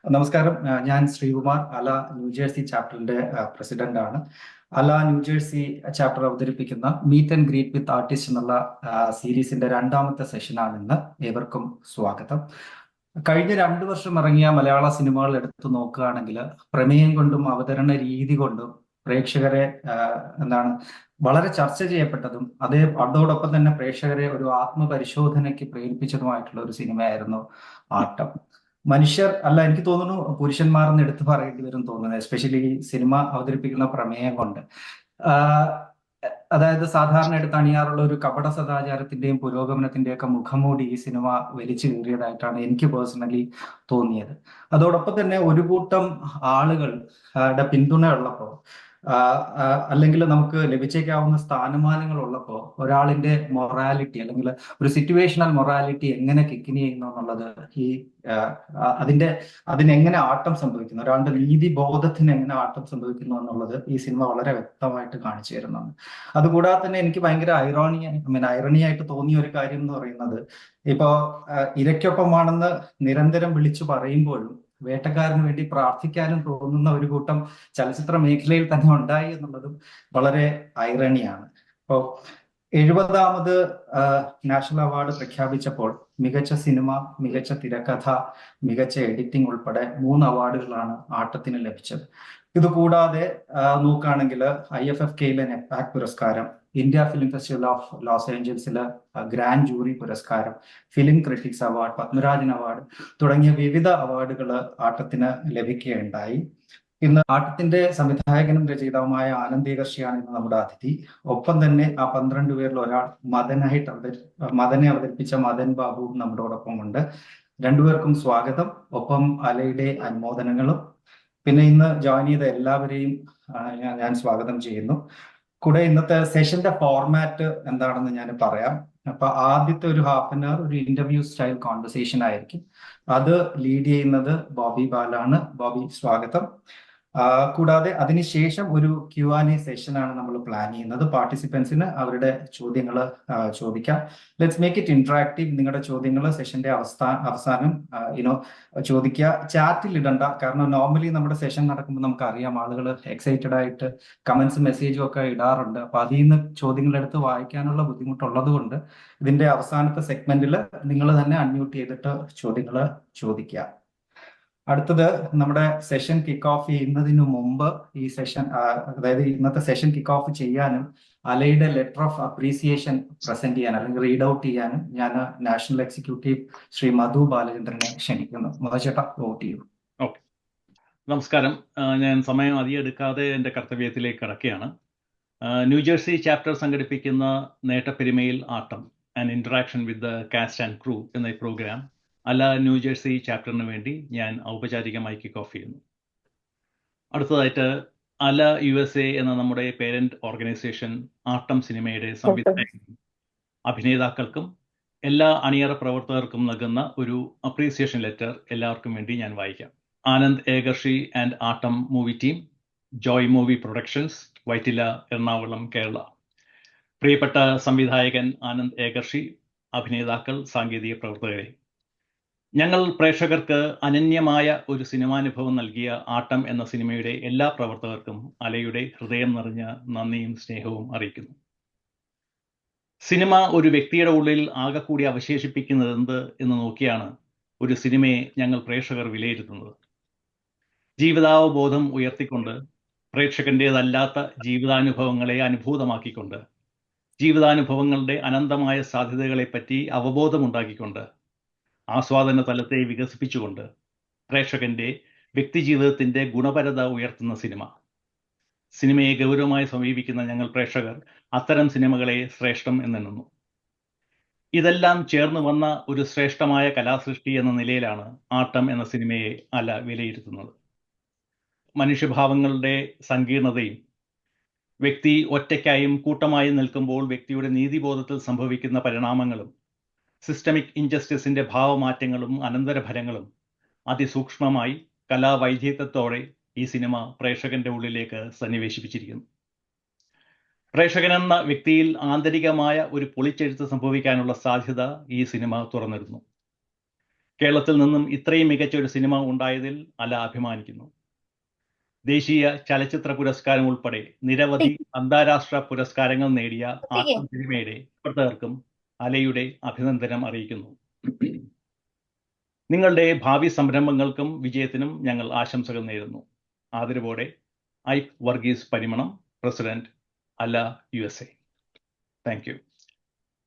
നമസ്കാരം. ഞാൻ ശ്രീകുമാർ, അല ന്യൂജേഴ്സി ചാപ്റ്ററിന്റെ പ്രസിഡന്റ് ആണ്. അല ന്യൂജേഴ്സി ചാപ്റ്റർ അവതരിപ്പിക്കുന്ന meet and greet with artist എന്നുള്ള സീരീസിന്റെ രണ്ടാമത്തെ സെഷനാണ് ഇന്ന്. ഏവർക്കും സ്വാഗതം. കഴിഞ്ഞ 2 വർഷം ഇറങ്ങിയ മലയാള സിനിമകൾ എടുത്തു നോക്കുകയാണെങ്കിൽ പ്രമേയം കൊണ്ടും അവതരണ രീതി കൊണ്ടും പ്രേക്ഷകരെ എന്താണ് വളരെ ചർച്ച ചെയ്യപ്പെട്ടതും അതോടൊപ്പം തന്നെ പ്രേക്ഷകരെ ഒരു ആത്മപരിശോധനയ്ക്ക് പ്രേരിപ്പിച്ചതുമായിട്ടുള്ള ഒരു സിനിമയായിരുന്നു ആട്ടം. മനുഷ്യർ അല്ല, എനിക്ക് തോന്നുന്നു പുരുഷന്മാരെന്ന് എടുത്തു പറയേണ്ടി വരും തോന്നുന്നത്, എസ്പെഷ്യലി ഈ സിനിമ അവതരിപ്പിക്കുന്ന പ്രമേയം കൊണ്ട്. ആഹ് അതായത് സാധാരണയായിട്ട് അണിയാറുള്ള ഒരു കപട സദാചാരത്തിന്റെയും പുരോഗമനത്തിന്റെയും ഒക്കെ മുഖംമൂടി ഈ സിനിമ വലിച്ചു കീറിയതായിട്ടാണ് എനിക്ക് പേഴ്സണലി തോന്നിയത്. അതോടൊപ്പം തന്നെ ഒരു കൂട്ടം ആളുകൾ പിന്തുണ ഉള്ളപ്പോൾ, അല്ലെങ്കിൽ നമുക്ക് ലഭിച്ചേക്കാവുന്ന സ്ഥാനമാനങ്ങൾ ഉള്ളപ്പോൾ ഒരാളിന്റെ മൊറാലിറ്റി അല്ലെങ്കിൽ ഒരു സിറ്റുവേഷണൽ മൊറാലിറ്റി എങ്ങനെ കിക്കിനി ചെയ്യുന്നു എന്നുള്ളത്, ഈ അതിനെങ്ങനെ ആട്ടം സംഭവിക്കുന്നു, ഒരാളുടെ നീതി ബോധത്തിന് എങ്ങനെ ആട്ടം സംഭവിക്കുന്നു എന്നുള്ളത് ഈ സിനിമ വളരെ വ്യക്തമായിട്ട് കാണിച്ചു തരുന്നുണ്ട്. അതുകൂടാതെ തന്നെ എനിക്ക് ഭയങ്കര ഐറണിയായിട്ട് തോന്നിയ ഒരു കാര്യം എന്ന് പറയുന്നത്, ഇപ്പോ ഇരയ്ക്കൊപ്പമാണെന്ന് നിരന്തരം വിളിച്ചു പറയുമ്പോഴും വേട്ടക്കാരന് വേണ്ടി പ്രാർത്ഥിക്കാനും തോന്നുന്ന ഒരു കൂട്ടം ചലച്ചിത്ര മേഖലയിൽ തന്നെ ഉണ്ടായി എന്നുള്ളതും വളരെ ഐറണിയാണ്. ഇപ്പോ 70ാമത് നാഷണൽ അവാർഡ് പ്രഖ്യാപിച്ചപ്പോൾ മികച്ച സിനിമ, മികച്ച തിരക്കഥ, മികച്ച എഡിറ്റിംഗ് ഉൾപ്പെടെ 3 അവാർഡുകളാണ് ആട്ടത്തിന് ലഭിച്ചത്. ഇതുകൂടാതെ നോക്കുകയാണെങ്കിൽ IFFKയിലെ നെറ്റ്പാക് പുരസ്കാരം, India film festival of Los ഏഞ്ചൽസിലെ ഗ്രാൻഡ് ജൂറി പുരസ്കാരം, film critics award, Padmarajan award തുടങ്ങിയ വിവിധ അവാർഡുകൾ ആട്ടത്തിന് ലഭിക്കുകയുണ്ടായി. ഇന്ന് ആട്ടത്തിന്റെ സംവിധായകനും രചയിതാവുമായ ആനന്ദ് ഏകർഷിയാണ് ഇന്ന് നമ്മുടെ അതിഥി. ഒപ്പം തന്നെ ആ 12 പേരിൽ ഒരാൾ മദനെ അവതരിപ്പിച്ച മദൻ ബാബു നമ്മളോടൊപ്പം ഉണ്ട്. രണ്ടുപേർക്കും സ്വാഗതം. ഒപ്പം അലയുടെ അനുമോദനങ്ങളും. പിന്നെ ഇന്ന് ജോയിൻ ചെയ്ത എല്ലാവരെയും ഞാൻ സ്വാഗതം ചെയ്യുന്നു. കൂടെ ഇന്നത്തെ സെഷന്റെ ഫോർമാറ്റ് എന്താണെന്ന് ഞാൻ പറയാം. അപ്പൊ ആദ്യത്തെ ഒരു ഹാഫ് ആൻ അവർ ഒരു ഇന്റർവ്യൂ സ്റ്റൈൽ കോൺവെർസേഷൻ ആയിരിക്കും. അത് ലീഡ് ചെയ്യുന്നത് ബോബി ബാലാണ്. ബോബി, സ്വാഗതം. കൂടാതെ അതിനുശേഷം ഒരു Q&A സെഷനാണ് നമ്മൾ പ്ലാൻ ചെയ്യുന്നത്. പാർട്ടിസിപ്പൻസിന് അവരുടെ ചോദ്യങ്ങൾ ചോദിക്കാം. Let's make it interactive. നിങ്ങളുടെ ചോദ്യങ്ങൾ സെഷന്റെ അവസാനം ചോദിക്കുക. ചാറ്റിൽ ഇടണ്ട, കാരണം നോർമലി നമ്മുടെ സെഷൻ നടക്കുമ്പോൾ നമുക്കറിയാം ആളുകൾ എക്സൈറ്റഡ് ആയിട്ട് കമന്റ്സും മെസ്സേജും ഒക്കെ ഇടാറുണ്ട്. അപ്പൊ അതിൽ നിന്ന് ചോദ്യങ്ങൾ എടുത്ത് വായിക്കാനുള്ള ബുദ്ധിമുട്ടുള്ളത് കൊണ്ട് ഇതിന്റെ അവസാനത്തെ സെഗ്മെന്റിൽ നിങ്ങൾ തന്നെ അൺമ്യൂട്ട് ചെയ്തിട്ട് ചോദ്യങ്ങൾ ചോദിക്കുക. അടുത്തത്, നമ്മുടെ സെഷൻ കിക്ക് ഓഫ് ചെയ്യുന്നതിന് മുമ്പ് ഈ സെഷൻ, അതായത് ഇന്നത്തെ സെഷൻ കിക്ക് ഓഫ് ചെയ്യാനും അലയുടെ ലെറ്റർ ഓഫ് അപ്രീസിയേഷൻ പ്രസന്റ് ചെയ്യാൻ അല്ലെങ്കിൽ റീഡ് ഔട്ട് ചെയ്യാനും ഞാൻ നാഷണൽ എക്സിക്യൂട്ടീവ് ശ്രീ മധു ബാലചന്ദ്രനെ ക്ഷണിക്കുന്നു. മധുചേട്ടാ, വോട്ട് ചെയ്യൂ. ഓക്കെ, നമസ്കാരം. ഞാൻ സമയം അധികം എടുക്കാതെ എൻ്റെ കർത്തവ്യത്തിലേക്ക് കടക്കുകയാണ്. ന്യൂജേഴ്സി ചാപ്റ്റർ സംഘടിപ്പിക്കുന്ന നേട്ടപ്പെരുമയിൽ Aattam, and interaction with the cast and crew എന്ന പ്രോഗ്രാം അല ന്യൂജേഴ്സി ചാപ്റ്ററിന് വേണ്ടി ഞാൻ ഔപചാരികമായി കിക്ക് ഓഫ് ചെയ്യുന്നു. അടുത്തതായിട്ട് അല USA എന്ന നമ്മുടെ പേരന്റ് ഓർഗനൈസേഷൻ ആട്ടം സിനിമയുടെ സംവിധായകനും അഭിനേതാക്കൾക്കും എല്ലാ അണിയറ പ്രവർത്തകർക്കും നൽകുന്ന ഒരു അപ്രീസിയേഷൻ ലെറ്റർ എല്ലാവർക്കും വേണ്ടി ഞാൻ വായിക്കാം. ആനന്ദ് ഏകർഷി ആൻഡ് ആട്ടം movie team, Joy movie productions, Vyttila, Ernakulam, Kerala. പ്രിയപ്പെട്ട സംവിധായകൻ ആനന്ദ് ഏകർഷി, അഭിനേതാക്കൾ, സാങ്കേതിക പ്രവർത്തകരെ, ഞങ്ങൾ പ്രേക്ഷകർക്ക് അനന്യമായ ഒരു സിനിമാനുഭവം നൽകിയ ആട്ടം എന്ന സിനിമയുടെ എല്ലാ പ്രവർത്തകർക്കും അലയുടെ ഹൃദയം നിറഞ്ഞ നന്ദിയും സ്നേഹവും അറിയിക്കുന്നു. സിനിമ ഒരു വ്യക്തിയുടെ ഉള്ളിൽ ആകെ കൂടി അവശേഷിപ്പിക്കുന്നത് എന്ത് എന്ന് നോക്കിയാണ് ഒരു സിനിമയെ ഞങ്ങൾ പ്രേക്ഷകർ വിലയിരുത്തുന്നത്. ജീവിതാവബോധം ഉയർത്തിക്കൊണ്ട്, പ്രേക്ഷകന്റേതല്ലാത്ത ജീവിതാനുഭവങ്ങളെ അനുഭൂതമാക്കിക്കൊണ്ട്, ജീവിതാനുഭവങ്ങളുടെ അനന്തമായ സാധ്യതകളെപ്പറ്റി അവബോധമുണ്ടാക്കിക്കൊണ്ട്, ആസ്വാദന തലത്തെ വികസിപ്പിച്ചുകൊണ്ട് പ്രേക്ഷകന്റെ വ്യക്തിജീവിതത്തിന്റെ ഗുണപരത ഉയർത്തുന്ന സിനിമയെ ഗൗരവമായി സമീപിക്കുന്ന ഞങ്ങൾ പ്രേക്ഷകർ അത്തരം സിനിമകളെ ശ്രേഷ്ഠം എന്നെണ്ണുന്നു. ഇതെല്ലാം ചേർന്ന് വന്ന ഒരു ശ്രേഷ്ഠമായ കലാസൃഷ്ടി എന്ന നിലയിലാണ് ആട്ടം എന്ന സിനിമയെ അല വിലയിരുത്തുന്നത്. മനുഷ്യഭാവങ്ങളുടെ സങ്കീർണതയും, വ്യക്തി ഒറ്റയ്ക്കായും കൂട്ടമായും നിൽക്കുമ്പോൾ വ്യക്തിയുടെ നീതിബോധത്തിൽ സംഭവിക്കുന്ന പരിണാമങ്ങളും, സിസ്റ്റമിക് ഇൻജസ്റ്റിസിന്റെ ഭാവമാറ്റങ്ങളും അനന്തരഫലങ്ങളും അതിസൂക്ഷ്മമായി കലാവൈദഗ്ധ്യത്തോടെ ഈ സിനിമ പ്രേക്ഷകന്റെ ഉള്ളിലേക്ക് സന്നിവേശിപ്പിച്ചിരിക്കുന്നു. പ്രേക്ഷകനെന്ന വ്യക്തിയിൽ ആന്തരികമായ ഒരു പൊളിച്ചെഴുത്ത് സംഭവിക്കാനുള്ള സാധ്യത ഈ സിനിമ തുറന്നിരുന്നു. കേരളത്തിൽ നിന്നും ഇത്രയും മികച്ച ഒരു സിനിമ ഉണ്ടായതിൽ അല അഭിമാനിക്കുന്നു. ദേശീയ ചലച്ചിത്ര പുരസ്കാരം ഉൾപ്പെടെ നിരവധി അന്താരാഷ്ട്ര പുരസ്കാരങ്ങൾ നേടിയ ആട്ടം സിനിമയുടെ പ്രവർത്തകർക്കും അലയുടെ അഭിനന്ദനം അറിയിക്കുന്നു. നിങ്ങളുടെ ഭാവി സംരംഭങ്ങൾക്കും വിജയത്തിനും ഞങ്ങൾ ആശംസകൾ നേരുന്നു. ആദരവോടെ ഐപ്പ് വർഗീസ് പരിമണം, പ്രസിഡന്റ്, അല USA. Thank you.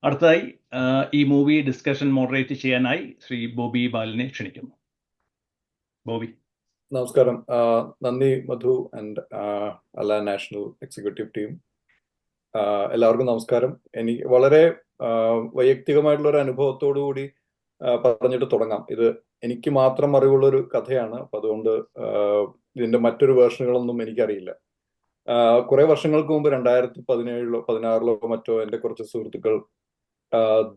അടുത്തതായി ഈ മൂവി ഡിസ്കഷൻ മോഡറേറ്റ് ചെയ്യാനായി ശ്രീ ബോബി ബാലിനെ ക്ഷണിക്കുന്നു. ബോബി. നമസ്കാരം. നന്ദി മധു ആൻഡ് അല നാഷണൽ എക്സിക്യൂട്ടീവ് ടീം. എല്ലാവർക്കും നമസ്കാരം. എനിക്ക് വളരെ വൈയക്തികമായിട്ടുള്ള ഒരു അനുഭവത്തോടു കൂടി പറഞ്ഞിട്ട് തുടങ്ങാം. ഇത് എനിക്ക് മാത്രം അറിവുള്ളൊരു കഥയാണ്. അപ്പൊ അതുകൊണ്ട് ഇതിന്റെ മറ്റൊരു വേർഷനുകളൊന്നും എനിക്കറിയില്ല. കുറെ വർഷങ്ങൾക്ക് മുമ്പ് 2017-ലോ 2016-ലോ മറ്റോ എൻ്റെ കുറച്ച് സുഹൃത്തുക്കൾ,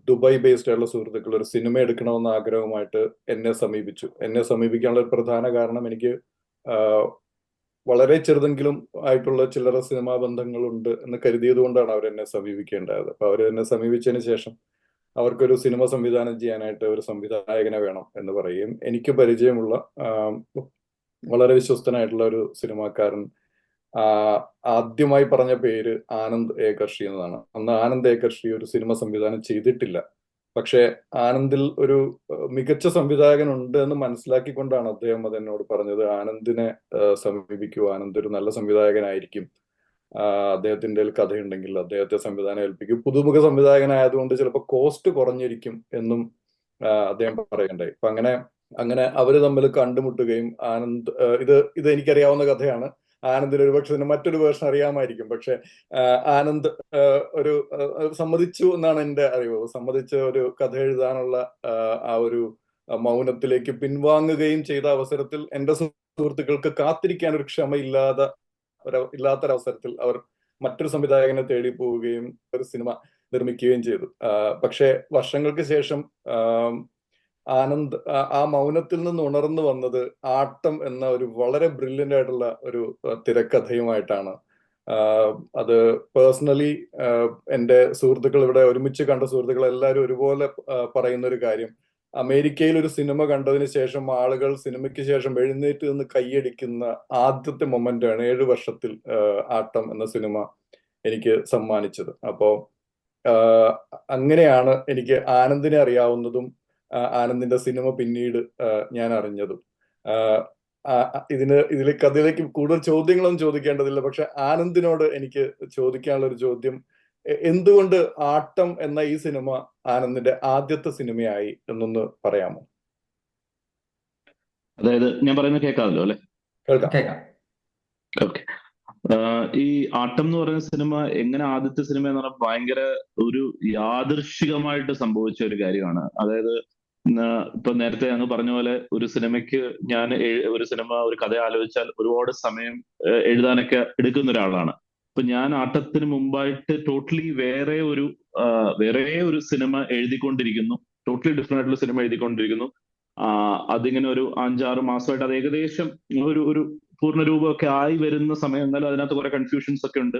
ദുബായ് ബേസ്ഡ് ആയിട്ടുള്ള സുഹൃത്തുക്കൾ, ഒരു സിനിമ എടുക്കണമെന്ന ആഗ്രഹമായിട്ട് എന്നെ സമീപിച്ചു. എന്നെ സമീപിക്കാനുള്ള ഒരു പ്രധാന കാരണം എനിക്ക് വളരെ ചെറുതെങ്കിലും ആയിട്ടുള്ള ചില്ലറ സിനിമാ ബന്ധങ്ങളുണ്ട് എന്ന് കരുതിയത് കൊണ്ടാണ് അവർ എന്നെ സമീപിക്കേണ്ടത്. അപ്പൊ അവർ എന്നെ സമീപിച്ചതിന് ശേഷം അവർക്കൊരു സിനിമ സംവിധാനം ചെയ്യാനായിട്ട് ഒരു സംവിധായകനെ വേണം എന്ന് പറയുകയും എനിക്ക് പരിചയമുള്ള വളരെ വിശ്വസ്തനായിട്ടുള്ള ഒരു സിനിമാക്കാരൻ ആദ്യമായി പറഞ്ഞ പേര് ആനന്ദ് ഏകർഷി എന്നതാണ്. അന്ന് ആനന്ദ് ഏകർഷി ഒരു സിനിമ സംവിധാനം ചെയ്തിട്ടില്ല. പക്ഷെ ആനന്ദിൽ ഒരു മികച്ച സംവിധായകൻ ഉണ്ട് എന്ന് മനസ്സിലാക്കിക്കൊണ്ടാണ് അദ്ദേഹം അതെന്നോട് പറഞ്ഞത്. ആനന്ദിനെ സമീപിക്കൂ, ആനന്ദ് ഒരു നല്ല സംവിധായകനായിരിക്കും, അദ്ദേഹത്തിന്റെ കഥയുണ്ടെങ്കിൽ അദ്ദേഹത്തെ സംവിധാനം ഏൽപ്പിക്കും, പുതുമുഖ സംവിധായകനായതുകൊണ്ട് ചിലപ്പോൾ കോസ്റ്റ് കുറഞ്ഞിരിക്കും എന്നും അദ്ദേഹം പറയണ്ടായി. അപ്പൊ അങ്ങനെ അവര് തമ്മിൽ കണ്ടുമുട്ടുകയും ആനന്ദ്, ഇത് എനിക്കറിയാവുന്ന കഥയാണ്, ആനന്ദിന് ഒരുപക്ഷെ മറ്റൊരു വേർഷൻ അറിയാമായിരിക്കും. പക്ഷെ ആനന്ദ് ഒരു സമ്മതിച്ചു എന്നാണ് എൻ്റെ അറിവ്. സമ്മതിച്ച് ഒരു കഥ എഴുതാനുള്ള ആ ഒരു മൗനത്തിലേക്ക് പിൻവാങ്ങുകയും ചെയ്ത അവസരത്തിൽ എൻ്റെ സുഹൃത്തുക്കൾക്ക് കാത്തിരിക്കാൻ ഒരു ഇല്ലാത്തൊരവസരത്തിൽ അവർ മറ്റൊരു സംവിധായകനെ തേടി പോവുകയും ഒരു സിനിമ നിർമ്മിക്കുകയും ചെയ്തു. പക്ഷെ വർഷങ്ങൾക്ക് ശേഷം ആനന്ദ് ആ മൗനത്തിൽ നിന്ന് ഉണർന്നു വന്നത് ആട്ടം എന്ന ഒരു വളരെ ബ്രില്യൻ്റ് ആയിട്ടുള്ള ഒരു തിരക്കഥയുമായിട്ടാണ്. അത് പേഴ്സണലി എൻ്റെ സുഹൃത്തുക്കൾ, ഇവിടെ ഒരുമിച്ച് കണ്ട സുഹൃത്തുക്കൾ എല്ലാവരും ഒരുപോലെ പറയുന്ന ഒരു കാര്യം, അമേരിക്കയിൽ ഒരു സിനിമ കണ്ടതിന് ശേഷം ആളുകൾ സിനിമയ്ക്ക് ശേഷം എഴുന്നേറ്റ് നിന്ന് കൈയടിക്കുന്ന ആദ്യത്തെ മൊമെന്റ് ആണ് 7 വർഷത്തിൽ ആട്ടം എന്ന സിനിമ എനിക്ക് സമ്മാനിച്ചത്. അപ്പോ അങ്ങനെയാണ് എനിക്ക് ആനന്ദിനെ അറിയാവുന്നതും ആനന്ദിന്റെ സിനിമ പിന്നീട് ഞാൻ അറിഞ്ഞതും. ഇതിൽ കഥയിലേക്ക് കൂടുതൽ ചോദ്യങ്ങളൊന്നും ചോദിക്കേണ്ടതില്ല. പക്ഷെ ആനന്ദിനോട് എനിക്ക് ചോദിക്കാനുള്ള ഒരു ചോദ്യം, എന്തുകൊണ്ട് ആട്ടം എന്ന ഈ സിനിമ ആനന്ദിന്റെ ആദ്യത്തെ സിനിമയായി എന്നൊന്ന് പറയാമോ? അതായത് ഞാൻ പറയുന്നത് കേൾക്കാമല്ലോ അല്ലെ? കേൾക്കാം. ഓക്കെ. ഈ ആട്ടം എന്ന് പറയുന്ന സിനിമ എങ്ങനെ ആദ്യത്തെ സിനിമ എന്ന് പറഞ്ഞാൽ ഭയങ്കര ഒരു യാദൃശ്ചികമായിട്ട് സംഭവിച്ച ഒരു കാര്യമാണ്. അതായത് ഇപ്പൊ നേരത്തെ അങ്ങ് പറഞ്ഞ പോലെ ഒരു സിനിമയ്ക്ക് ഞാൻ ഒരു കഥ ആലോചിച്ചാൽ ഒരുപാട് സമയം എഴുതാനൊക്കെ എടുക്കുന്ന ഒരാളാണ്. അപ്പൊ ഞാൻ ആട്ടത്തിന് മുമ്പായിട്ട് ടോട്ടലി വേറെ ഒരു സിനിമ എഴുതിക്കൊണ്ടിരിക്കുന്നു, ടോട്ടലി ഡിഫറെന്റ് ആയിട്ടുള്ള സിനിമ എഴുതിക്കൊണ്ടിരിക്കുന്നു. അതിങ്ങനെ ഒരു 5-6 മാസമായിട്ട് അത് ഏകദേശം ഒരു പൂർണ്ണരൂപമൊക്കെ ആയി വരുന്ന സമയം, എന്നാലും അതിനകത്ത് കുറെ കൺഫ്യൂഷൻസ് ഒക്കെ ഉണ്ട്.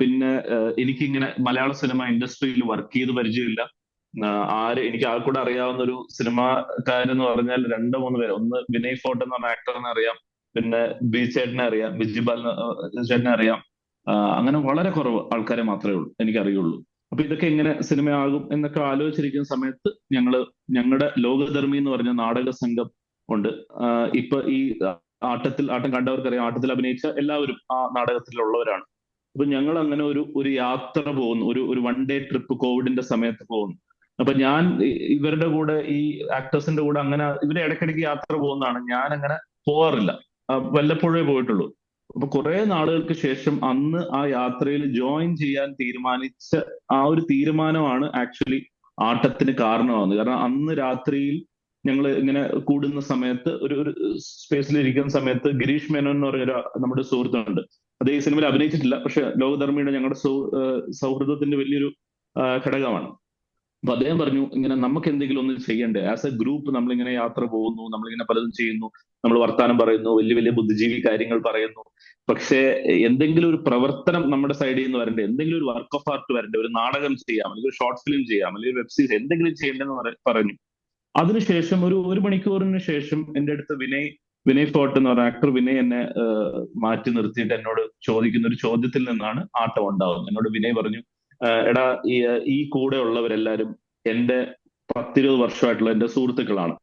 പിന്നെ എനിക്കിങ്ങനെ മലയാള സിനിമ ഇൻഡസ്ട്രിയിൽ വർക്ക് ചെയ്ത് പരിചയമില്ല. എനിക്ക് ആൾക്കൂടെ അറിയാവുന്ന ഒരു സിനിമാക്കാരെന്ന് പറഞ്ഞാൽ 2-3 പേര്. ഒന്ന് വിനയ് ഫോർട്ട് എന്ന് പറഞ്ഞ ആക്ടറിനെ അറിയാം, പിന്നെ ബി ചേട്ടനെ അറിയാം, ബിജിബാൽ ചേട്ടനെ അറിയാം. അങ്ങനെ വളരെ കുറവ് ആൾക്കാരെ മാത്രമേ എനിക്കറിയുള്ളൂ. അപ്പൊ ഇതൊക്കെ എങ്ങനെ സിനിമയാകും എന്നൊക്കെ ആലോചിച്ചിരിക്കുന്ന സമയത്ത് ഞങ്ങളുടെ ലോകധർമ്മി എന്ന് പറഞ്ഞ നാടക സംഘം ഉണ്ട്. ഇപ്പൊ ഈ ആട്ടം കണ്ടവർക്കറിയാം, ആട്ടത്തിൽ അഭിനയിച്ച എല്ലാവരും ആ നാടകത്തിലുള്ളവരാണ്. അപ്പൊ ഞങ്ങൾ അങ്ങനെ ഒരു യാത്ര പോകുന്നു, ഒരു 1 ഡേ ട്രിപ്പ് കോവിഡിന്റെ സമയത്ത് പോകുന്നു. അപ്പൊ ഞാൻ ഇവരുടെ കൂടെ, ഈ ആക്ടേഴ്സിന്റെ കൂടെ അങ്ങനെ ഇവരെ ഇടയ്ക്കിടയ്ക്ക് യാത്ര പോകുന്നതാണ്. ഞാൻ അങ്ങനെ പോവാറില്ല, വല്ലപ്പോഴേ പോയിട്ടുള്ളൂ. അപ്പൊ കുറെ നാളുകൾക്ക് ശേഷം അന്ന് ആ യാത്രയിൽ ജോയിൻ ചെയ്യാൻ തീരുമാനിച്ച ആ ഒരു തീരുമാനമാണ് ആക്ച്വലി ആട്ടത്തിന് കാരണമാകുന്നത്. കാരണം അന്ന് രാത്രിയിൽ ഞങ്ങൾ ഇങ്ങനെ കൂടുന്ന സമയത്ത് ഒരു സ്പേസിൽ ഇരിക്കുന്ന സമയത്ത് ഗിരീഷ് മേനോൻ എന്ന് പറഞ്ഞ നമ്മുടെ സുഹൃത്തുണ്ട്. അത് ഈ സിനിമയിൽ അഭിനയിച്ചിട്ടില്ല, പക്ഷെ ലോകധർമ്മിയുടെ ഞങ്ങളുടെ സൗഹൃദത്തിന്റെ വലിയൊരു ഘടകമാണ്. അപ്പൊ അദ്ദേഹം പറഞ്ഞു, ഇങ്ങനെ നമുക്ക് എന്തെങ്കിലും ഒന്ന് ചെയ്യണ്ടേ, ആസ് എ ഗ്രൂപ്പ് നമ്മളിങ്ങനെ യാത്ര പോകുന്നു, നമ്മളിങ്ങനെ പലതും ചെയ്യുന്നു, നമ്മൾ വർത്താനം പറയുന്നു, വലിയ വലിയ ബുദ്ധിജീവി കാര്യങ്ങൾ പറയുന്നു, പക്ഷേ എന്തെങ്കിലും ഒരു പ്രവർത്തനം നമ്മുടെ സൈഡിൽ നിന്ന് വരണ്ടേ, എന്തെങ്കിലും ഒരു വർക്ക് ഓഫ് ആർട്ട് വരണ്ടേ, ഒരു നാടകം ചെയ്യാം, അല്ലെങ്കിൽ ഒരു ഷോർട്ട് ഫിലിം ചെയ്യാം, അല്ലെങ്കിൽ ഒരു വെബ് സീരീസ് എന്തെങ്കിലും ചെയ്യണ്ടെന്ന് പറഞ്ഞു. അതിനുശേഷം ഒരു മണിക്കൂറിന് ശേഷം എൻ്റെ അടുത്ത് വിനയ് ഫോർട്ട് എന്ന് പറഞ്ഞ ആക്ടർ വിനയ് എന്നെ മാറ്റി നിർത്തിയിട്ട് എന്നോട് ചോദിക്കുന്ന ഒരു ചോദ്യത്തിൽ നിന്നാണ് ആട്ടം ഉണ്ടാവുന്നത്. എന്നോട് വിനയ് പറഞ്ഞു, എടാ ഈ കൂടെ ഉള്ളവരെല്ലാരും എൻ്റെ 10-20 വർഷമായിട്ടുള്ള എൻ്റെ സുഹൃത്തുക്കളാണ്.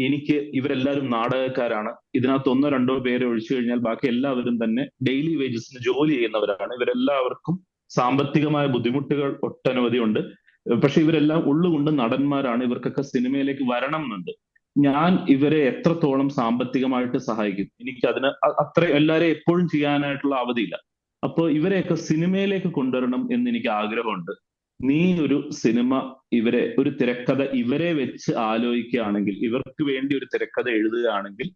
എനിക്ക് ഇവരെല്ലാവരും നാടകക്കാരാണ്. ഇതിനകത്ത് 1-2 പേരെ ഒഴിച്ചു കഴിഞ്ഞാൽ ബാക്കി എല്ലാവരും തന്നെ ഡെയിലി വേജസിന് ജോലി ചെയ്യുന്നവരാണ്. ഇവരെല്ലാവർക്കും സാമ്പത്തികമായ ബുദ്ധിമുട്ടുകൾ ഒട്ടനവധി ഉണ്ട്. പക്ഷെ ഇവരെല്ലാം ഉള്ളുകൊണ്ട് നടന്മാരാണ്. ഇവർക്കൊക്കെ സിനിമയിലേക്ക് വരണം എന്നുണ്ട്. ഞാൻ ഇവരെ എത്രത്തോളം സാമ്പത്തികമായിട്ട് സഹായിക്കും, എനിക്ക് അതിന് അത്ര എല്ലാവരെയും എപ്പോഴും ചെയ്യാനായിട്ടുള്ള അവധിയില്ല. അപ്പോൾ ഇവരെയൊക്കെ സിനിമയിലേക്ക് കൊണ്ടുവരണം എന്ന് എനിക്ക് ആഗ്രഹമുണ്ട്. നീ ഒരു സിനിമ ഒരു തിരക്കഥ ഇവരെ വെച്ച് ആലോചിക്കുകയാണെങ്കിൽ, ഇവർക്ക് വേണ്ടി ഒരു തിരക്കഥ എഴുതുകയാണെങ്കിൽ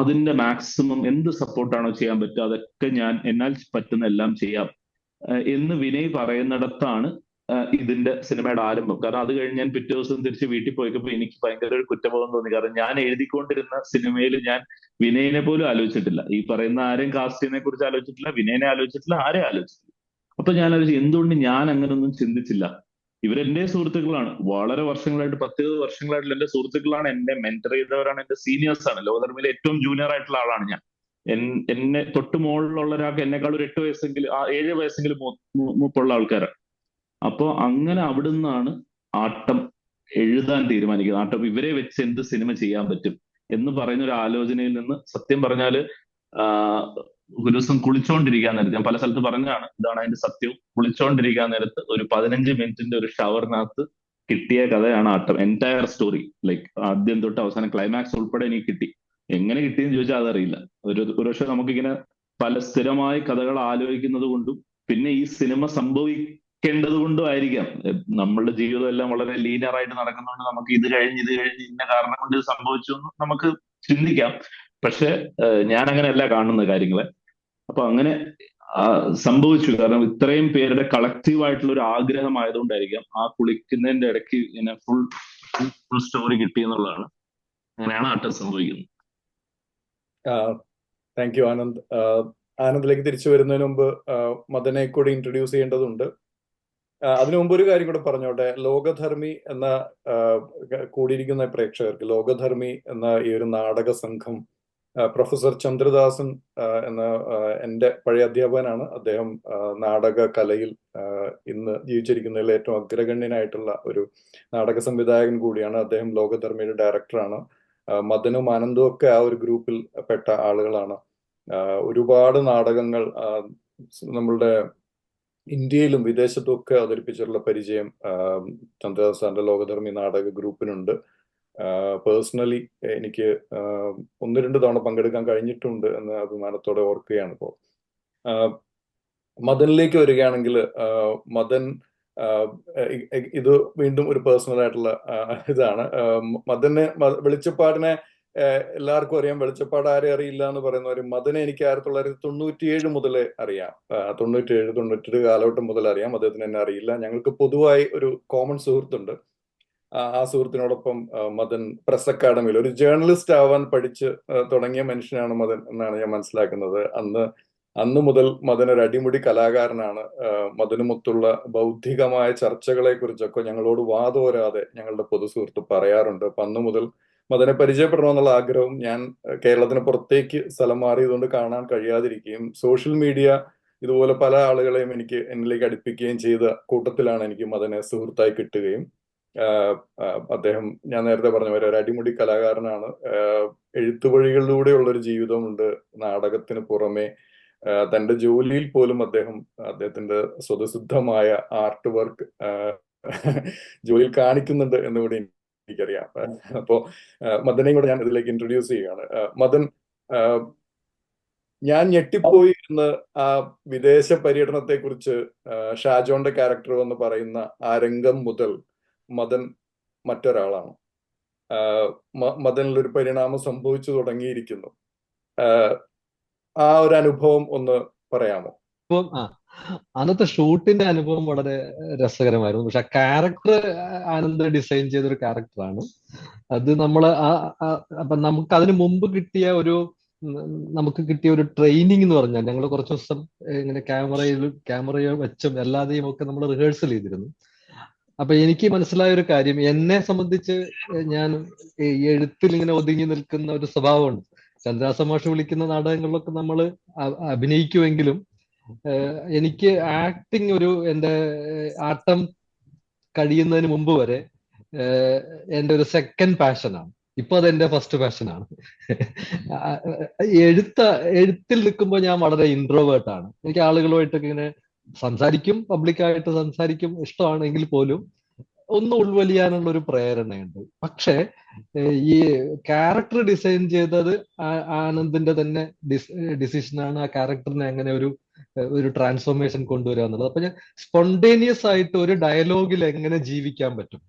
അതിന്റെ മാക്സിമം എന്ത് സപ്പോർട്ടാണോ ചെയ്യാൻ പറ്റുക അതൊക്കെ ഞാൻ എന്നാൽ പറ്റുന്ന എല്ലാം ചെയ്യാം എന്ന് വിനയ് പറയുന്നിടത്താണ് ഇതിന്റെ സിനിമയുടെ ആരംഭം. കാരണം അത് കഴിഞ്ഞ് ഞാൻ പിറ്റേ ദിവസം തിരിച്ച് വീട്ടിൽ പോയപ്പോൾ എനിക്ക് ഭയങ്കര ഒരു കുറ്റബോധം തോന്നി. കാരണം ഞാൻ എഴുതിക്കൊണ്ടിരുന്ന സിനിമയിൽ ഞാൻ വിനയനെ പോലും ആലോചിച്ചിട്ടില്ല. ഈ പറയുന്ന ആരെയും കാസ്റ്റിനെ കുറിച്ച് ആലോചിച്ചിട്ടില്ല, വിനയനെ ആലോചിച്ചിട്ടില്ല, ആരെയും ആലോചിച്ചിട്ടില്ല. അപ്പൊ ഞാൻ ആലോചിച്ചു, എന്തുകൊണ്ട് ഞാൻ അങ്ങനൊന്നും ചിന്തിച്ചില്ല? ഇവരെന്റെ സുഹൃത്തുക്കളാണ്, വളരെ വർഷങ്ങളായിട്ട് 10-20 വർഷങ്ങളായിട്ടുള്ള എന്റെ സുഹൃത്തുക്കളാണ്, എന്നെ മെന്റർ ചെയ്തവരാണ്, എന്റെ സീനിയേഴ്സ് ആണ്. ലോകധർമ്മയിലെ ഏറ്റവും ജൂനിയർ ആയിട്ടുള്ള ആളാണ് ഞാൻ. എന്നെ തൊട്ട് മുകളിലുള്ള ഒരാൾക്ക് എന്നെക്കാൾ ഒരു 8 വയസ്സെങ്കിലും 7 വയസ്സെങ്കിലും മൂപ്പുള്ള ആൾക്കാരാണ്. അപ്പൊ അങ്ങനെ അവിടുന്നാണ് ആട്ടം എഴുതാൻ തീരുമാനിക്കുന്നത്. ആട്ടം ഇവരെ വെച്ച് എന്ത് സിനിമ ചെയ്യാൻ പറ്റും എന്ന് പറയുന്ന ഒരു ആലോചനയിൽ നിന്ന്, സത്യം പറഞ്ഞാല് ഒരു ദിവസം കുളിച്ചോണ്ടിരിക്കാൻ നേരത്ത്, ഞാൻ പല സ്ഥലത്ത് പറഞ്ഞാണ്, ഇതാണ് അതിന്റെ സത്യവും, കുളിച്ചോണ്ടിരിക്കാൻ നേരത്ത് ഒരു 15 മിനിറ്റിന്റെ ഒരു ഷവറിനകത്ത് കിട്ടിയ കഥയാണ് ആട്ടം. എൻറ്റയർ സ്റ്റോറി, ലൈക്ക് ആദ്യം തൊട്ട് അവസാനം ക്ലൈമാക്സ് ഉൾപ്പെടെ എനിക്ക് കിട്ടി. എങ്ങനെ കിട്ടിയെന്ന് ചോദിച്ചാൽ അതറിയില്ല. ഒരു പക്ഷെ നമുക്കിങ്ങനെ പല സ്ഥിരമായി കഥകൾ ആലോചിക്കുന്നത് കൊണ്ടും പിന്നെ ഈ സിനിമ സംഭവിക്കേണ്ടത് കൊണ്ടും ആയിരിക്കാം. നമ്മളുടെ ജീവിതം എല്ലാം വളരെ ലീനിയർ ആയിട്ട് നടക്കുന്നതുകൊണ്ട് നമുക്ക് ഇത് കഴിഞ്ഞ് ഇന്ന കാരണം കൊണ്ട് ഇത് സംഭവിച്ചു എന്ന് നമുക്ക് ചിന്തിക്കാം. പക്ഷെ ഞാൻ അങ്ങനെയല്ല കാണുന്ന കാര്യങ്ങളെ. അപ്പൊ അങ്ങനെ സംഭവിച്ചു. കാരണം ഇത്രയും പേരുടെ കളക്റ്റീവ് ആയിട്ടുള്ള ഒരു ആഗ്രഹം ആയതുകൊണ്ടായിരിക്കാം ആ കുളിക്കുന്നതിന്റെ ഇടയ്ക്ക് ഇങ്ങനെ ഫുൾ സ്റ്റോറി കിട്ടി എന്നുള്ളതാണ്. അങ്ങനെയാണ് ആട്ടം സംഭവിക്കുന്നത്. Thank you Anand. ആനന്ദിലേക്ക് തിരിച്ചു വരുന്നതിന് മുമ്പ് മദനെ കൂടി ഇൻട്രൊഡ്യൂസ് ചെയ്യേണ്ടതുണ്ട്. അതിനു മുമ്പ് ഒരു കാര്യം കൂടെ പറഞ്ഞോട്ടെ. ലോകധർമ്മി എന്ന കൂടിയിരിക്കുന്ന പ്രേക്ഷകർക്ക് ലോകധർമ്മി എന്ന ഈ ഒരു നാടക സംഘം പ്രൊഫസർ ചന്ദ്രദാസൻ എന്ന എൻ്റെ പഴയ അധ്യാപകനാണ്. അദ്ദേഹം നാടക കലയിൽ ഇന്ന് ജീവിച്ചിരിക്കുന്നതിൽ ഏറ്റവും അഗ്രഗണ്യനായിട്ടുള്ള ഒരു നാടക സംവിധായകൻ കൂടിയാണ്. അദ്ദേഹം ലോകധർമ്മിയുടെ ഡയറക്ടറാണ്. മദനും ആനന്ദും ഒക്കെ ആ ഒരു ഗ്രൂപ്പിൽ പെട്ട ആളുകളാണ്. ഒരുപാട് നാടകങ്ങൾ നമ്മളുടെ ഇന്ത്യയിലും വിദേശത്തും ഒക്കെ അവതരിപ്പിച്ചിട്ടുള്ള പരിചയം ചന്ദ്രദാസാന്റെ ലോകധർമ്മി നാടക ഗ്രൂപ്പിനുണ്ട്. പേഴ്സണലി എനിക്ക് 1-2 തവണ പങ്കെടുക്കാൻ കഴിഞ്ഞിട്ടുണ്ട് എന്ന് അഭിമാനത്തോടെ ഓർക്കുകയാണ്. ഇപ്പോൾ മദനിലേക്ക് വരികയാണെങ്കിൽ, മദൻ ഇത് വീണ്ടും ഒരു പേഴ്സണൽ ആയിട്ടുള്ള ഇതാണ്. മദനെ വെളിച്ചപ്പാടിനെ എല്ലാവർക്കും അറിയാം. വെളിച്ചപ്പാട് ആരെ അറിയില്ല എന്ന് പറയുന്നവർ. മദനെ എനിക്ക് 1997 മുതലേ അറിയാം. 97-98 കാലഘട്ടം മുതൽ അറിയാം. അദ്ദേഹത്തിന് എന്നെ അറിയില്ല. ഞങ്ങൾക്ക് പൊതുവായി ഒരു കോമൺ സുഹൃത്തുണ്ട്. ആ സുഹൃത്തിനോടൊപ്പം മദൻ പ്രസ് അക്കാഡമിയിൽ ഒരു ജേർണലിസ്റ്റ് ആവാൻ പഠിച്ച് തുടങ്ങിയ മനുഷ്യനാണ് മദൻ എന്നാണ് ഞാൻ മനസ്സിലാക്കുന്നത്. അന്ന് മുതൽ മദൻ ഒരു അടിമുടി കലാകാരനാണ്. മദനുമൊത്തുള്ള ബൗദ്ധികമായ ചർച്ചകളെ കുറിച്ചൊക്കെ ഞങ്ങളോട് വാതോരാതെ ഞങ്ങളുടെ പൊതു സുഹൃത്ത് പറയാറുണ്ട്. അപ്പൊ അന്ന് മുതൽ മദനെ പരിചയപ്പെടണമെന്നുള്ള ആഗ്രഹവും, ഞാൻ കേരളത്തിന് പുറത്തേക്ക് സ്ഥലം മാറിയതുകൊണ്ട് കാണാൻ കഴിയാതിരിക്കുകയും സോഷ്യൽ മീഡിയ ഇതുപോലെ പല ആളുകളെയും എന്നിലേക്ക് അടുപ്പിക്കുകയും ചെയ്ത കൂട്ടത്തിലാണ് എനിക്ക് മദനെ സുഹൃത്തായി കിട്ടുകയും. അദ്ദേഹം ഞാൻ നേരത്തെ പറഞ്ഞ പോലെ ഒരു അടിമുടി കലാകാരനാണ്. എഴുത്തുവഴികളിലൂടെയുള്ള ഒരു ജീവിതമുണ്ട്. നാടകത്തിന് പുറമെ തന്റെ ജോലിയിൽ പോലും അദ്ദേഹത്തിന്റെ സ്വതസിദ്ധമായ ആർട്ട് വർക്ക് ജോലിയിൽ കാണിക്കുന്നുണ്ട് എന്നുകൂടി എനിക്കറിയാം. അപ്പോ മദനെയും കൂടെ ഞാൻ ഇതിലേക്ക് ഇൻട്രൊഡ്യൂസ് ചെയ്യുകയാണ്. മദൻ, ഞാൻ ഞെട്ടിപ്പോയി എന്ന് ആ വിദേശ പര്യടനത്തെ കുറിച്ച് ഷാജോന്റെ ക്യാരക്ടർ എന്ന് പറയുന്ന ആ രംഗം മുതൽ മദൻ മറ്റൊരാളാണ്. മദനിലൊരു പരിണാമം സംഭവിച്ചു തുടങ്ങിയിരിക്കുന്നു. ആ ഒരു അനുഭവം ഒന്ന് പറയാമോ? അന്നത്തെ ഷൂട്ടിന്റെ അനുഭവം വളരെ രസകരമായിരുന്നു. പക്ഷെ ആ ക്യാരക്ടർ ആനന്ദ് ഡിസൈൻ ചെയ്തൊരു ക്യാരക്ടറാണ് അത്. അപ്പൊ നമുക്ക് അതിനു മുമ്പ് നമുക്ക് കിട്ടിയ ഒരു ട്രെയിനിങ് എന്ന് പറഞ്ഞാൽ, ഞങ്ങൾ കുറച്ച് ദിവസം ഇങ്ങനെ ക്യാമറയോ വെച്ചും അല്ലാതെയും ഒക്കെ നമ്മൾ റിഹേഴ്സൽ ചെയ്തിരുന്നു. അപ്പൊ എനിക്ക് മനസ്സിലായ ഒരു കാര്യം, എന്നെ സംബന്ധിച്ച് ഞാൻ ഈ എഴുത്തിൽ ഇങ്ങനെ ഒതുങ്ങി നിൽക്കുന്ന ഒരു സ്വഭാവമുണ്ട്. ചന്ദ്രാസ മാഷ് വിളിക്കുന്ന നാടകങ്ങളിലൊക്കെ നമ്മൾ അഭിനയിക്കുമെങ്കിലും എനിക്ക് ആക്ടിങ് ഒരു എൻ്റെ ആട്ടം കഴിയുന്നതിന് മുമ്പ് വരെ എൻ്റെ ഒരു സെക്കൻഡ് പാഷനാണ്. ഇപ്പൊ അത് എൻ്റെ ഫസ്റ്റ് പാഷനാണ്. എഴുത്തിൽ നിൽക്കുമ്പോൾ ഞാൻ വളരെ ഇൻട്രോവേർട്ടാണ്. എനിക്ക് ആളുകളുമായിട്ടൊക്കെ ഇങ്ങനെ സംസാരിക്കും, പബ്ലിക്കായിട്ട് സംസാരിക്കും, ഇഷ്ടമാണെങ്കിൽ പോലും ഒന്ന് ഉൾവലിയാനുള്ള ഒരു പ്രേരണയുണ്ട്. പക്ഷേ ഈ ക്യാരക്ടർ ഡിസൈൻ ചെയ്തത് ആനന്ദിന്റെ തന്നെ ഡിസിഷനാണ്. ആ ക്യാരക്ടറിനെ അങ്ങനെ ഒരു ട്രാൻസ്ഫോർമേഷൻ കൊണ്ടുവരിക എന്നുള്ളത്. അപ്പൊ ഞാൻ സ്പോണ്ടേനിയസ് ആയിട്ട് ഒരു ഡയലോഗിൽ എങ്ങനെ ജീവിക്കാൻ പറ്റും,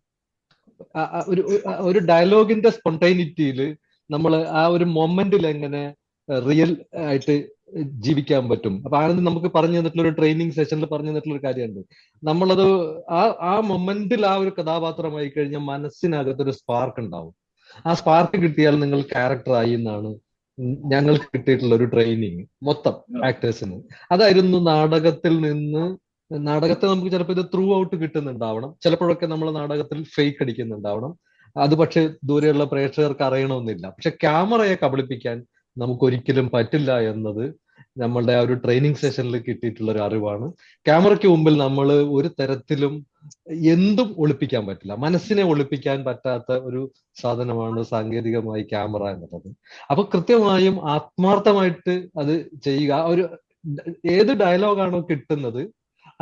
ഒരു ഡയലോഗിന്റെ സ്പോണ്ടൈനിറ്റിയിൽ നമ്മൾ ആ ഒരു മൊമെന്റിൽ എങ്ങനെ റിയൽ ആയിട്ട് ജീവിക്കാൻ പറ്റും. അപ്പൊ ആനന്ദ് നമുക്ക് പറഞ്ഞു തന്നിട്ടുള്ള ഒരു ട്രെയിനിങ് സെഷനിൽ പറഞ്ഞു തന്നിട്ടുള്ള ഒരു കാര്യമുണ്ട്. നമ്മളത് ആ മൊമെന്റിൽ ആ ഒരു കഥാപാത്രമായി കഴിഞ്ഞാൽ മനസ്സിനകത്തൊരു സ്പാർക്ക് ഉണ്ടാവും. ആ സ്പാർക്ക് കിട്ടിയാൽ നിങ്ങൾ ക്യാരക്ടറായി എന്നാണ് ഞങ്ങൾക്ക് കിട്ടിയിട്ടുള്ള ഒരു ട്രെയിനിങ് മൊത്തം ആക്ടേഴ്സിന്. അതായിരുന്നു നാടകത്തിൽ നമുക്ക് ചിലപ്പോൾ ഇത് ത്രൂ ഔട്ട് കിട്ടുന്നുണ്ടാവണം, ചിലപ്പോഴൊക്കെ നമ്മൾ നാടകത്തിൽ ഫേക്ക് അടിക്കുന്നുണ്ടാവണം. അത് പക്ഷെ ദൂരെയുള്ള പ്രേക്ഷകർക്ക് അറിയണമെന്നില്ല. പക്ഷെ ക്യാമറയെ കബളിപ്പിക്കാൻ നമുക്ക് ഒരിക്കലും പറ്റില്ല എന്നത് നമ്മളുടെ ആ ഒരു ട്രെയിനിങ് സെഷനിൽ കിട്ടിയിട്ടുള്ള ഒരു അറിവാണ്. ക്യാമറയ്ക്ക് മുമ്പിൽ നമ്മൾ ഒരു തരത്തിലും എന്തും ഒളിപ്പിക്കാൻ പറ്റില്ല. മനസ്സിനെ ഒളിപ്പിക്കാൻ പറ്റാത്ത ഒരു സാധനമാണ് സാങ്കേതികമായി ക്യാമറ എന്നുള്ളത്. അപ്പൊ കൃത്യമായും ആത്മാർത്ഥമായിട്ട് അത് ചെയ്യുക. ഏത് ഡയലോഗാണോ കിട്ടുന്നത്,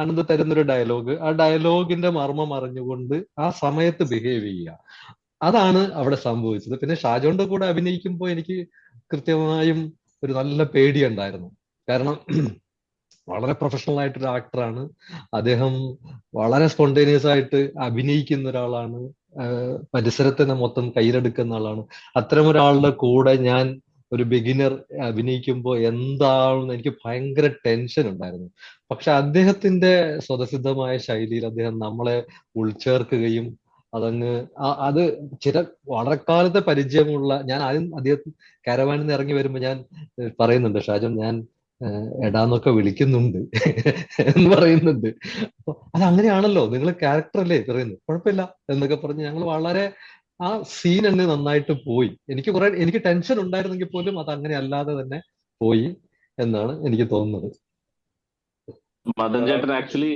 ആനന്ദ് തരുന്നൊരു ഡയലോഗ്, ആ ഡയലോഗിന്റെ മർമ്മം അറിഞ്ഞുകൊണ്ട് ആ സമയത്ത് ബിഹേവ് ചെയ്യുക. അതാണ് അവിടെ സംഭവിച്ചത്. പിന്നെ ഷാജോന്റെ കൂടെ അഭിനയിക്കുമ്പോൾ എനിക്ക് കൃത്യമായും ഒരു നല്ല പേടിയുണ്ടായിരുന്നു. കാരണം വളരെ പ്രൊഫഷണൽ ആയിട്ടൊരു ആക്ടറാണ് അദ്ദേഹം. വളരെ സ്പോണ്ടേനിയസ് ആയിട്ട് അഭിനയിക്കുന്ന ഒരാളാണ്. പരിസരത്തിനെ മൊത്തം കയ്യിലെടുക്കുന്ന ആളാണ്. അത്തരം ഒരാളുടെ കൂടെ ഞാൻ ഒരു ബിഗിനർ അഭിനയിക്കുമ്പോൾ എന്താണെന്ന് എനിക്ക് ഭയങ്കര ടെൻഷൻ ഉണ്ടായിരുന്നു. പക്ഷെ അദ്ദേഹത്തിന്റെ സ്വതസിദ്ധമായ ശൈലിയിൽ അദ്ദേഹം നമ്മളെ ഉൾച്ചേർക്കുകയും അത് വളരെ കാലത്തെ പരിചയമുള്ള, ഞാൻ ആദ്യം അദ്ദേഹം കാരവാനിൽ നിന്ന് ഇറങ്ങി വരുമ്പോൾ ഞാൻ പറയുന്നുണ്ട്, ഷാജോൻ ഞാൻ എടാന്നൊക്കെ വിളിക്കുന്നുണ്ട് എന്ന് പറയുന്നുണ്ട്. അപ്പൊ അതങ്ങനെയാണല്ലോ, നിങ്ങൾ ക്യാരക്ടർ അല്ലേ പറയുന്നത്, കുഴപ്പമില്ല എന്നൊക്കെ പറഞ്ഞ് ഞങ്ങൾ വളരെ ആ സീൻ എന്നെ നന്നായിട്ട് പോയി. എനിക്ക് ടെൻഷൻ ഉണ്ടായിരുന്നെങ്കിൽ പോലും അത് അങ്ങനെ അല്ലാതെ തന്നെ പോയി എന്നാണ് എനിക്ക് തോന്നുന്നത്. മദൻ ചേട്ടൻ ആക്ച്വലി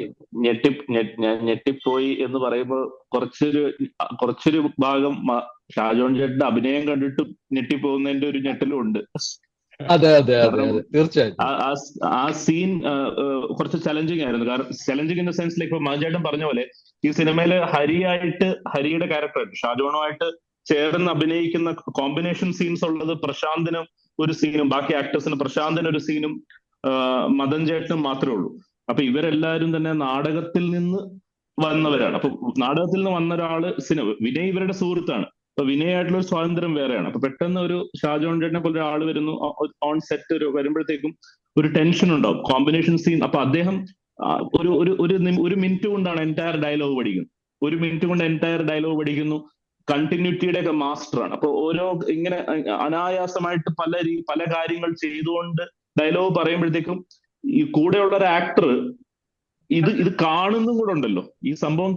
ഞെട്ടിപ്പോയി എന്ന് പറയുമ്പോൾ കുറച്ചൊരു ഭാഗം ഷാജോൺ ചേട്ടന്റെ അഭിനയം കണ്ടിട്ട് ഞെട്ടിപ്പോകുന്നതിന്റെ ഒരു ഞെട്ടലും ഉണ്ട്. അതെ തീർച്ചയായിട്ടും. ആ സീൻ കുറച്ച് ചലഞ്ചിങ് ആയിരുന്നു. കാരണം ചലഞ്ചിങ് ഇൻ ദ സെൻസ് ഇപ്പൊ മദൻ ചേട്ടൻ പറഞ്ഞ പോലെ ഈ സിനിമയില് ഹരിയുടെ ക്യാരക്ടറായിട്ട് ഷാജോണുമായിട്ട് ചേർന്ന് അഭിനയിക്കുന്ന കോമ്പിനേഷൻ സീൻസ് ഉള്ളത് പ്രശാന്തിനും ഒരു സീനും, ബാക്കി ആക്ടേഴ്സിന് പ്രശാന്തിന് ഒരു സീനും മദൻ ചേട്ടനും മാത്രമേ ഉള്ളൂ. അപ്പൊ ഇവരെല്ലാരും തന്നെ നാടകത്തിൽ നിന്ന് വന്നവരാണ്. അപ്പൊ നാടകത്തിൽ നിന്ന് വന്ന ഒരാള് വിനയ് ഇവരുടെ സുഹൃത്താണ്. അപ്പൊ വിനയായിട്ടുള്ള ഒരു സ്വാതന്ത്ര്യം വേറെയാണ്. അപ്പൊ പെട്ടെന്ന് ഒരു ഷാജോൺ ചേട്ടനെ പോലെ ഒരാൾ വരുന്നു ഓൺ സെറ്റ് വരുമ്പോഴത്തേക്കും ഒരു ടെൻഷൻ ഉണ്ടാവും, കോമ്പിനേഷൻ സീൻ. അപ്പൊ അദ്ദേഹം ഒരു മിനിറ്റ് കൊണ്ടാണ് എൻറ്റയർ ഡയലോഗ് പഠിക്കുന്നത്. ഒരു മിനിറ്റ് കൊണ്ട് എൻറ്റയർ ഡയലോഗ് പഠിക്കുന്നു. കണ്ടിന്യൂറ്റിയുടെ ഒക്കെ മാസ്റ്ററാണ്. അപ്പൊ ഓരോ ഇങ്ങനെ അനായാസമായിട്ട് പല കാര്യങ്ങൾ ചെയ്തുകൊണ്ട് ഡയലോഗ് പറയുമ്പോഴത്തേക്കും ഈ കൂടെയുള്ള ഒരു ആക്ടർ ഇത് കാണുന്നും കൂടെ ഉണ്ടല്ലോ. ഈ സംഭവം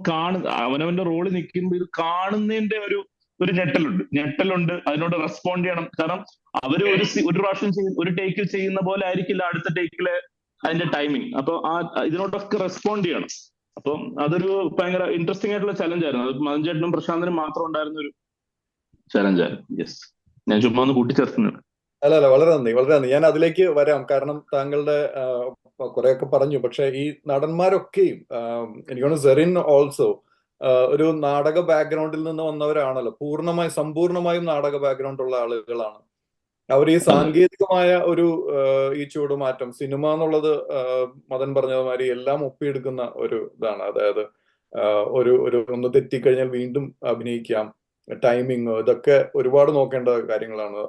അവനവന്റെ റോളിൽ നിൽക്കുമ്പോൾ ഇത് കാണുന്നതിന്റെ ഒരു ഞെട്ടലുണ്ട്. അതിനോട് റെസ്പോണ്ട് ചെയ്യണം. കാരണം അവര് ഒരു പ്രാവശ്യം ഒരു ടേക്കിൽ ചെയ്യുന്ന പോലെ ആയിരിക്കില്ല അടുത്ത ടേക്കിലെ അതിന്റെ ടൈമിങ്. അപ്പൊ ഇതിനോടൊക്കെ റെസ്പോണ്ട് ചെയ്യണം. അപ്പം അതൊരു ഭയങ്കര ഇൻട്രസ്റ്റിംഗ് ആയിട്ടുള്ള ചലഞ്ചായിരുന്നു. അത് മദൻ ചേട്ടനും പ്രശാന്തിനും മാത്രം ഉണ്ടായിരുന്ന ഒരു ചലഞ്ചായിരുന്നു. യെസ്, ഞാൻ ചുമ്മാ ഒന്ന് കൂട്ടിച്ചേർത്തുന്നുണ്ട്. അല്ല, വളരെ നന്ദി. ഞാൻ അതിലേക്ക് വരാം. കാരണം താങ്കളുടെ കുറെയൊക്കെ പറഞ്ഞു. പക്ഷെ ഈ നടന്മാരൊക്കെയും എനിക്കാണ് സെറിൻ ഓൾസോ ഒരു നാടക ബാക്ക്ഗ്രൗണ്ടിൽ നിന്ന് വന്നവരാണല്ലോ. സമ്പൂർണമായും നാടക ബാക്ക്ഗ്രൗണ്ട് ഉള്ള ആളുകളാണ്. അവർ ഈ സാങ്കേതികമായ ഈ ചൂടുമാറ്റം, സിനിമ എന്നുള്ളത് മദൻ പറഞ്ഞതുമാതിരി എല്ലാം ഒപ്പിയെടുക്കുന്ന ഒരു ഇതാണ്. അതായത് ഒന്ന് തെറ്റിക്കഴിഞ്ഞാൽ വീണ്ടും അഭിനയിക്കാം, ടൈമിങ്, ഇതൊക്കെ ഒരുപാട് നോക്കേണ്ട കാര്യങ്ങളാണ്.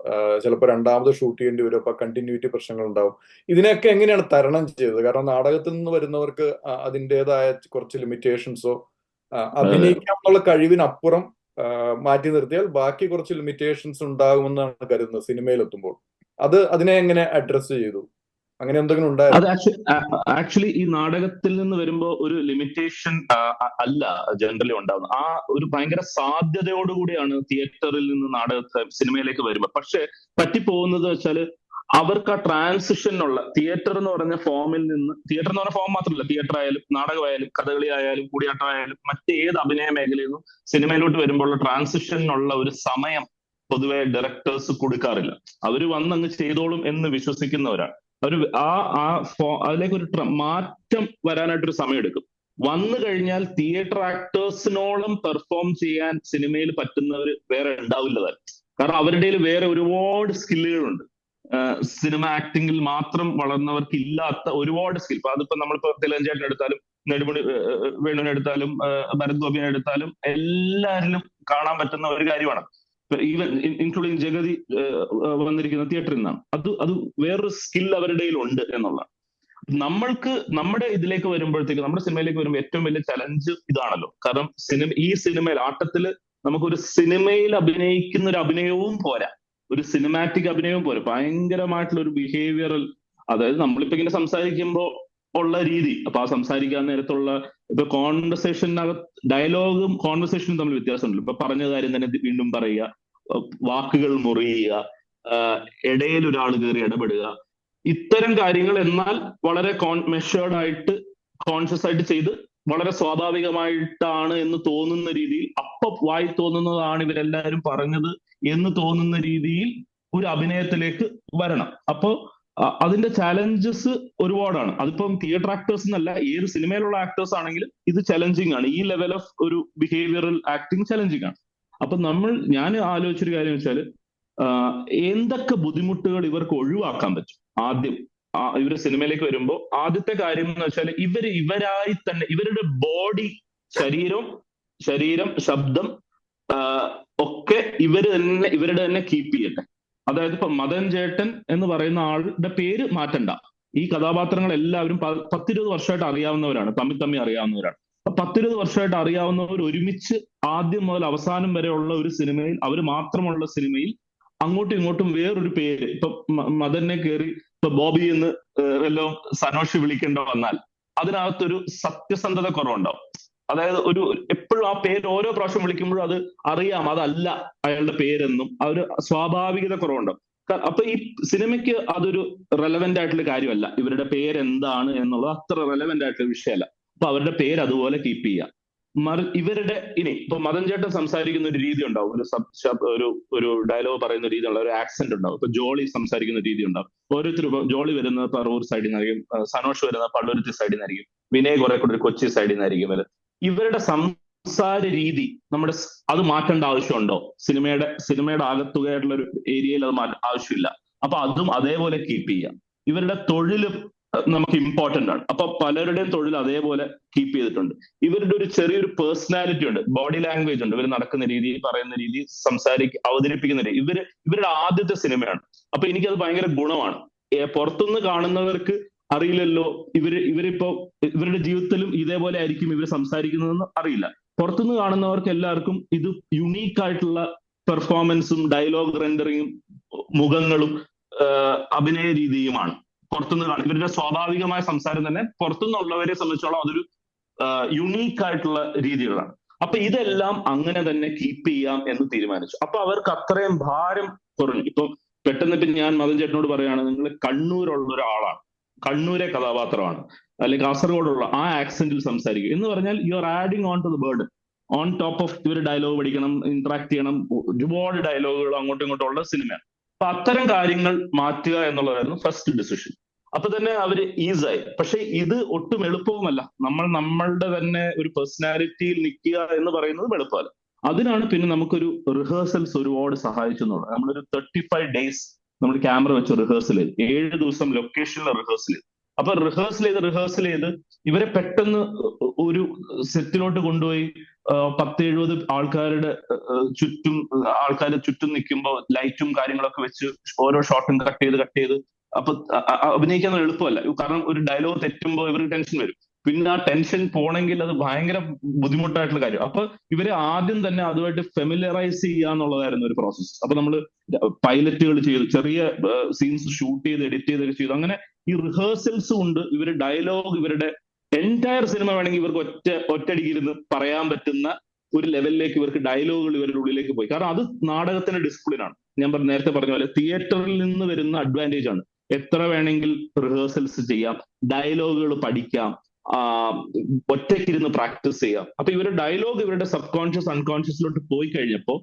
ചിലപ്പോൾ രണ്ടാമത് ഷൂട്ട് ചെയ്യേണ്ടി വരും. അപ്പൊ കണ്ടിന്യൂറ്റി പ്രശ്നങ്ങൾ ഉണ്ടാവും. ഇതിനെയൊക്കെ എങ്ങനെയാണ് തരണം ചെയ്തത്? കാരണം നാടകത്തിൽ നിന്ന് വരുന്നവർക്ക് അതിൻ്റെതായ കുറച്ച് ലിമിറ്റേഷൻസോ അഭിനയിക്കാനുള്ള കഴിവിനപ്പുറം മാറ്റി നിർത്തിയാൽ ബാക്കി കുറച്ച് ലിമിറ്റേഷൻസ് ഉണ്ടാകുമെന്നാണ് കരുതുന്നത് സിനിമയിലെത്തുമ്പോൾ. അതിനെ എങ്ങനെ അഡ്രസ് ചെയ്തു? അങ്ങനെ എന്തെങ്കിലും ഉണ്ടായിരുന്നു? അത് ആക്ച്വലി ഈ നാടകത്തിൽ നിന്ന് വരുമ്പോൾ ഒരു ലിമിറ്റേഷൻ അല്ല ജനറലി ഉണ്ടാവുന്നത്. ആ ഒരു ഭയങ്കര സാധ്യതയോടുകൂടിയാണ് തിയേറ്ററിൽ നിന്ന് സിനിമയിലേക്ക് വരുമ്പോൾ. പക്ഷെ പറ്റിപ്പോകുന്നത് വെച്ചാൽ അവർക്ക് ആ ട്രാൻസിഷനുള്ള തിയേറ്റർ എന്ന് പറഞ്ഞ ഫോമിൽ നിന്ന്, തിയേറ്റർ എന്ന് പറഞ്ഞ ഫോം മാത്രമല്ല, തിയേറ്റർ ആയാലും നാടകമായാലും കഥകളി ആയാലും കൂടിയാട്ടമായാലും മറ്റേത് അഭിനയ മേഖലയിൽ നിന്നും സിനിമയിലോട്ട് വരുമ്പോഴുള്ള ട്രാൻസിഷനുള്ള ഒരു സമയം പൊതുവെ ഡയറക്ടേഴ്സ് കൊടുക്കാറില്ല. അവർ വന്നങ്ങ് ചെയ്തോളും എന്ന് വിശ്വസിക്കുന്നവരാണ്. അതിലേക്ക് ഒരു മാറ്റം വരാനായിട്ടൊരു സമയം എടുക്കും. വന്നു കഴിഞ്ഞാൽ തിയേറ്റർ ആക്ടേഴ്സിനോളം പെർഫോം ചെയ്യാൻ സിനിമയിൽ പറ്റുന്നവർ വേറെ ഉണ്ടാവില്ല താൻ. കാരണം അവരുടെ വേറെ ഒരുപാട് സ്കില്ലുകളുണ്ട്. സിനിമ ആക്ടിങ്ങിൽ മാത്രം വളർന്നവർക്ക് ഇല്ലാത്ത ഒരുപാട് സ്കിൽ. അതിപ്പോ നമ്മളിപ്പോ തിലകൻ എടുത്താലും നെടുമുടി വേണുവിനെ എടുത്താലും ഭരത് ഗോപിനെ എടുത്താലും എല്ലാവരിലും കാണാൻ പറ്റുന്ന ഒരു കാര്യമാണ്. ഈവൻ ഇൻക്ലൂഡിങ് ജഗതി വന്നിരിക്കുന്ന തിയേറ്ററിൽ നിന്നാണ്. അത് വേറൊരു സ്കിൽ അവരുടെ ഉണ്ട് എന്നുള്ളതാണ്. നമ്മൾക്ക് നമ്മുടെ ഇതിലേക്ക് വരുമ്പോഴത്തേക്ക്, നമ്മുടെ സിനിമയിലേക്ക് വരുമ്പോൾ ഏറ്റവും വലിയ ചലഞ്ച് ഇതാണല്ലോ. കാരണം ഈ സിനിമയിൽ ആട്ടത്തില് നമുക്കൊരു സിനിമയിൽ അഭിനയിക്കുന്ന ഒരു അഭിനയവും പോരാ, ഒരു സിനിമാറ്റിക് അഭിനയവും പോരാ. ഭയങ്കരമായിട്ടുള്ള ഒരു ബിഹേവിയറൽ, അതായത് നമ്മളിപ്പോ ഇങ്ങനെ സംസാരിക്കുമ്പോൾ ഉള്ള രീതി, അപ്പൊ ആ സംസാരിക്കാൻ നേരത്തുള്ള ഇപ്പൊ കോൺവെർസേഷനകത്ത് ഡയലോഗും കോൺവെർസേഷനും തമ്മിൽ വ്യത്യാസമുണ്ടല്ലോ. ഇപ്പൊ പറഞ്ഞ കാര്യം തന്നെ വീണ്ടും പറയുക, വാക്കുകൾ മുറിയുക, ഇടയിൽ ഒരാൾ കയറി ഇടപെടുക, ഇത്തരം കാര്യങ്ങൾ എന്നാൽ വളരെ മെഷേർഡ് ആയിട്ട് കോൺഷ്യസ് ആയിട്ട് ചെയ്ത് വളരെ സ്വാഭാവികമായിട്ടാണ് എന്ന് തോന്നുന്ന രീതിയിൽ, അപ്പൊ വായി തോന്നുന്നതാണ് ഇവരെല്ലാവരും പറഞ്ഞത് എന്ന് തോന്നുന്ന രീതിയിൽ ഒരു അഭിനയത്തിലേക്ക് വരണം. അപ്പോ അതിന്റെ ചാലഞ്ചസ് ഒരുപാടാണ്. അതിപ്പം തിയേറ്റർ ആക്ടേഴ്സ് എന്നല്ല, ഏത് സിനിമയിലുള്ള ആക്ടേഴ്സ് ആണെങ്കിലും ഇത് ചലഞ്ചിങ് ആണ്. ഈ ലെവൽ ഓഫ് ഒരു ബിഹേവിയറൽ ആക്ടിങ് ചലഞ്ചിങ് ആണ്. അപ്പൊ ഞാൻ ആലോചിച്ചൊരു കാര്യം വെച്ചാൽ, എന്തൊക്കെ ബുദ്ധിമുട്ടുകൾ ഇവർക്ക് ഒഴിവാക്കാൻ പറ്റും. ആദ്യം ഇവര് സിനിമയിലേക്ക് വരുമ്പോൾ ആദ്യത്തെ കാര്യം എന്ന് വെച്ചാൽ, ഇവരായി തന്നെ ഇവരുടെ ബോഡി, ശരീരം, ശബ്ദം ഒക്കെ ഇവരുടെ തന്നെ കീപ്പ് ചെയ്യട്ടെ. അതായത് ഇപ്പൊ മദൻ ചേട്ടൻ എന്ന് പറയുന്ന ആളുടെ പേര് മാറ്റണ്ട. ഈ കഥാപാത്രങ്ങൾ എല്ലാവരും 10-20 വർഷമായിട്ട് അറിയാവുന്നവരാണ്, തമ്മിൽ അറിയാവുന്നവരാണ്. 10-20 വർഷമായിട്ട് അറിയാവുന്നവർ ഒരുമിച്ച് ആദ്യം മുതൽ അവസാനം വരെയുള്ള ഒരു സിനിമയിൽ, അവർ മാത്രമുള്ള സിനിമയിൽ അങ്ങോട്ടും ഇങ്ങോട്ടും വേറൊരു പേര്, ഇപ്പൊ മദനെ കയറി ഇപ്പൊ ബോബി എന്ന് വല്ലതും സനോഷ് വിളിക്കേണ്ട വന്നാൽ അതിനകത്തൊരു സത്യസന്ധത കുറവുണ്ടാവും. അതായത് എപ്പോഴും ആ പേര് ഓരോ പ്രാവശ്യം വിളിക്കുമ്പോഴും അത് അറിയാം അതല്ല അയാളുടെ പേരെന്നും ആ ഒരു സ്വാഭാവികത കുറവുണ്ടാവും. അപ്പൊ ഈ സിനിമയ്ക്ക് അതൊരു റെലവെന്റ് ആയിട്ടുള്ള കാര്യമല്ല. ഇവരുടെ പേരെന്താണ് എന്നുള്ളത് അത്ര റെലവെന്റ് ആയിട്ടുള്ള വിഷയമല്ല. അപ്പൊ അവരുടെ പേര് അതുപോലെ കീപ്പ് ചെയ്യുക. ഇവരുടെ ഇപ്പൊ മദൻ ചേട്ടൻ സംസാരിക്കുന്ന ഒരു രീതി ഉണ്ടാവും, ഒരു ഡയലോഗ് പറയുന്ന രീതി ഉണ്ടാവും, ഒരു ആക്സെന്റ് ഉണ്ടാവും. ഇപ്പൊ ജോളി സംസാരിക്കുന്ന രീതി ഉണ്ടാവും. ഓരോരുത്തരും ജോളി വരുന്നത് പറവൂർ സൈഡിൽ നിന്നായിരിക്കും, സനോഷ് വരുന്നത് പള്ളുരുത്തി സൈഡിൽ നിന്നായിരിക്കും, വിനയ് കുറെ കൂടെ ഒരു കൊച്ചി സൈഡിൽ നിന്നായിരിക്കും വരുന്നത്. ഇവരുടെ സംസാര രീതി അത് മാറ്റേണ്ട ആവശ്യമുണ്ടോ? സിനിമയുടെ ആകത്തുകയായിട്ടുള്ള ഒരു ഏരിയയിൽ അത് ആവശ്യമില്ല. അപ്പൊ അതും അതേപോലെ കീപ്പ് ചെയ്യാം. ഇവരുടെ തൊഴിലും നമുക്ക് ഇമ്പോർട്ടന്റ് ആണ്. അപ്പൊ പലരുടെയും തൊഴിൽ അതേപോലെ കീപ്പ് ചെയ്തിട്ടുണ്ട്. ഇവരുടെ ഒരു ചെറിയൊരു പേഴ്സണാലിറ്റി ഉണ്ട്, ബോഡി ലാംഗ്വേജ് ഉണ്ട്. ഇവർ നടക്കുന്ന രീതി, പറയുന്ന രീതി, അവതരിപ്പിക്കുന്ന രീതി. ഇവരുടെ ആദ്യത്തെ സിനിമയാണ്. അപ്പൊ എനിക്കത് ഭയങ്കര ഗുണമാണ്. പുറത്തുനിന്ന് കാണുന്നവർക്ക് അറിയില്ലല്ലോ, ഇവരിപ്പോ ഇവരുടെ ജീവിതത്തിലും ഇതേപോലെ ആയിരിക്കും ഇവർ സംസാരിക്കുന്നതെന്ന് അറിയില്ല. പുറത്തുനിന്ന് കാണുന്നവർക്ക് എല്ലാവർക്കും ഇത് യുണീക്ക് ആയിട്ടുള്ള പെർഫോമൻസും ഡയലോഗ് റെൻഡറിങ്ങും മുഖങ്ങളും അഭിനയ രീതിയുമാണ്. പുറത്തുനിന്ന് ഇവരുടെ സ്വാഭാവികമായ സംസാരം തന്നെ പുറത്തുനിന്നുള്ളവരെ സംബന്ധിച്ചോളം അതൊരു യുണീക്ക് ആയിട്ടുള്ള രീതികളാണ്. അപ്പൊ ഇതെല്ലാം അങ്ങനെ തന്നെ കീപ്പ് ചെയ്യാം എന്ന് തീരുമാനിച്ചു. അപ്പൊ അവർക്ക് അത്രയും ഭാരം കുറഞ്ഞു. ഇപ്പൊ പെട്ടെന്ന് ഇപ്പൊ ഞാൻ മദൻ ചേട്ടനോട് പറയുകയാണ്, നിങ്ങൾ കണ്ണൂരുള്ള ഒരാളാണ്, കണ്ണൂരെ കഥാപാത്രമാണ്, അല്ലെങ്കിൽ കാസർഗോഡുള്ള ആ ആക്സെന്റിൽ സംസാരിക്കും എന്ന് പറഞ്ഞാൽ you are adding on to the burden. On top of ഇവർ ഡയലോഗ് പഠിക്കണം, ഇന്ററാക്ട് ചെയ്യണം, ഒരുപാട് ഡയലോഗുകൾ അങ്ങോട്ടും ഇങ്ങോട്ടും ഉള്ള സിനിമയാണ്. അപ്പൊ അത്തരം കാര്യങ്ങൾ മാറ്റുക എന്നുള്ളതായിരുന്നു ഫസ്റ്റ് ഡിസിഷൻ. അപ്പൊ തന്നെ അവര് ഈസായി. പക്ഷെ ഇത് ഒട്ടും എളുപ്പവുമല്ല. നമ്മളുടെ തന്നെ ഒരു പേഴ്സണാലിറ്റിയിൽ നിൽക്കുക എന്ന് പറയുന്നത് എളുപ്പമല്ല. അതിനാണ് പിന്നെ നമുക്കൊരു റിഹേഴ്സൽസ് ഒരുപാട് സഹായിച്ചു എന്നുള്ളത്. നമ്മളൊരു 35 days നമ്മൾ ക്യാമറ വെച്ച് റിഹേഴ്സൽ ചെയ്ത്, 7 ദിവസം ലൊക്കേഷനിൽ റിഹേഴ്സൽ ചെയ്ത്. അപ്പൊ റിഹേഴ്സൽ ചെയ്ത് ഇവരെ പെട്ടെന്ന് ഒരു സെറ്റിലോട്ട് കൊണ്ടുപോയി 10-70 ആൾക്കാരുടെ ചുറ്റും നിൽക്കുമ്പോൾ ലൈറ്റും കാര്യങ്ങളൊക്കെ വെച്ച് ഓരോ ഷോട്ടും കട്ട് ചെയ്ത് അപ്പൊ അഭിനയിക്കാൻ എളുപ്പമല്ല. കാരണം ഒരു ഡയലോഗ് തെറ്റുമ്പോൾ ഇവർക്ക് ടെൻഷൻ വരും. പിന്നെ ആ ടെൻഷൻ പോണെങ്കിൽ അത് ഭയങ്കര ബുദ്ധിമുട്ടായിട്ടുള്ള കാര്യം. അപ്പൊ ഇവരെ ആദ്യം തന്നെ അതുമായിട്ട് ഫെമിലറൈസ് ചെയ്യുക എന്നുള്ളതായിരുന്നു ഒരു പ്രോസസ്സ്. അപ്പൊ നമ്മൾ പൈലറ്റുകൾ ചെയ്തു, ചെറിയ സീൻസ് ഷൂട്ട് ചെയ്ത് എഡിറ്റ് ചെയ്തൊക്കെ ചെയ്തു. അങ്ങനെ ഈ റിഹേഴ്സൽസും ഉണ്ട്, ഇവര് ഡയലോഗ്, ഇവരുടെ എൻറ്റയർ സിനിമ വേണമെങ്കിൽ ഇവർക്ക് ഒറ്റയടിക്ക് ഇരുന്ന് പറയാൻ പറ്റുന്ന ഒരു ലെവലിലേക്ക് ഇവർക്ക് ഡയലോഗുകൾ ഇവരുടെ ഉള്ളിലേക്ക് പോയി. കാരണം അത് നാടകത്തിന്റെ ഡിസിപ്ലിൻ ആണ്. ഞാൻ നേരത്തെ പറഞ്ഞ പോലെ തിയേറ്ററിൽ നിന്ന് വരുന്ന അഡ്വാൻറ്റേജ് ആണ്. എത്ര വേണമെങ്കിൽ റിഹേഴ്സൽസ് ചെയ്യാം, ഡയലോഗുകൾ പഠിക്കാം, ഒറ്റയ്ക്കിരുന്ന് പ്രാക്ടീസ് ചെയ്യാം. അപ്പൊ ഇവരുടെ ഡയലോഗ് ഇവരുടെ സബ് കോൺഷ്യസ് അൺകോൺഷ്യസിലോട്ട് പോയി കഴിഞ്ഞപ്പോൾ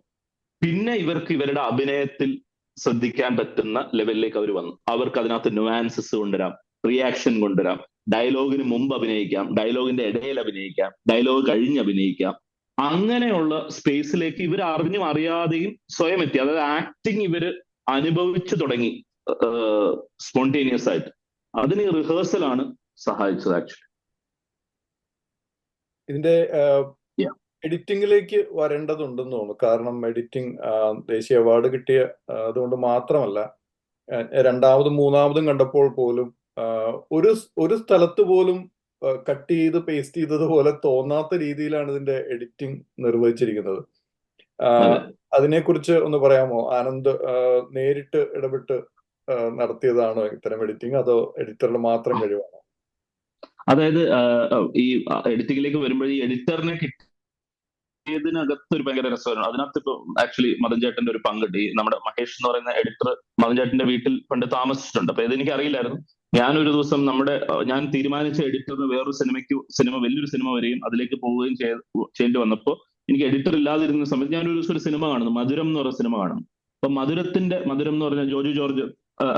പിന്നെ ഇവർക്ക് ഇവരുടെ അഭിനയത്തിൽ ശ്രദ്ധിക്കാൻ പറ്റുന്ന ലെവലിലേക്ക് അവർ വന്നു. അവർക്ക് അതിനകത്ത് നുവാൻസസ് കൊണ്ടുവരാം, റിയാക്ഷൻ കൊണ്ടുവരാം, ഡയലോഗിന് മുമ്പ് അഭിനയിക്കാം, ഡയലോഗിന്റെ ഇടയിൽ അഭിനയിക്കാം, ഡയലോഗ് കഴിഞ്ഞ് അഭിനയിക്കാം. അങ്ങനെയുള്ള സ്പേസിലേക്ക് ഇവർ അറിഞ്ഞും അറിയാതെയും സ്വയം എത്തി. അതായത് ആക്ടിങ് ഇവര് അനുഭവിച്ചു തുടങ്ങി സ്പോണ്ടേനിയസ് ആയിട്ട്. അതിന് റിഹേഴ്സലാണ് സഹായിച്ചത് ആക്ച്വലി. ഇതിന്റെ എഡിറ്റിംഗിലേക്ക് വരേണ്ടതുണ്ടെന്ന് തോന്നുന്നു. കാരണം എഡിറ്റിംഗ് ദേശീയ അവാർഡ് കിട്ടിയ അതുകൊണ്ട് മാത്രമല്ല, രണ്ടാമതും മൂന്നാമതും കണ്ടപ്പോൾ പോലും ഒരു സ്ഥലത്ത് പോലും കട്ട് ചെയ്ത് പേസ്റ്റ് ചെയ്തതുപോലെ തോന്നാത്ത രീതിയിലാണ് ഇതിന്റെ എഡിറ്റിംഗ് നിർവഹിച്ചിരിക്കുന്നത്. അതിനെക്കുറിച്ച് ഒന്ന് പറയാമോ? ആനന്ദ് നേരിട്ട് ഇടപെട്ട് നടത്തിയതാണോ ഇത്തരം എഡിറ്റിംഗ്, അതോ എഡിറ്ററുടെ മാത്രം കഴിവാണോ? അതായത് ഈ എഡിറ്റിംഗിലേക്ക് വരുമ്പോൾ ഈ എഡിറ്ററിനെ ഇതിനകത്ത് ഒരു ഭയങ്കര രസമാണ്. അതിനകത്ത് ഇപ്പൊ ആക്ച്വലി മദൻ ചേട്ടന്റെ ഒരു പങ്കുണ്ട്. ഈ നമ്മുടെ മഹേഷ് എന്ന് പറയുന്ന എഡിറ്റർ മദൻ ചേട്ടന്റെ വീട്ടിൽ പണ്ട് താമസിച്ചിട്ടുണ്ട്. അപ്പൊ ഇതെനിക്ക് അറിയില്ലായിരുന്നു. ഞാനൊരു ദിവസം ഞാൻ തീരുമാനിച്ച എഡിറ്ററിന് വേറൊരു സിനിമ വലിയൊരു സിനിമ വരികയും അതിലേക്ക് പോവുകയും ചെയ്യേണ്ടി വന്നപ്പോൾ എനിക്ക് എഡിറ്റർ ഇല്ലാതിരുന്ന സമയത്ത് ഞാനൊരു ദിവസം ഒരു സിനിമ കാണുന്നു, മധുരം എന്ന് പറയുന്ന സിനിമ കാണുന്നു. അപ്പൊ മധുരം എന്ന് പറഞ്ഞ ജോജു ജോർജ്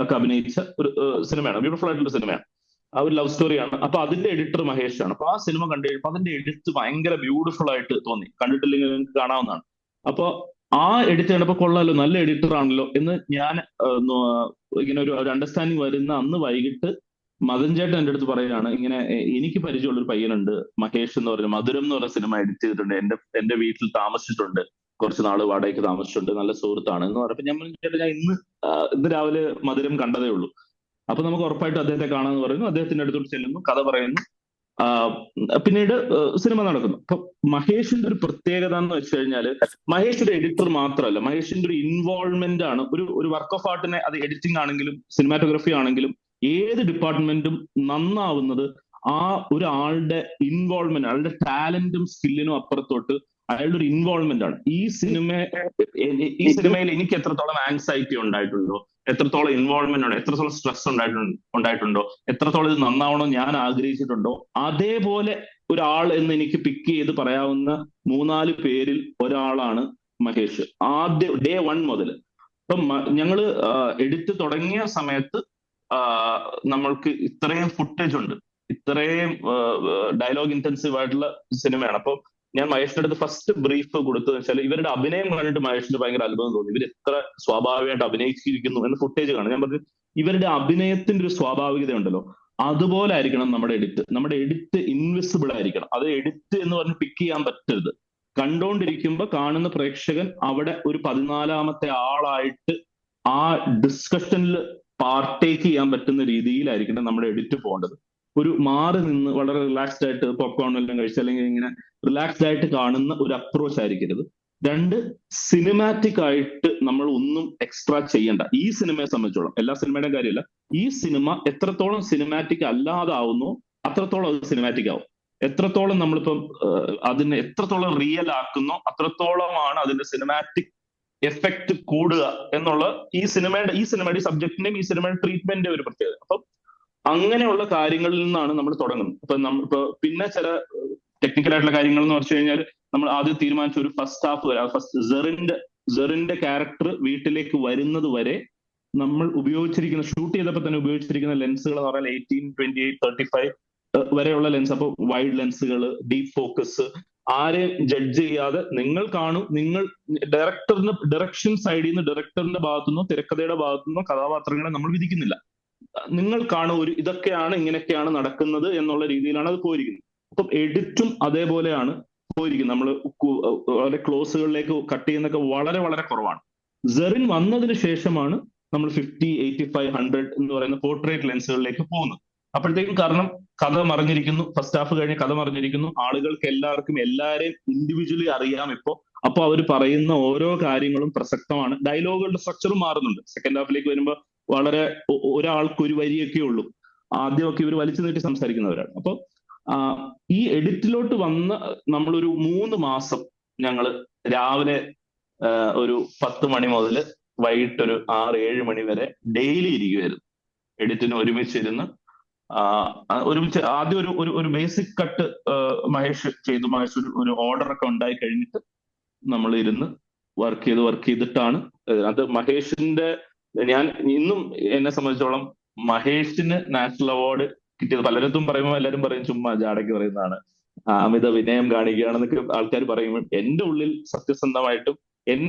ഒക്കെ അഭിനയിച്ച ഒരു സിനിമയാണ്, ബ്യൂട്ടിഫുൾ ആയിട്ടുള്ള സിനിമയാണ്. ആ ഒരു ലവ് സ്റ്റോറിയാണ്. അപ്പൊ അതിന്റെ എഡിറ്റർ മഹേഷ് ആണ്. അപ്പൊ ആ സിനിമ കണ്ടു കഴിഞ്ഞപ്പോൾ അതിന്റെ എഡിറ്റ് ഭയങ്കര ബ്യൂട്ടിഫുൾ ആയിട്ട് തോന്നി. കണ്ടിട്ടില്ലെങ്കിൽ നിങ്ങൾക്ക് കാണാവുന്നതാണ്. അപ്പൊ ആ എഡിറ്റ് കണ്ടപ്പോൾ കൊള്ളാലോ, നല്ല എഡിറ്റർ ആണല്ലോ എന്ന് ഞാൻ ഇങ്ങനെ ഒരു അണ്ടർസ്റ്റാൻഡിങ് വരുന്ന അന്ന് വൈകിട്ട് മദൻ ചേട്ടൻ എൻ്റെ അടുത്ത് പറയുകയാണ്, ഇങ്ങനെ എനിക്ക് പരിചയമുള്ള ഒരു പയ്യനുണ്ട് മഹേഷ് എന്ന് പറഞ്ഞ, മധുരം എന്ന് പറഞ്ഞ സിനിമ എഡിറ്റ് ചെയ്തിട്ടുണ്ട്, എന്റെ വീട്ടിൽ താമസിച്ചിട്ടുണ്ട്, കുറച്ച് നാള് വാടകയ്ക്ക് താമസിച്ചിട്ടുണ്ട്, നല്ല സുഹൃത്താണ് എന്ന് പറഞ്ഞപ്പോൾ ഞാൻ ചേട്ടാ ഞാൻ ഇന്ന് രാവിലെ മധുരം കണ്ടതേ ഉള്ളൂ, അപ്പൊ നമുക്ക് ഉറപ്പായിട്ടും അദ്ദേഹത്തെ കാണാമെന്ന് പറയുന്നു. അദ്ദേഹത്തിന്റെ അടുത്തോട്ട് ചെല്ലുന്നു, കഥ പറയുന്നു, പിന്നീട് സിനിമ നടക്കുന്നു. അപ്പൊ മഹേഷിന്റെ ഒരു പ്രത്യേകത എന്ന് വെച്ച് കഴിഞ്ഞാൽ മഹേഷ് ഒരു എഡിറ്റർ മാത്രമല്ല, മഹേഷിന്റെ ഒരു ഇൻവോൾവ്മെന്റ് ആണ്. ഒരു വർക്ക് ഓഫ് ആർട്ടിനെ, അത് എഡിറ്റിംഗ് ആണെങ്കിലും സിനിമാറ്റോഗ്രഫി ആണെങ്കിലും ഏത് ഡിപ്പാർട്ട്മെന്റും നന്നാവുന്നത് ആ ഒരാളുടെ ഇൻവോൾവ്മെന്റ്, അയാളുടെ ടാലന്റും സ്കില്ലിനും അപ്പുറത്തോട്ട് അയാളുടെ ഒരു ഇൻവോൾവ്മെന്റ് ആണ്. ഈ സിനിമയിൽ എനിക്ക് എത്രത്തോളം ആൻസൈറ്റി ഉണ്ടായിട്ടുണ്ടോ, എത്രത്തോളം ഇൻവോൾവ്മെന്റ് ഉണ്ടോ, എത്രത്തോളം സ്ട്രെസ് ഉണ്ടായിട്ടുണ്ടോ, എത്രത്തോളം ഇത് നന്നാവണം ഞാൻ ആഗ്രഹിച്ചിട്ടുണ്ടോ, അതേപോലെ ഒരാൾ എന്ന് എനിക്ക് പിക്ക് ചെയ്ത് പറയാവുന്ന 3-4 പേരിൽ ഒരാളാണ് മഹേഷ്. ആദ്യ ഡേ 1 മുതൽ. ഇപ്പം ഞങ്ങള് എഡിറ്റ് തുടങ്ങിയ സമയത്ത് നമ്മൾക്ക് ഇത്രയും ഫുട്ടേജ് ഉണ്ട്, ഇത്രയും ഡയലോഗ് ഇന്റൻസീവ് ആയിട്ടുള്ള സിനിമയാണ്. അപ്പൊ ഞാൻ മഹേഷിന്റെ അടുത്ത് ഫസ്റ്റ് ബ്രീഫ് കൊടുത്തത് വെച്ചാൽ ഇവരുടെ അഭിനയം കണ്ടിട്ട് മഹേഷിന് ഭയങ്കര അത്ഭുതം തോന്നി. ഇവർ എത്ര സ്വാഭാവികമായിട്ട് അഭിനയിച്ചിരിക്കുന്നു എന്ന് ഫുട്ടേജ് കാണും. ഞാൻ പറഞ്ഞു ഇവരുടെ അഭിനയത്തിന്റെ ഒരു സ്വാഭാവികത ഉണ്ടല്ലോ, അതുപോലെ ആയിരിക്കണം നമ്മുടെ എഡിറ്റ്. നമ്മുടെ എഡിറ്റ് ഇൻവിസിബിൾ ആയിരിക്കണം. അത് എഡിറ്റ് എന്ന് പറഞ്ഞ് പിക്ക് ചെയ്യാൻ പറ്റരുത്. കണ്ടോണ്ടിരിക്കുമ്പോൾ കാണുന്ന പ്രേക്ഷകൻ അവിടെ ഒരു 14ാമത്തെ ആളായിട്ട് ആ ഡിസ്കഷനിൽ പാർട്ടേക്ക് ചെയ്യാൻ പറ്റുന്ന രീതിയിലായിരിക്കണം നമ്മുടെ എഡിറ്റ് പോകേണ്ടത്. ഒരു മാറി നിന്ന് വളരെ റിലാക്സ്ഡ് ആയിട്ട് പോപ്കോൺ എല്ലാം കഴിച്ച് അല്ലെങ്കിൽ ഇങ്ങനെ റിലാക്സ്ഡ് ആയിട്ട് കാണുന്ന ഒരു അപ്രോച്ച് ആയിരിക്കരുത്. 2, സിനിമാറ്റിക് ആയിട്ട് നമ്മൾ ഒന്നും എക്സ്ട്രാ ചെയ്യണ്ട. ഈ സിനിമയെ സംബന്ധിച്ചോളം, എല്ലാ സിനിമയുടെയും കാര്യമല്ല, ഈ സിനിമ എത്രത്തോളം സിനിമാറ്റിക് അല്ലാതാവുന്നു അത്രത്തോളം അത് സിനിമാറ്റിക് ആവും. എത്രത്തോളം നമ്മളിപ്പം അതിനെ എത്രത്തോളം റിയൽ ആക്കുന്നോ അത്രത്തോളമാണ് അതിന്റെ സിനിമാറ്റിക് എഫക്റ്റ് കൂടുക എന്നുള്ള ഈ സിനിമയുടെ സബ്ജക്റ്റിന്റെയും ഈ സിനിമയുടെ ട്രീറ്റ്മെന്റിന്റെ ഒരു പ്രത്യേകത. അപ്പം അങ്ങനെയുള്ള കാര്യങ്ങളിൽ നിന്നാണ് നമ്മൾ തുടങ്ങുന്നത്. ഇപ്പൊ പിന്നെ ചില ടെക്നിക്കൽ ആയിട്ടുള്ള കാര്യങ്ങൾ എന്ന് വെച്ച് കഴിഞ്ഞാൽ നമ്മൾ ആദ്യം തീരുമാനിച്ച ഒരു ഫസ്റ്റ് ഹാഫ് വരെ, ഫസ്റ്റ് സെറിന്റെ ക്യാരക്ടർ വീട്ടിലേക്ക് വരുന്നത് വരെ നമ്മൾ ഷൂട്ട് ചെയ്തപ്പോൾ തന്നെ ഉപയോഗിച്ചിരിക്കുന്ന ലെൻസുകൾ എന്ന് പറഞ്ഞാൽ 18, 28, 35 വരെയുള്ള ലെൻസ്. അപ്പൊ വൈഡ് ലെൻസുകൾ, ഡീപ് ഫോക്കസ്, ആരെയും ജഡ്ജ് ചെയ്യാതെ നിങ്ങൾ കാണും. നിങ്ങൾ ഡയറക്ഷൻ സൈഡിൽ നിന്ന്, ഡയറക്ടറിന്റെ ഭാഗത്തുനിന്നോ തിരക്കഥയുടെ ഭാഗത്തുനിന്നോ കഥാപാത്രങ്ങളെ നമ്മൾ വിധിക്കുന്നില്ല. നിങ്ങൾ കാണും ഇതൊക്കെയാണ്, ഇങ്ങനെയൊക്കെയാണ് നടക്കുന്നത് എന്നുള്ള രീതിയിലാണ് അത് പോയിരിക്കുന്നത്. അപ്പം എഡിറ്റും അതേപോലെയാണ് പോയിരിക്കുന്നത്. നമ്മൾ വളരെ ക്ലോസുകളിലേക്ക് കട്ട് ചെയ്യുന്നതൊക്കെ വളരെ വളരെ കുറവാണ്. സെറിൻ വന്നതിന് ശേഷമാണ് നമ്മൾ 50, 85, 100 എന്ന് പറയുന്ന പോർട്രേറ്റ് ലെൻസുകളിലേക്ക് പോകുന്നത്. അപ്പോഴത്തേക്കും കാരണം കഥ മറിഞ്ഞിരിക്കുന്നു, ഫസ്റ്റ് ഹാഫ് കഴിഞ്ഞ് കഥ മറിഞ്ഞിരിക്കുന്നു, ആളുകൾക്ക് എല്ലാവർക്കും എല്ലാവരെയും ഇൻഡിവിജ്വലി അറിയാം ഇപ്പോ. അപ്പൊ അവർ പറയുന്ന ഓരോ കാര്യങ്ങളും പ്രസക്തമാണ്. ഡയലോഗുകളുടെ സ്ട്രക്ചറും മാറുന്നുണ്ട്. സെക്കൻഡ് ഹാഫിലേക്ക് വരുമ്പോൾ വളരെ ഒരാൾക്ക് ഒരു വരിയൊക്കെ ഉള്ളൂ. ആദ്യമൊക്കെ ഇവർ വലിച്ചു നീട്ടി സംസാരിക്കുന്നവരാണ്. അപ്പൊ ഈ എഡിറ്റിലോട്ട് വന്ന നമ്മളൊരു 3 മാസം ഞങ്ങള് രാവിലെ ഒരു 10 മണി മുതൽ വൈകിട്ടൊരു 6-7 മണി വരെ ഡെയിലി ഇരിക്കുമായിരുന്നു. എഡിറ്റിന് ഒരുമിച്ചിരുന്ന് ഒരുമിച്ച് ആദ്യം ഒരു ബേസിക് കട്ട് മഹേഷ് ചെയ്തു. മഹേഷ് ഒരു ഓർഡർ ഒക്കെ ഉണ്ടായി കഴിഞ്ഞിട്ട് നമ്മൾ ഇരുന്ന് വർക്ക് ചെയ്തിട്ടാണ് അത് മഹേഷിന്റെ. ഞാൻ ഇന്നും എന്നെ സംബന്ധിച്ചോളം മഹേഷിന് നാഷണൽ അവാർഡ് കിട്ടിയത്, പലരത്തും പറയുമ്പോൾ എല്ലാവരും പറയും ചുമ്മാ ജാടയ്ക്ക് പറയുന്നതാണ്, അമിത വിനയം കാണിക്കുകയാണെന്നൊക്കെ ആൾക്കാർ പറയുമ്പോൾ എന്റെ ഉള്ളിൽ സത്യസന്ധമായിട്ടും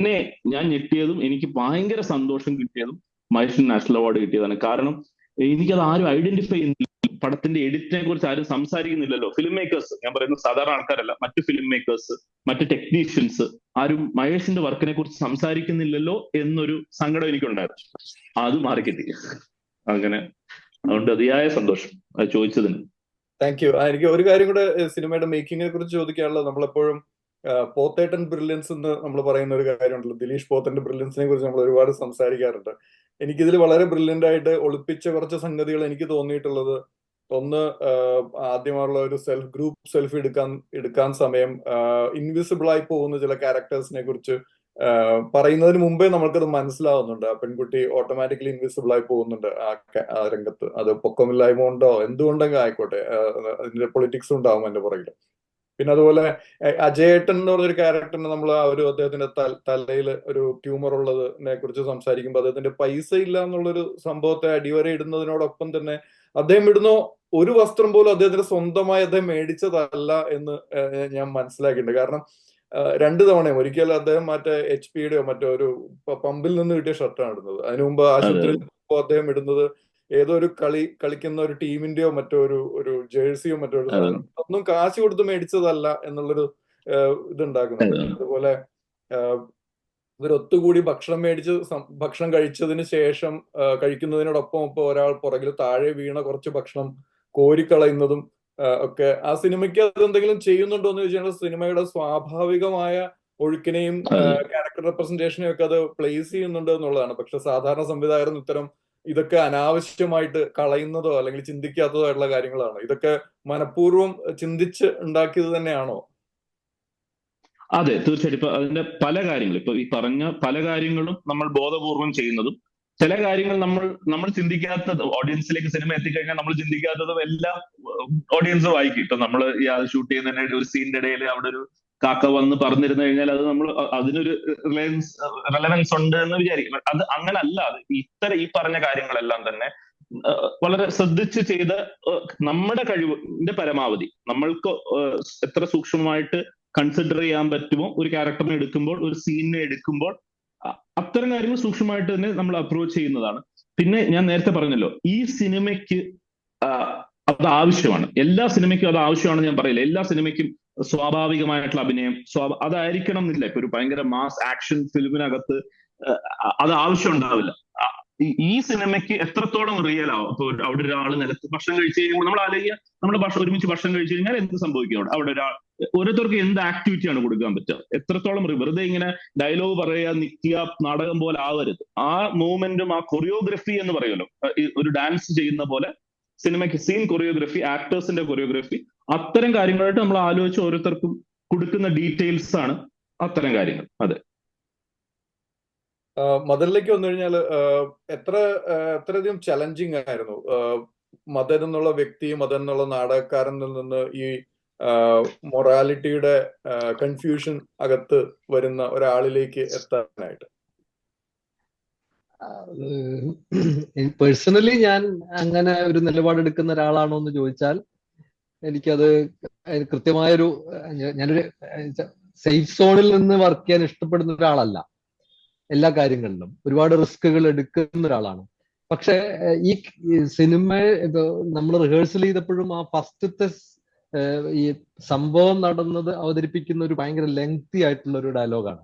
ഞാൻ ഞെട്ടിയതും എനിക്ക് ഭയങ്കര സന്തോഷം കിട്ടിയതും മഹേഷിന് നാഷണൽ അവാർഡ് കിട്ടിയതാണ്. കാരണം എനിക്കത് ആരും ഐഡന്റിഫൈ ചെയ്യുന്നില്ല. പടത്തിന്റെ എഡിറ്റിനെ കുറിച്ച് ആരും സംസാരിക്കുന്നില്ലല്ലോ. ഫിലിം മേക്കേഴ്സ്, ഞാൻ പറയുന്നത് സാധാരണ ആൾക്കാരല്ല, മറ്റു ഫിലിം മേക്കേഴ്സ്, മറ്റു ടെക്നീഷ്യൻസ് ആരും മഹേഷിന്റെ വർക്കിനെ കുറിച്ച് സംസാരിക്കുന്നില്ലല്ലോ എന്നൊരു സങ്കടം എനിക്കുണ്ടായിരുന്നു. അത് മാറിക്കിട്ടി. അങ്ങനെ അതുകൊണ്ട് അതിയായ സന്തോഷം അത് ചോദിച്ചതിന്. Thank you. എനിക്ക് ഒരു കാര്യം കൂടെ സിനിമയുടെ മേക്കിങ്ങിനെ കുറിച്ച് ചോദിക്കാനുള്ളത്, നമ്മളെപ്പോഴും പോത്തേട്ടൻ ബ്രില്യൻസ് എന്ന് നമ്മൾ പറയുന്ന ഒരു കാര്യമുണ്ടല്ലോ, ദിലീഷ് പോത്തന്റെ ബ്രില്യൻസിനെ കുറിച്ച് നമ്മൾ ഒരുപാട് സംസാരിക്കാറുണ്ട്. എനിക്കിതിൽ വളരെ ബ്രില്യന്റ് ആയിട്ട് ഒളിപ്പിച്ച കുറച്ച് സംഗതികൾ എനിക്ക് തോന്നിയിട്ടുള്ളത്, ഒന്ന് ആദ്യമുള്ള ഒരു ഗ്രൂപ്പ് സെൽഫി എടുക്കാൻ സമയം ഇൻവിസിബിൾ ആയി പോകുന്ന ചില ക്യാരക്ടേഴ്സിനെ കുറിച്ച് പറയുന്നതിന് മുമ്പേ നമ്മൾക്കത് മനസ്സിലാവുന്നുണ്ട്. ആ പെൺകുട്ടി ഓട്ടോമാറ്റിക്കലി ഇൻവിസിബിൾ ആയി പോകുന്നുണ്ട് ആ രംഗത്ത്. അത് പൊക്കമില്ലായ്മ കൊണ്ടോ എന്തുകൊണ്ടെങ്കിലും ആയിക്കോട്ടെ, അതിന്റെ പൊളിറ്റിക്സ് ഉണ്ടാവും എന്റെ പുറകിൽ. പിന്നെ അതുപോലെ അജയേട്ടൻ എന്ന് പറഞ്ഞൊരു ക്യാരക്ടറിന് നമ്മൾ അദ്ദേഹത്തിന്റെ തലയിൽ ഒരു ട്യൂമർ ഉള്ളതിനെ കുറിച്ച് സംസാരിക്കുമ്പോൾ അദ്ദേഹത്തിന്റെ പൈസ ഇല്ല എന്നുള്ളൊരു സംഭവത്തെ അടിവരയിടുന്നതിനോടൊപ്പം തന്നെ അദ്ദേഹം ഇടുന്ന ഒരു വസ്ത്രം പോലും അദ്ദേഹത്തിന് സ്വന്തമായി അദ്ദേഹം മേടിച്ചതല്ല എന്ന് ഞാൻ മനസ്സിലാക്കിയിട്ടുണ്ട്. കാരണം 2 തവണയും, ഒരിക്കൽ അദ്ദേഹം മറ്റേ HP-യുടെയോ മറ്റോ ഒരു പമ്പിൽ നിന്ന് കിട്ടിയ ഷർട്ടാണ് ഇടുന്നത്. അതിനു മുമ്പ് ആശുപത്രിയിൽ അദ്ദേഹം ഇടുന്നത് ഏതോ ഒരു കളിക്കുന്ന ഒരു ടീമിന്റെയോ മറ്റോ ഒരു ജേഴ്സിയോ മറ്റോ ഒരു സാധനം, ഒന്നും കാശ് കൊടുത്ത് മേടിച്ചതല്ല എന്നുള്ളൊരു ഇതുണ്ടാക്കുന്നുണ്ട്. അതുപോലെ ഇവരൊത്തുകൂടി ഭക്ഷണം കഴിച്ചതിന് ശേഷം കഴിക്കുന്നതിനോടൊപ്പം ഒരാൾ പുറകിൽ താഴെ വീണ കുറച്ച് ഭക്ഷണം കോരിക്കളയുന്നതും ഒക്കെ ആ സിനിമയ്ക്ക് അതെന്തെങ്കിലും ചെയ്യുന്നുണ്ടോ എന്ന് ചോദിച്ചാൽ സിനിമയുടെ സ്വാഭാവികമായ ഒഴുക്കിനെയും ക്യാരക്ടർ റെപ്രസെന്റേഷനെയും ഒക്കെ അത് പ്ലേസ് ചെയ്യുന്നുണ്ട് എന്നുള്ളതാണ്. പക്ഷെ സാധാരണ സംവിധായകർ ഇതൊക്കെ അനാവശ്യമായിട്ട് കളയുന്നതോ അല്ലെങ്കിൽ ചിന്തിക്കാത്തതോ ആയിട്ടുള്ള കാര്യങ്ങളാണ്. ഇതൊക്കെ മനഃപൂർവ്വം ചിന്തിച്ച് ഉണ്ടാക്കിയത് തന്നെയാണോ? അതെ, തീർച്ചയായിട്ടും. ഇപ്പൊ അതിന്റെ പല കാര്യങ്ങളും, ഇപ്പൊ ഈ പറഞ്ഞ പല കാര്യങ്ങളും നമ്മൾ ബോധപൂർവം ചെയ്യുന്നതും, ചില കാര്യങ്ങൾ നമ്മൾ ചിന്തിക്കാത്തത്, ഓഡിയൻസിലേക്ക് സിനിമ എത്തിക്കഴിഞ്ഞാൽ നമ്മൾ ചിന്തിക്കാത്തതും എല്ലാം ഓഡിയൻസ് വായിക്കും. ഇപ്പൊ നമ്മൾ ഷൂട്ട് ചെയ്യുന്നതിന്റെ ഒരു സീനിന്റെ ഇടയിൽ അവിടെ ഒരു കാക്ക വന്ന് പറഞ്ഞിരുന്നു കഴിഞ്ഞാൽ അത് നമ്മൾ അതിനൊരു റെലവൻസ് ഉണ്ട് എന്ന് വിചാരിക്കും. അത് അങ്ങനെ അല്ല. അത് ഈ പറഞ്ഞ കാര്യങ്ങളെല്ലാം തന്നെ വളരെ ശ്രദ്ധിച്ച് ചെയ്ത് നമ്മുടെ കഴിവിന്റെ പരമാവധി നമ്മൾക്ക് എത്ര സൂക്ഷ്മമായിട്ട് കൺസിഡർ ചെയ്യാൻ പറ്റുമോ ഒരു ക്യാരക്ടറിനെ എടുക്കുമ്പോൾ, ഒരു സീനിനെ എടുക്കുമ്പോൾ, അത്തരം കാര്യങ്ങൾ സൂക്ഷ്മമായിട്ട് തന്നെ നമ്മൾ അപ്രോച്ച് ചെയ്യുന്നതാണ്. പിന്നെ ഞാൻ നേരത്തെ പറഞ്ഞല്ലോ, ഈ സിനിമയ്ക്ക് അത് ആവശ്യമാണ്. എല്ലാ സിനിമയ്ക്കും അത് ആവശ്യമാണെന്ന് ഞാൻ പറയില്ല. എല്ലാ സിനിമയ്ക്കും സ്വാഭാവികമായിട്ടുള്ള അഭിനയം അതായിരിക്കണം എന്നില്ല. ഇപ്പൊ ഒരു ഭയങ്കര മാസ് ആക്ഷൻ ഫിലിമിനകത്ത് അത് ആവശ്യം ഉണ്ടാവില്ല. ഈ സിനിമയ്ക്ക് എത്രത്തോളം റിയൽ ആവും. ഇപ്പൊ അവിടെ ഒരാൾ നിലത്ത് ഭക്ഷണം കഴിച്ചു കഴിയുമ്പോൾ നമ്മൾ ആലോചിക്കുക, നമ്മുടെ ഒരുമിച്ച് ഭക്ഷണം കഴിച്ചു കഴിഞ്ഞാൽ എന്ത് സംഭവിക്കും? അവിടെ ഓരോരുത്തർക്ക് എന്ത് ആക്ടിവിറ്റിയാണ് കൊടുക്കാൻ പറ്റുക? എത്രത്തോളം വെറുതെ ഇങ്ങനെ ഡയലോഗ് പറയുക, നിൽക്കുക, നാടകം പോലെ ആവരുത്. ആ മൂവ്മെന്റും ആ കൊറിയോഗ്രഫി എന്ന് പറയുമല്ലോ, ഒരു ഡാൻസ് ചെയ്യുന്ന പോലെ സിനിമയ്ക്ക് സീൻ കൊറിയോഗ്രഫി, ആക്ടേഴ്സിന്റെ കൊറിയോഗ്രഫി, അത്തരം കാര്യങ്ങളായിട്ട് നമ്മൾ ആലോചിച്ച് ഓരോരുത്തർക്കും കൊടുക്കുന്ന ഡീറ്റെയിൽസ് ആണ് അത്തരം കാര്യങ്ങൾ. അതെ. മദനിലേക്ക് വന്നു കഴിഞ്ഞാൽ എത്രയധികം ചലഞ്ചിങ് ആയിരുന്നു മദൻ എന്നുള്ള വ്യക്തി, മദൻ എന്നുള്ള നാടകക്കാരനിൽ നിന്ന് ഈ മൊറാലിറ്റിയുടെ കൺഫ്യൂഷൻ അകത്ത് വരുന്ന ഒരാളിലേക്ക് എത്താനായിട്ട്? പേഴ്സണലി ഞാൻ അങ്ങനെ ഒരു നിലപാടെടുക്കുന്ന ഒരാളാണോ എന്ന് ചോദിച്ചാൽ എനിക്കത് കൃത്യമായൊരു, ഞാനൊരു സേഫ് സോണിൽ നിന്ന് വർക്ക് ചെയ്യാൻ ഇഷ്ടപ്പെടുന്ന ഒരാളല്ല. എല്ലാ കാര്യങ്ങളിലും ഒരുപാട് റിസ്കുകൾ എടുക്കുന്ന ഒരാളാണ്. പക്ഷെ ഈ സിനിമ നമ്മൾ റിഹേഴ്സൽ ചെയ്തപ്പോഴും ആ ഫസ്റ്റത്തെ ഈ സംഭവം നടന്നത് അവതരിപ്പിക്കുന്ന ഒരു ഭയങ്കര ലെങ്തി ആയിട്ടുള്ള ഒരു ഡയലോഗാണ്.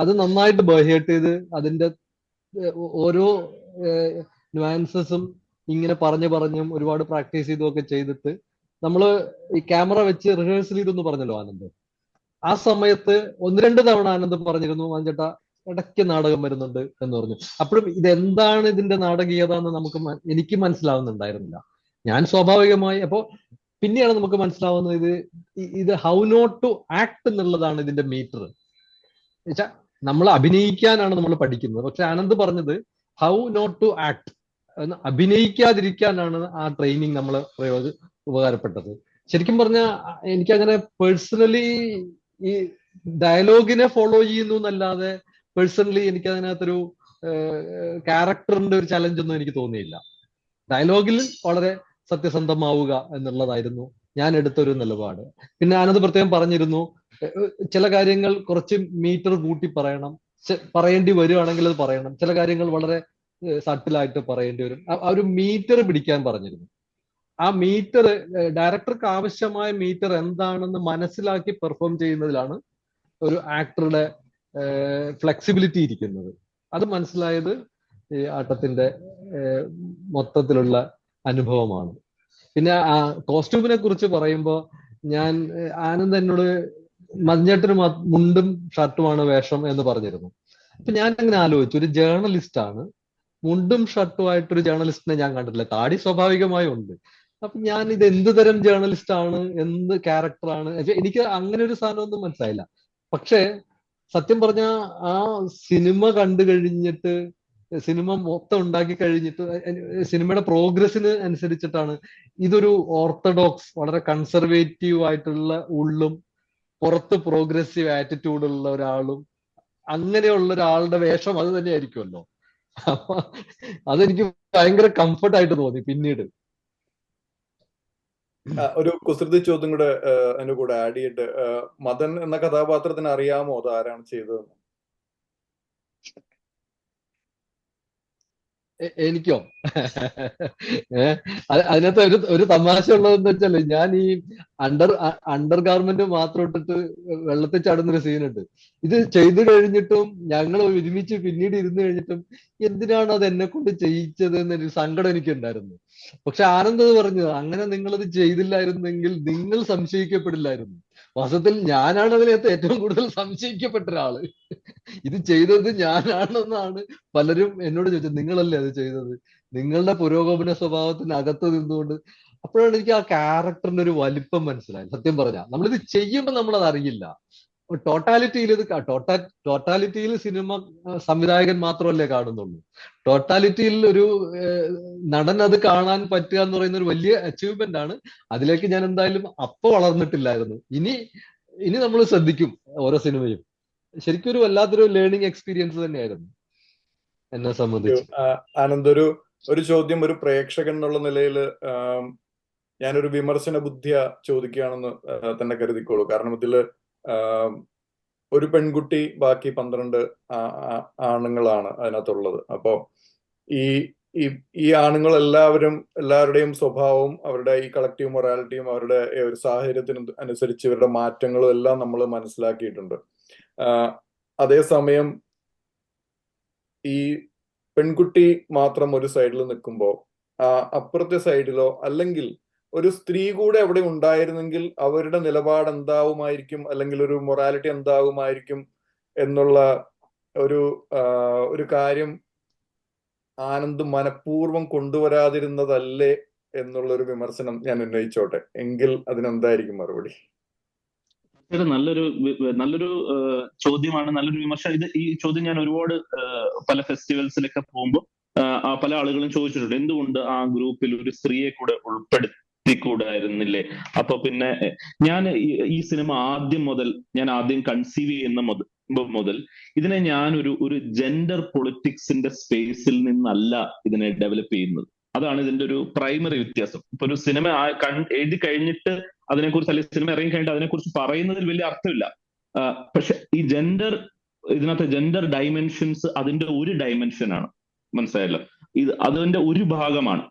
അത് നന്നായിട്ട് ബർഹിയേറ്റ് ചെയ്ത് അതിന്റെ ഓരോ ന്യൂആൻസസും ഇങ്ങനെ പറഞ്ഞും ഒരുപാട് പ്രാക്ടീസ് ചെയ്തൊക്കെ ചെയ്തിട്ട് നമ്മള് ഈ ക്യാമറ വെച്ച് റിഹേഴ്സൽ ചെയ്തെന്ന് പറഞ്ഞല്ലോ ആനന്ദ്. ആ സമയത്ത് 1-2 തവണ ആനന്ദ് പറഞ്ഞിരുന്നു, ചേട്ടാ ഇടയ്ക്ക് നാടകം വരുന്നുണ്ട് എന്ന് പറഞ്ഞു. അപ്പോഴും ഇതെന്താണ് ഇതിന്റെ നാടകീയത എന്ന് എനിക്ക് മനസ്സിലാവുന്നുണ്ടായിരുന്നില്ല. ഞാൻ സ്വാഭാവികമായി പിന്നെയാണ് നമുക്ക് മനസ്സിലാവുന്നത് ഇത് ഹൗ നോട്ട് ടു ആക്ട് എന്നുള്ളതാണ് ഇതിന്റെ മീറ്റർ. എന്നുവെച്ചാൽ നമ്മൾ അഭിനയിക്കാനാണ് നമ്മൾ പഠിക്കുന്നത്. പക്ഷെ ആനന്ദ് പറഞ്ഞത് ഹൗ നോട്ട് ടു ആക്ട്, അഭിനയിക്കാതിരിക്കാനാണ് ആ ട്രെയിനിങ് നമ്മൾ ഉപകാരപ്പെട്ടത്. ശരിക്കും പറഞ്ഞാൽ എനിക്കങ്ങനെ പേഴ്സണലി ഈ ഡയലോഗിനെ ഫോളോ ചെയ്യുന്നു എന്നല്ലാതെ പേഴ്സണലി എനിക്ക് അതിനകത്തൊരു ക്യാരക്ടറിന്റെ ഒരു ചലഞ്ച് ഒന്നും എനിക്ക് തോന്നിയില്ല. ഡയലോഗിൽ വളരെ സത്യസന്ധമാവുക എന്നുള്ളതായിരുന്നു ഞാൻ എടുത്തൊരു നിലപാട്. പിന്നെ ആനന്ദ് പ്രത്യേകം പറഞ്ഞിരുന്നു ചില കാര്യങ്ങൾ കുറച്ച് മീറ്റർ കൂട്ടി പറയേണ്ടി വരുവാണെങ്കിൽ അത് പറയണം, ചില കാര്യങ്ങൾ വളരെ സട്ടിലായിട്ട് പറയേണ്ടി വരും. ആ ഒരു മീറ്റർ പിടിക്കാൻ പറഞ്ഞിരുന്നു. ആ മീറ്റർ ഡയറക്ടർക്ക് ആവശ്യമായ മീറ്റർ എന്താണെന്ന് മനസ്സിലാക്കി പെർഫോം ചെയ്യുന്നതിലാണ് ഒരു ആക്ടറുടെ ഫ്ലെക്സിബിലിറ്റി ഇരിക്കുന്നത്. അത് മനസ്സിലായത് ഈ ആട്ടത്തിന്റെ മൊത്തത്തിലുള്ള അനുഭവമാണ്. പിന്നെ ആ കോസ്റ്റ്യൂമിനെ കുറിച്ച് പറയുമ്പോൾ ആനന്ദ് എന്നോട് മഞ്ഞേട്ടന് മുണ്ടും ഷർട്ടുമാണ് വേഷം എന്ന് പറഞ്ഞിരുന്നു. അപ്പൊ ഞാൻ അങ്ങനെ ആലോചിച്ചു, ഒരു ജേർണലിസ്റ്റ് ആണ്, മുണ്ടും ഷർട്ടുമായിട്ടൊരു ജേർണലിസ്റ്റിനെ ഞാൻ കണ്ടിട്ടില്ല. താടി സ്വാഭാവികമായും ഉണ്ട്. അപ്പൊ ഞാൻ ഇത് എന്ത് തരം ജേർണലിസ്റ്റ് ആണ്, എന്ത് ക്യാരക്ടറാണ്, എനിക്ക് അങ്ങനെ ഒരു സാധനമൊന്നും മനസ്സിലായില്ല. പക്ഷെ സത്യം പറഞ്ഞ ആ സിനിമ കണ്ടു കഴിഞ്ഞിട്ട്, സിനിമ മൊത്തം ഉണ്ടാക്കി കഴിഞ്ഞിട്ട്, സിനിമയുടെ പ്രോഗ്രസിന് അനുസരിച്ചിട്ടാണ് ഇതൊരു ഓർത്തഡോക്സ് വളരെ കൺസർവേറ്റീവ് ആയിട്ടുള്ള ഉള്ളും പുറത്ത് പ്രോഗ്രസീവ് ആറ്റിറ്റ്യൂഡുള്ള ഒരാളും അങ്ങനെയുള്ള ഒരാളുടെ വേഷം അത് തന്നെ ആയിരിക്കുമല്ലോ. അപ്പൊ അതെനിക്ക് ഭയങ്കര കംഫർട്ടായിട്ട് തോന്നി പിന്നീട്. ഒരു കുസൃതി ചോദ്യം കൂടെ അതിന്റെ കൂടെ ആഡ് ചെയ്തിട്ട്, മദൻ എന്ന കഥാപാത്രത്തിന് അറിയാമോ അത് ആരാണ് ചെയ്തതെന്ന്? എനിക്കോ? അതിനകത്ത് ഒരു തമാശ ഉള്ളതെന്ന് വെച്ചാല്, ഞാൻ ഈ അണ്ടർ ഗാർമെന്റ് മാത്രം ഇട്ടിട്ട് വെള്ളത്തിൽ ചാടുന്നൊരു സീനുണ്ട്. ഇത് ചെയ്തു കഴിഞ്ഞിട്ടും ഞങ്ങൾ ഒരുമിച്ച് പിന്നീട് ഇരുന്ന് കഴിഞ്ഞിട്ടും എന്തിനാണ് അത് എന്നെ കൊണ്ട് ചെയ്യിച്ചത് എന്നൊരു സങ്കടം എനിക്കുണ്ടായിരുന്നു. പക്ഷെ ആനന്ദ് പറഞ്ഞു, അങ്ങനെ നിങ്ങളത് ചെയ്തില്ലായിരുന്നെങ്കിൽ നിങ്ങൾ സംശയിക്കപ്പെടില്ലായിരുന്നു. വാസ്തവത്തിൽ ഞാനാണ് അതിനകത്ത് ഏറ്റവും കൂടുതൽ സംശയിക്കപ്പെട്ട ഒരാള്. ഇത് ചെയ്തത് ഞാനാണെന്നാണ് പലരും എന്നോട് ചോദിച്ചത്. നിങ്ങളല്ലേ അത് ചെയ്തത്, നിങ്ങളുടെ പുരോഗമന സ്വഭാവത്തിനകത്ത് നിന്നുകൊണ്ട്. അപ്പോഴാണ് എനിക്ക് ആ ക്യാരക്ടറിന്റെ ഒരു വലിപ്പം മനസ്സിലായത്. സത്യം പറഞ്ഞാൽ നമ്മളിത് ചെയ്യുമ്പോൾ നമ്മളത് അറിയില്ല. ടോട്ടാലിറ്റിയിൽ സിനിമ സംവിധായകൻ മാത്രമല്ലേ കാണുന്നുള്ളൂ. ടോട്ടാലിറ്റിയിൽ ഒരു നടൻ അത് കാണാൻ പറ്റുക എന്ന് പറയുന്ന ഒരു വലിയ അച്ചീവ്മെന്റ് ആണ്. അതിലേക്ക് ഞാൻ എന്തായാലും വളർന്നിട്ടില്ലായിരുന്നു. ഇനി നമ്മൾ ശ്രദ്ധിക്കും ഓരോ സിനിമയും. ശരിക്കും ഒരു വല്ലാത്തൊരു ലേണിംഗ് എക്സ്പീരിയൻസ് തന്നെയായിരുന്നു എന്നെ സംബന്ധിച്ച്. ആനന്ദ്, ഒരു ചോദ്യം ഒരു പ്രേക്ഷകൻ എന്നുള്ള നിലയിൽ ഞാനൊരു വിമർശന ബുദ്ധിയ ചോദിക്കുകയാണെന്ന് തന്നെ കരുതിക്കോളൂ. കാരണം ഇതില് ഒരു പെൺകുട്ടി, ബാക്കി 12 ആണുങ്ങളാണ് അതിനകത്തുള്ളത്. അപ്പോ ഈ ആണുങ്ങൾ എല്ലാവരുടെയും സ്വഭാവവും അവരുടെ ഈ കളക്റ്റീവ് മൊറാലിറ്റിയും അവരുടെ ഒരു സാഹചര്യത്തിന് അനുസരിച്ച് ഇവരുടെ മാറ്റങ്ങളും എല്ലാം നമ്മൾ മനസ്സിലാക്കിയിട്ടുണ്ട്. അതേസമയം ഈ പെൺകുട്ടി മാത്രം ഒരു സൈഡിൽ നിൽക്കുമ്പോൾ അപ്പുറത്തെ സൈഡിലോ അല്ലെങ്കിൽ ഒരു സ്ത്രീ കൂടെ അവിടെ ഉണ്ടായിരുന്നെങ്കിൽ അവരുടെ നിലപാട് എന്താവുമായിരിക്കും, അല്ലെങ്കിൽ ഒരു മൊറാലിറ്റി എന്താവുമായിരിക്കും എന്നുള്ള ഒരു കാര്യം ആനന്ദ് മനഃപൂർവ്വം കൊണ്ടുവരാതിരുന്നതല്ലേ എന്നുള്ളൊരു വിമർശനം ഞാൻ ഉന്നയിച്ചോട്ടെ. എങ്കിൽ അതിനെന്തായിരിക്കും മറുപടി? നല്ലൊരു ചോദ്യമാണ്, നല്ലൊരു വിമർശനം. ഈ ചോദ്യം ഞാൻ ഒരുപാട് പല ഫെസ്റ്റിവൽസിലൊക്കെ പോകുമ്പോൾ പല ആളുകളും ചോദിച്ചിട്ടുണ്ട്, എന്തുകൊണ്ട് ആ ഗ്രൂപ്പിൽ ഒരു സ്ത്രീയെ കൂടെ ഉൾപ്പെടുത്തിക്കൂടായിരുന്നില്ലേ? അപ്പൊ പിന്നെ ഞാൻ ഈ സിനിമ ആദ്യം കൺസീവ് ചെയ്യുന്ന മുതൽ ഇതിനെ ഞാൻ ഒരു ജെൻഡർ പൊളിറ്റിക്സിന്റെ സ്പേസിൽ നിന്നല്ല ഇതിനെ ഡെവലപ്പ് ചെയ്യുന്നത്. അതാണ് ഇതിന്റെ ഒരു പ്രൈമറി വ്യത്യാസം. ഇപ്പൊ ഒരു സിനിമ എഴുതി കഴിഞ്ഞിട്ട് അതിനെക്കുറിച്ച്, അല്ലെങ്കിൽ സിനിമ ഇറങ്ങി കഴിഞ്ഞിട്ട് അതിനെക്കുറിച്ച് പറയുന്നതിൽ വലിയ അർത്ഥമില്ല. പക്ഷെ ഇതിനകത്ത് ജെൻഡർ ഡൈമെൻഷൻസ് അതിന്റെ ഒരു ഡൈമെൻഷനാണ്, മനസ്സിലായല്ലോ. അതിന്റെ ഒരു ഭാഗമാണ്,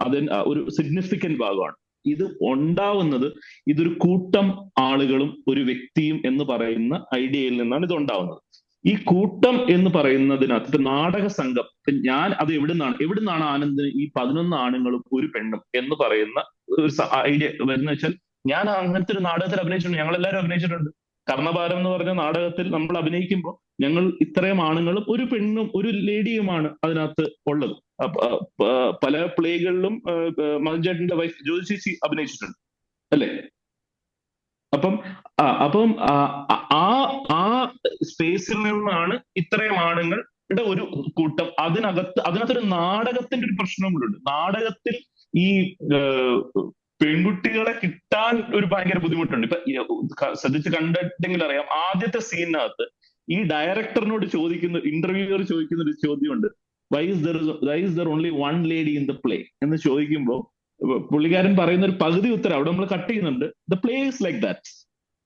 ഒരു സിഗ്നിഫിക്കന്റ് ഭാഗമാണ്. ഇത് ഉണ്ടാവുന്നത് ഇതൊരു കൂട്ടം ആളുകളും ഒരു വ്യക്തിയും എന്ന് പറയുന്ന ഐഡിയയിൽ നിന്നാണ് ഇത് ഉണ്ടാവുന്നത്. ഈ കൂട്ടം എന്ന് പറയുന്നതിനകത്ത് നാടക സംഘം, ഞാൻ അത് എവിടുന്നാണ് ആനന്ദിന് ഈ 11 ആണുങ്ങളും ഒരു പെണ്ണും എന്ന് പറയുന്ന ഒരു ഐഡിയ വരുന്ന വെച്ചാൽ, ഞാൻ അങ്ങനത്തെ ഒരു നാടകത്തിൽ അഭിനയിച്ചിട്ടുണ്ട്, ഞങ്ങളെല്ലാവരും അഭിനയിച്ചിട്ടുണ്ട്. കർണഭാരം എന്ന് പറഞ്ഞ നാടകത്തിൽ നമ്മൾ അഭിനയിക്കുമ്പോൾ ഞങ്ങൾ ഇത്രയും ആണുങ്ങളും ഒരു പെണ്ണും ഒരു ലേഡിയുമാണ് അതിനകത്ത് ഉള്ളത്. പല പ്ലേകളിലും മദൻ ചേട്ടന്റെ വൈഫ് ജ്യോതി ചേച്ചി അഭിനയിച്ചിട്ടുണ്ട് അല്ലേ? അപ്പം ആ സ്പേസിൽ നിന്നാണ് ഇത്രയും ആണുങ്ങളുടെ ഒരു കൂട്ടം. അതിനകത്തൊരു നാടകത്തിന്റെ ഒരു പ്രശ്നവും കൂടെ ഉണ്ട്. നാടകത്തിൽ ഈ പെൺകുട്ടികളെ കിട്ടാൻ ഒരു ഭയങ്കര ബുദ്ധിമുട്ടുണ്ട്. ഇപ്പൊ ശ്രദ്ധിച്ച് കണ്ടിട്ടെങ്കിൽ അറിയാം, ആദ്യത്തെ സീനിനകത്ത് ഈ ഡയറക്ടറിനോട് ഇന്റർവ്യൂവർ ചോദിക്കുന്ന ഒരു ചോദ്യമുണ്ട്, why is there only one lady in the play എന്ന് ചോദിക്കുമ്പോൾ പുള്ളിക്കാരൻ പറയുന്ന ഒരു പകുതി ഉത്തരം അവിടെ നമ്മൾ കട്ട് ചെയ്യുന്നുണ്ട്. The play is like that.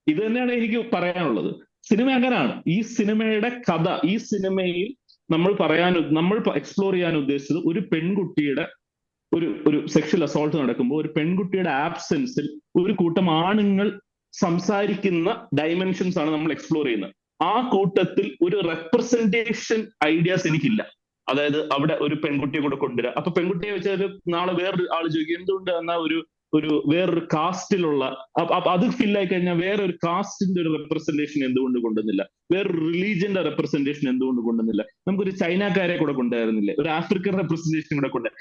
ഇത് തന്നെയാണ് എനിക്ക് പറയാനുള്ളത്. സിനിമ അങ്ങനെയാണ്. ഈ സിനിമയുടെ കഥ, ഈ സിനിമയിൽ നമ്മൾ എക്സ്പ്ലോർ ചെയ്യാൻ ഉദ്ദേശിച്ചത് ഒരു പെൺകുട്ടിയുടെ ഒരു സെക്ഷൽ അസോൾട്ട് നടക്കുമ്പോൾ ഒരു പെൺകുട്ടിയുടെ ആബ്സെൻസിൽ ഒരു കൂട്ടം ആണുങ്ങൾ സംസാരിക്കുന്ന ഡയമെൻഷൻസ് ആണ് നമ്മൾ എക്സ്പ്ലോർ ചെയ്യുന്നത്. ആ കൂട്ടത്തിൽ ഒരു റെപ്രസെന്റേഷൻ ഐഡിയാസ് എനിക്കില്ല. അതായത് അവിടെ ഒരു പെൺകുട്ടിയെ കൂടെ കൊണ്ടുവരിക. അപ്പൊ പെൺകുട്ടിയെ വെച്ചാൽ നാളെ വേറൊരു ആള് ചോദിക്കും എന്തുകൊണ്ട് എന്നാ ഒരു വേറൊരു കാസ്റ്റിലുള്ള, അത് ഫില്ലായി കഴിഞ്ഞാൽ വേറൊരു കാസ്റ്റിന്റെ ഒരു റെപ്രസെന്റേഷൻ എന്തുകൊണ്ട് കൊണ്ടുവന്നില്ല, വേറൊരു റിലീജിയന്റെ റെപ്രസെന്റേഷൻ എന്തുകൊണ്ട് കൊണ്ടുവന്നില്ല, നമുക്കൊരു ചൈനക്കാരെ കൂടെ കൊണ്ടുവരുന്നില്ല, ഒരു ആഫ്രിക്കൻ റെപ്രസെന്റേഷൻ കൂടെ കൊണ്ടുവരാം.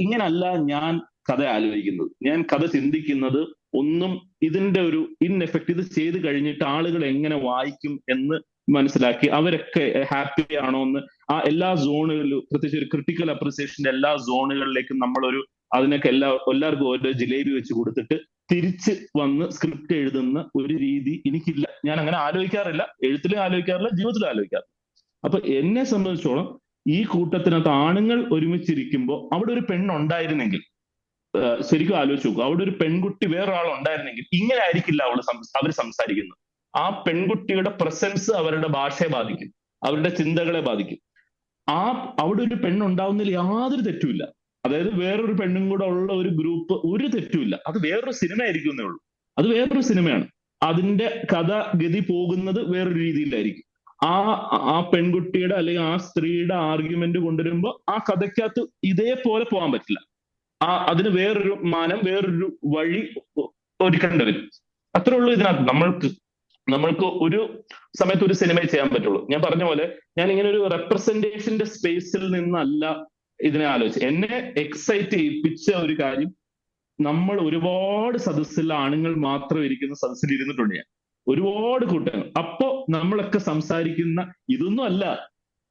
ഇങ്ങനല്ല ഞാൻ കഥ ആലോചിക്കുന്നത്. ഞാൻ കഥ ചിന്തിക്കുന്നത് ഒന്നും ഇതിന്റെ ഒരു എഫക്ട് ഇത് ചെയ്ത് കഴിഞ്ഞിട്ട് ആളുകൾ എങ്ങനെ വായിക്കും എന്ന് മനസ്സിലാക്കി അവരൊക്കെ ഹാപ്പി ആണോ എന്ന് ആ എല്ലാ സോണുകളിലും, പ്രത്യേകിച്ച് ഒരു ക്രിട്ടിക്കൽ അപ്രിസിയേഷന്റെ എല്ലാ സോണുകളിലേക്കും നമ്മളൊരു അതിനൊക്കെ എല്ലാവർക്കും ഓരോ ജിലേബി വെച്ച് കൊടുത്തിട്ട് തിരിച്ച് വന്ന് സ്ക്രിപ്റ്റ് എഴുതുന്ന ഒരു രീതി എനിക്കില്ല. ഞാൻ അങ്ങനെ ആലോചിക്കാറില്ല, എഴുത്തിലും ആലോചിക്കാറില്ല, ജീവിതത്തിലും ആലോചിക്കാറില്ല. അപ്പൊ എന്നെ സംബന്ധിച്ചോളം ഈ കൂട്ടത്തിനകത്ത് ആണുങ്ങൾ ഒരുമിച്ചിരിക്കുമ്പോൾ അവിടെ ഒരു പെണ്ണുണ്ടായിരുന്നെങ്കിൽ, ശരിക്കും ആലോചിച്ച് നോക്കും, അവിടെ ഒരു പെൺകുട്ടി വേറൊരാൾ ഉണ്ടായിരുന്നെങ്കിൽ ഇങ്ങനെ ആയിരിക്കില്ല അവർ സംസാരിക്കുന്നത്. ആ പെൺകുട്ടിയുടെ പ്രസൻസ് അവരുടെ ഭാഷയെ ബാധിക്കും, അവരുടെ ചിന്തകളെ ബാധിക്കും. അവിടെ ഒരു പെണ്ണുണ്ടാവുന്നതിൽ യാതൊരു തെറ്റുമില്ല. അതായത് വേറൊരു പെണ്ണും കൂടെ ഉള്ള ഒരു ഗ്രൂപ്പ് ഒരു തെറ്റുമില്ല. അത് വേറൊരു സിനിമ ആയിരിക്കുന്നേ ഉള്ളൂ. അത് വേറൊരു സിനിമയാണ്. അതിന്റെ കഥഗതി പോകുന്നത് വേറൊരു രീതിയിലായിരിക്കും. ആ പെൺകുട്ടിയുടെ അല്ലെങ്കിൽ ആ സ്ത്രീയുടെ ആർഗ്യുമെന്റ് കൊണ്ടുവരുമ്പോൾ ആ കഥയ്ക്കകത്ത് ഇതേപോലെ പോകാൻ പറ്റില്ല. അതിന് വേറൊരു മാനം, വേറൊരു വഴി ഒരുക്കേണ്ടി വരും. അത്രേ ഉള്ളൂ ഇതിനകത്ത്. നമ്മൾക്ക് ഒരു സമയത്ത് ഒരു സിനിമയെ ചെയ്യാൻ പറ്റുള്ളൂ. ഞാൻ പറഞ്ഞ പോലെ ഞാൻ ഇങ്ങനെ ഒരു റെപ്രസെന്റേഷന്റെ സ്പേസിൽ നിന്നല്ല ഇതിനെ ആലോചിച്ച്. എന്നെ എക്സൈറ്റ് ചെയ്യിപ്പിച്ച ഒരു കാര്യം, നമ്മൾ ഒരുപാട് സദസ്സിൽ ആണുങ്ങൾ മാത്രം ഇരിക്കുന്ന സദസ്സിൽ ഇരുന്നിട്ടുണ്ട് ഞാൻ, ഒരുപാട് കൂട്ടങ്ങൾ. അപ്പോ നമ്മളൊക്കെ സംസാരിക്കുന്ന ഇതൊന്നും അല്ല,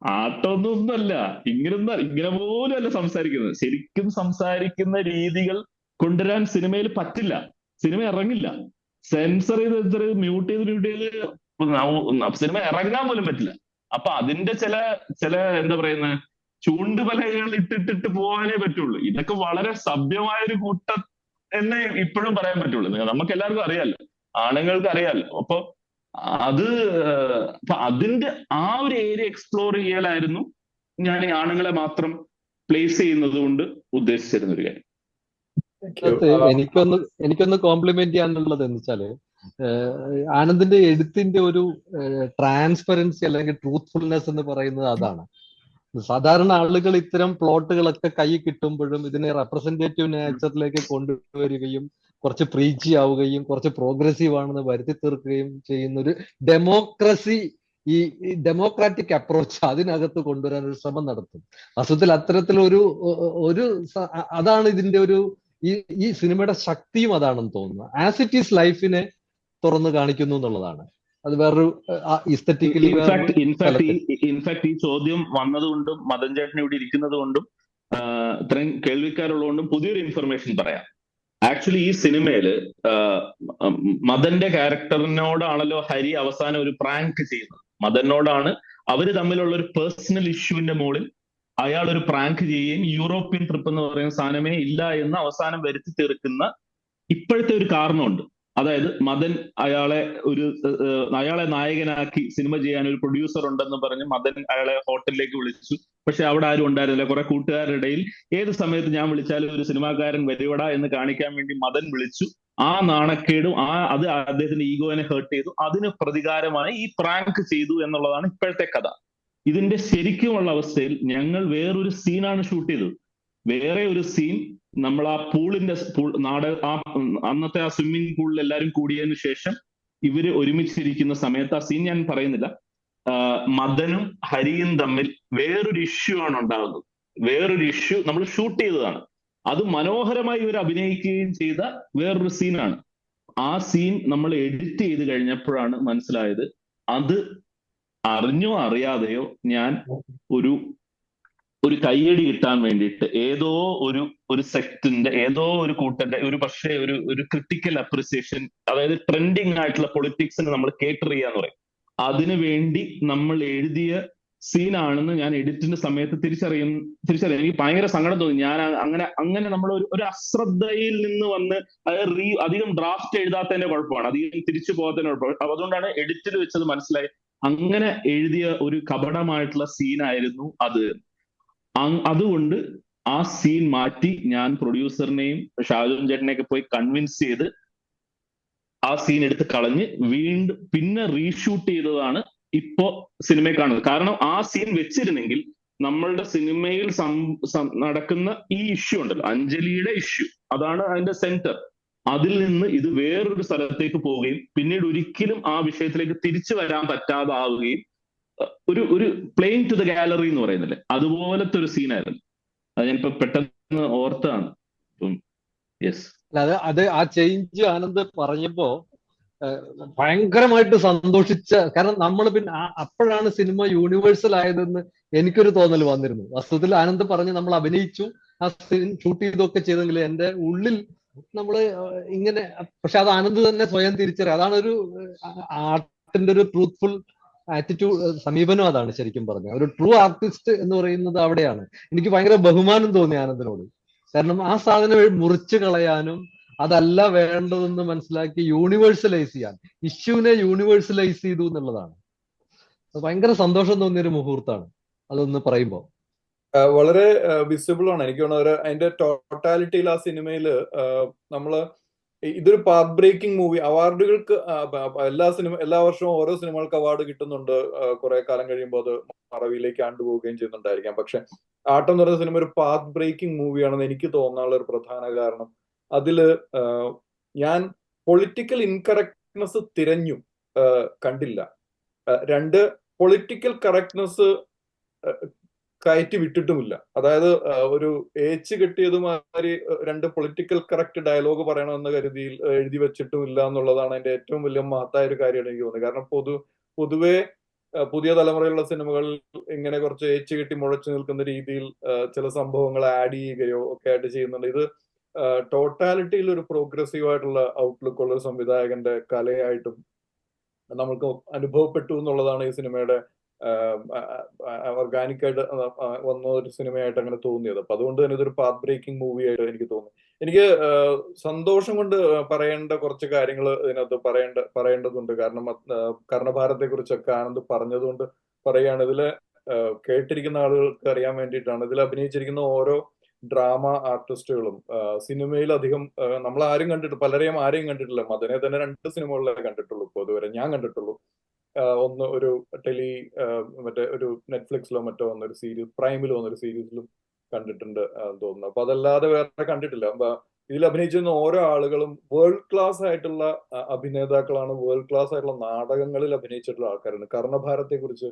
ആട്ടമൊന്നുമല്ല, ഇങ്ങനെ പോലും അല്ല സംസാരിക്കുന്നത്. ശരിക്കും സംസാരിക്കുന്ന രീതികൾ കൊണ്ടുവരാൻ സിനിമയിൽ പറ്റില്ല. സിനിമ ഇറങ്ങില്ല. സെൻസർ ചെയ്ത് മ്യൂട്ട് ചെയ്ത് സിനിമ ഇറങ്ങാൻ പോലും പറ്റില്ല. അപ്പൊ അതിന്റെ ചില എന്താ പറയുന്ന ചൂണ്ടുപലകൾ ഇട്ടിട്ട് പോകാനേ പറ്റുള്ളൂ. ഇതൊക്കെ വളരെ സഭ്യമായൊരു കൂട്ടം എന്നേ ഇപ്പോഴും പറയാൻ പറ്റുള്ളൂ. നമുക്ക് എല്ലാവർക്കും അറിയാലോ, ആണുങ്ങൾക്ക് അറിയാലോ. അപ്പൊ അതിന്റെ ആ ഒരു ഏരിയ എക്സ്പ്ലോർ ചെയ്യലായിരുന്നു ഞാൻ ഈ ആണുങ്ങളെ മാത്രം പ്ലേസ് ചെയ്യുന്നത് കൊണ്ട് ഉദ്ദേശിച്ചിരുന്ന ഒരു കാര്യം. എനിക്കൊന്ന് കോംപ്ലിമെന്റ് ചെയ്യാനുള്ളത് എന്ന് വെച്ചാല്, ആനന്ദിന്റെ എഴുത്തിന്റെ ഒരു ട്രാൻസ്പെറൻസി അല്ലെങ്കിൽ ട്രൂത്ത്ഫുൾനെസ് എന്ന് പറയുന്നത് അതാണ്. സാധാരണ ആളുകൾ ഇത്തരം പ്ലോട്ടുകളൊക്കെ കൈ കിട്ടുമ്പോഴും ഇതിനെ റെപ്രസെന്റേറ്റീവ് നേച്ചറിലേക്ക് കൊണ്ടുവരികയും കുറച്ച് പ്രീച്ചി ആവുകയും കുറച്ച് പ്രോഗ്രസീവ് ആണെന്ന് വരുത്തി തീർക്കുകയും ചെയ്യുന്ന ഒരു ഈ ഡെമോക്രാറ്റിക് അപ്രോച്ച് അതിനകത്ത് കൊണ്ടുവരാൻ ഒരു ശ്രമം നടത്തും. വാസ്തവത്തിൽ അത്തരത്തിലൊരു അതാണ് ഇതിന്റെ ഒരു ഈ സിനിമയുടെ ശക്തിയും അതാണെന്ന് തോന്നുന്നു. ആസ് ഇറ്റ് ഈസ് ലൈഫിനെ തുറന്നു കാണിക്കുന്നു എന്നുള്ളതാണ്. അത് വേറൊരു ഇസ്തറ്റിക്കലി ഇൻഫാക്ട് ഈ ചോദ്യം വന്നതുകൊണ്ടും മദൻ ചേട്ടൻ ഇവിടെ ഇരിക്കുന്നത് കൊണ്ടും ഇത്രയും കേൾവിക്കാരുള്ളതുകൊണ്ടും പുതിയൊരു ഇൻഫർമേഷൻ പറയാം. ആക്ച്വലി ഈ സിനിമയില് മദന്റെ ക്യാരക്ടറിനോടാണല്ലോ ഹരി അവസാനം ഒരു പ്രാങ്ക് ചെയ്യുന്നത്. മദനോടാണ്. അവര് തമ്മിലുള്ള ഒരു പേഴ്സണൽ ഇഷ്യൂവിന്റെ മുകളിൽ അയാൾ ഒരു പ്രാങ്ക് ചെയ്യുകയും യൂറോപ്യൻ ട്രിപ്പ് എന്ന് പറയുന്ന സാധനമേ ഇല്ല എന്ന് അവസാനം വരുത്തി തീർക്കുന്ന ഇപ്പോഴത്തെ ഒരു കാരണമുണ്ട്. അതായത് മദൻ അയാളെ നായകനാക്കി സിനിമ ചെയ്യാൻ ഒരു പ്രൊഡ്യൂസർ ഉണ്ടെന്ന് പറഞ്ഞ് മദൻ അയാളെ ഹോട്ടലിലേക്ക് വിളിച്ചു. പക്ഷെ അവിടെ ആരും ഉണ്ടായിരുന്നില്ല. കുറെ കൂട്ടുകാരുടെ ഇടയിൽ ഏത് സമയത്ത് ഞാൻ വിളിച്ചാലും ഒരു സിനിമാക്കാരൻ വരുവടാ എന്ന് കാണിക്കാൻ വേണ്ടി മദൻ വിളിച്ചു. ആ നാണക്കേടും അത് അദ്ദേഹത്തിന്റെ ഈഗോനെ ഹേർട്ട് ചെയ്തു. അതിന് പ്രതികാരമായി ഈ പ്രാങ്ക് ചെയ്തു എന്നുള്ളതാണ് ഇപ്പോഴത്തെ കഥ. ഇതിന്റെ ശരിക്കുമുള്ള അവസ്ഥയിൽ ഞങ്ങൾ വേറൊരു സീനാണ് ഷൂട്ട് ചെയ്തത്. വേറെ ഒരു സീൻ നമ്മൾ ആ അന്നത്തെ ആ സ്വിമ്മിംഗ് പൂളിൽ എല്ലാവരും കൂടിയതിനു ശേഷം ഇവര് ഒരുമിച്ചിരിക്കുന്ന സമയത്ത് ആ സീൻ ഞാൻ പറയുന്നില്ല, മദനും ഹരിയും തമ്മിൽ വേറൊരു ഇഷ്യൂ ആണ് ഉണ്ടാകുന്നത്. വേറൊരു ഇഷ്യൂ നമ്മൾ ഷൂട്ട് ചെയ്തതാണ്. അത് മനോഹരമായി ഇവർ അഭിനയിക്കുകയും ചെയ്ത വേറൊരു സീനാണ്. ആ സീൻ നമ്മൾ എഡിറ്റ് ചെയ്ത് കഴിഞ്ഞപ്പോഴാണ് മനസ്സിലായത്, അത് അറിഞ്ഞോ അറിയാതെയോ ഞാൻ ഒരു കയ്യടി കിട്ടാൻ വേണ്ടിയിട്ട് ഏതോ ഒരു സെക്ടിന്റെ, ഏതോ ഒരു കൂട്ടന്റെ പക്ഷേ ഒരു ക്രിട്ടിക്കൽ അപ്രിസിയേഷൻ, അതായത് ട്രെൻഡിങ് ആയിട്ടുള്ള പൊളിറ്റിക്സിന് നമ്മൾ കേറ്റർ ചെയ്യാന്ന് പറയും, അതിനു വേണ്ടി നമ്മൾ എഴുതിയ സീനാണെന്ന് ഞാൻ എഡിറ്റിന്റെ സമയത്ത് തിരിച്ചറിയും. എനിക്ക് ഭയങ്കര സങ്കടം തോന്നി. ഞാൻ അങ്ങനെ നമ്മൾ ഒരു അശ്രദ്ധയിൽ നിന്ന് വന്ന് അധികം ഡ്രാഫ്റ്റ് എഴുതാത്തതിന്റെ കുഴപ്പമാണ്, അധികം തിരിച്ചു പോകാത്തതിന്റെ കുഴപ്പമാണ്. അതുകൊണ്ടാണ് എഡിറ്റിൽ വെച്ചത് മനസ്സിലായി അങ്ങനെ എഴുതിയ ഒരു കപടമായിട്ടുള്ള സീനായിരുന്നു അത്. അതുകൊണ്ട് ആ സീൻ മാറ്റി ഞാൻ പ്രൊഡ്യൂസറിനെയും ഷാജോൻ ചേട്ടനെയൊക്കെ പോയി കൺവിൻസ് ചെയ്ത് ആ സീൻ എടുത്ത് കളഞ്ഞ് വീണ്ടും പിന്നെ റീഷൂട്ട് ചെയ്തതാണ് ഇപ്പോ സിനിമയിൽ കാണുന്നത്. കാരണം ആ സീൻ വെച്ചിരുന്നെങ്കിൽ നമ്മളുടെ സിനിമയിൽ നടക്കുന്ന ഈ ഇഷ്യൂ ഉണ്ടല്ലോ, അഞ്ജലിയുടെ ഇഷ്യൂ, അതാണ് അതിന്റെ സെന്റർ. അതിൽ നിന്ന് ഇത് വേറൊരു സ്ഥലത്തേക്ക് പോവുകയും പിന്നീട് ഒരിക്കലും ആ വിഷയത്തിലേക്ക് തിരിച്ചു വരാൻ പറ്റാതാവുകയും ഒരു പ്ലെയിൻ ടു ദ ഗാലറി എന്ന് പറയുന്നില്ലേ, അതുപോലത്തെ ഒരു സീനായിരുന്നു. അത് ഞാനിപ്പോ പെട്ടെന്ന് ഓർത്താണ്. യെസ്, അത് ആ ചേഞ്ച് ആനന്ദ് പറഞ്ഞപ്പോ ഭയങ്കരമായിട്ട് സന്തോഷിച്ച, കാരണം നമ്മൾ പിന്നെ അപ്പോഴാണ് സിനിമ യൂണിവേഴ്സൽ ആയതെന്ന് എനിക്കൊരു തോന്നൽ വന്നിരുന്നു. വസ്തുത്തിൽ ആനന്ദ് പറഞ്ഞ് നമ്മൾ അഭിനയിച്ചു, ആ സീൻ ഷൂട്ട് ചെയ്തൊക്കെ ചെയ്തെങ്കിൽ എന്റെ ഉള്ളിൽ നമ്മള് ഇങ്ങനെ, പക്ഷെ അത് ആനന്ദ് തന്നെ സ്വയം തിരിച്ചറിയാം. അതാണ് ഒരു ആർട്ടിന്റെ ഒരു ട്രൂത്ത്ഫുൾ ആറ്റിറ്റ്യൂഡ്, സമീപനം അതാണ് ശരിക്കും പറഞ്ഞത്. ഒരു ട്രൂ ആർട്ടിസ്റ്റ് എന്ന് പറയുന്നത് അവിടെയാണ്. എനിക്ക് ഭയങ്കര ബഹുമാനം തോന്നി ആനന്ദിനോട്. കാരണം ആ സാധനം മുറിച്ചു കളയാനും അതല്ല വേണ്ടതെന്ന് മനസ്സിലാക്കി യൂണിവേഴ്സലൈസ് ചെയ്യാൻ, ഇഷ്യൂവിനെ യൂണിവേഴ്സലൈസ് ചെയ്തു എന്നുള്ളതാണ്. ഭയങ്കര സന്തോഷം തോന്നിയൊരു മുഹൂർത്തമാണ് അതൊന്ന് പറയുമ്പോൾ. വളരെ വിസിബിൾ ആണ്. എനിക്ക് തോന്നുന്നത് അതിന്റെ ടോട്ടാലിറ്റിയിൽ ആ സിനിമയിൽ നമ്മള് ഇതൊരു പാത്ത് ബ്രേക്കിംഗ് മൂവി. അവാർഡുകൾക്ക് എല്ലാ വർഷവും ഓരോ സിനിമകൾക്ക് അവാർഡ് കിട്ടുന്നുണ്ട്. കുറെ കാലം കഴിയുമ്പോൾ അത് മറവിയിലേക്ക് ആണ്ടുപോവുകയും ചെയ്യുന്നുണ്ടായിരിക്കാം. പക്ഷെ ആട്ടം എന്ന് പറയുന്ന സിനിമ ഒരു പാത്ത് ബ്രേക്കിംഗ് മൂവിയാണെന്ന് എനിക്ക് തോന്നാനുള്ള ഒരു പ്രധാന കാരണം, അതില് ഞാൻ പൊളിറ്റിക്കൽ ഇൻകറക്ട്നെസ് തിരഞ്ഞു കണ്ടില്ല. രണ്ട്, പൊളിറ്റിക്കൽ കറക്റ്റ്നെസ് കയറ്റി വിട്ടിട്ടുമില്ല. അതായത് ഒരു ഏച്ച് കെട്ടിയതുമാതിരി രണ്ട് പൊളിറ്റിക്കൽ കറക്റ്റ് ഡയലോഗ് പറയണമെന്ന കരുതിയിൽ എഴുതി വെച്ചിട്ടുമില്ല എന്നുള്ളതാണ് എന്റെ ഏറ്റവും വലിയ മഹത്തായ ഒരു കാര്യമാണ് എനിക്ക് തോന്നുന്നത്. കാരണം പൊതുവെ പുതിയ തലമുറയിലുള്ള സിനിമകളിൽ ഇങ്ങനെ കുറച്ച് ഏച്ച് കെട്ടി മുഴച്ചു നിൽക്കുന്ന രീതിയിൽ ചില സംഭവങ്ങൾ ആഡ് ചെയ്യുകയോ ഒക്കെ ആയിട്ട് ചെയ്യുന്നുണ്ട്. ഇത് ടോട്ടാലിറ്റിയിൽ ഒരു പ്രോഗ്രസീവ് ആയിട്ടുള്ള ഔട്ട്ലുക്ക് ഉള്ള ഒരു സംവിധായകന്റെ കലയായിട്ടും നമുക്ക് അനുഭവപ്പെട്ടു എന്നുള്ളതാണ് ഈ സിനിമയുടെ ഓർഗാനിക് ആയിട്ട് വന്ന ഒരു സിനിമയായിട്ട് അങ്ങനെ തോന്നിയത്. അപ്പൊ അതുകൊണ്ട് തന്നെ ഇതൊരു പാത്ത് ബ്രേക്കിംഗ് മൂവി ആയിട്ട് എനിക്ക് തോന്നി. എനിക്ക് സന്തോഷം കൊണ്ട് പറയേണ്ട കുറച്ച് കാര്യങ്ങൾ ഇതിനകത്ത് പറയേണ്ടതുണ്ട്. കാരണം കർണഭാരത്തെ കുറിച്ചൊക്കെ ആനന്ദ് പറഞ്ഞതുകൊണ്ട് പറയുകയാണ്. ഇതില് കേട്ടിരിക്കുന്ന ആളുകൾക്ക് അറിയാൻ വേണ്ടിയിട്ടാണ്, ഇതിൽ അഭിനയിച്ചിരിക്കുന്ന ഓരോ ഡ്രാമ ആർട്ടിസ്റ്റുകളും സിനിമയിൽ അധികം നമ്മൾ ആരും ആരെയും കണ്ടിട്ടില്ല. മദനെ തന്നെ 2 സിനിമകളിലേ കണ്ടിട്ടുള്ളൂ ഇപ്പോൾ ഇതുവരെ ഞാൻ കണ്ടിട്ടുള്ളൂ. ഒന്ന് ഒരു മറ്റേ ഒരു നെറ്റ്ഫ്ലിക്സിലോ മറ്റോ വന്നൊരു സീരീസ്, പ്രൈമിൽ വന്നൊരു സീരീസിലും കണ്ടിട്ടുണ്ട് തോന്നുന്നു. അപ്പൊ അതല്ലാതെ വേറെ കണ്ടിട്ടില്ല. ഇതിൽ അഭിനയിച്ചിരുന്ന ഓരോ ആളുകളും വേൾഡ് ക്ലാസ് ആയിട്ടുള്ള അഭിനേതാക്കളാണ്, വേൾഡ് ക്ലാസ് ആയിട്ടുള്ള നാടകങ്ങളിൽ അഭിനയിച്ചിട്ടുള്ള ആൾക്കാരാണ്. കർണഭാരത്തെ കുറിച്ച്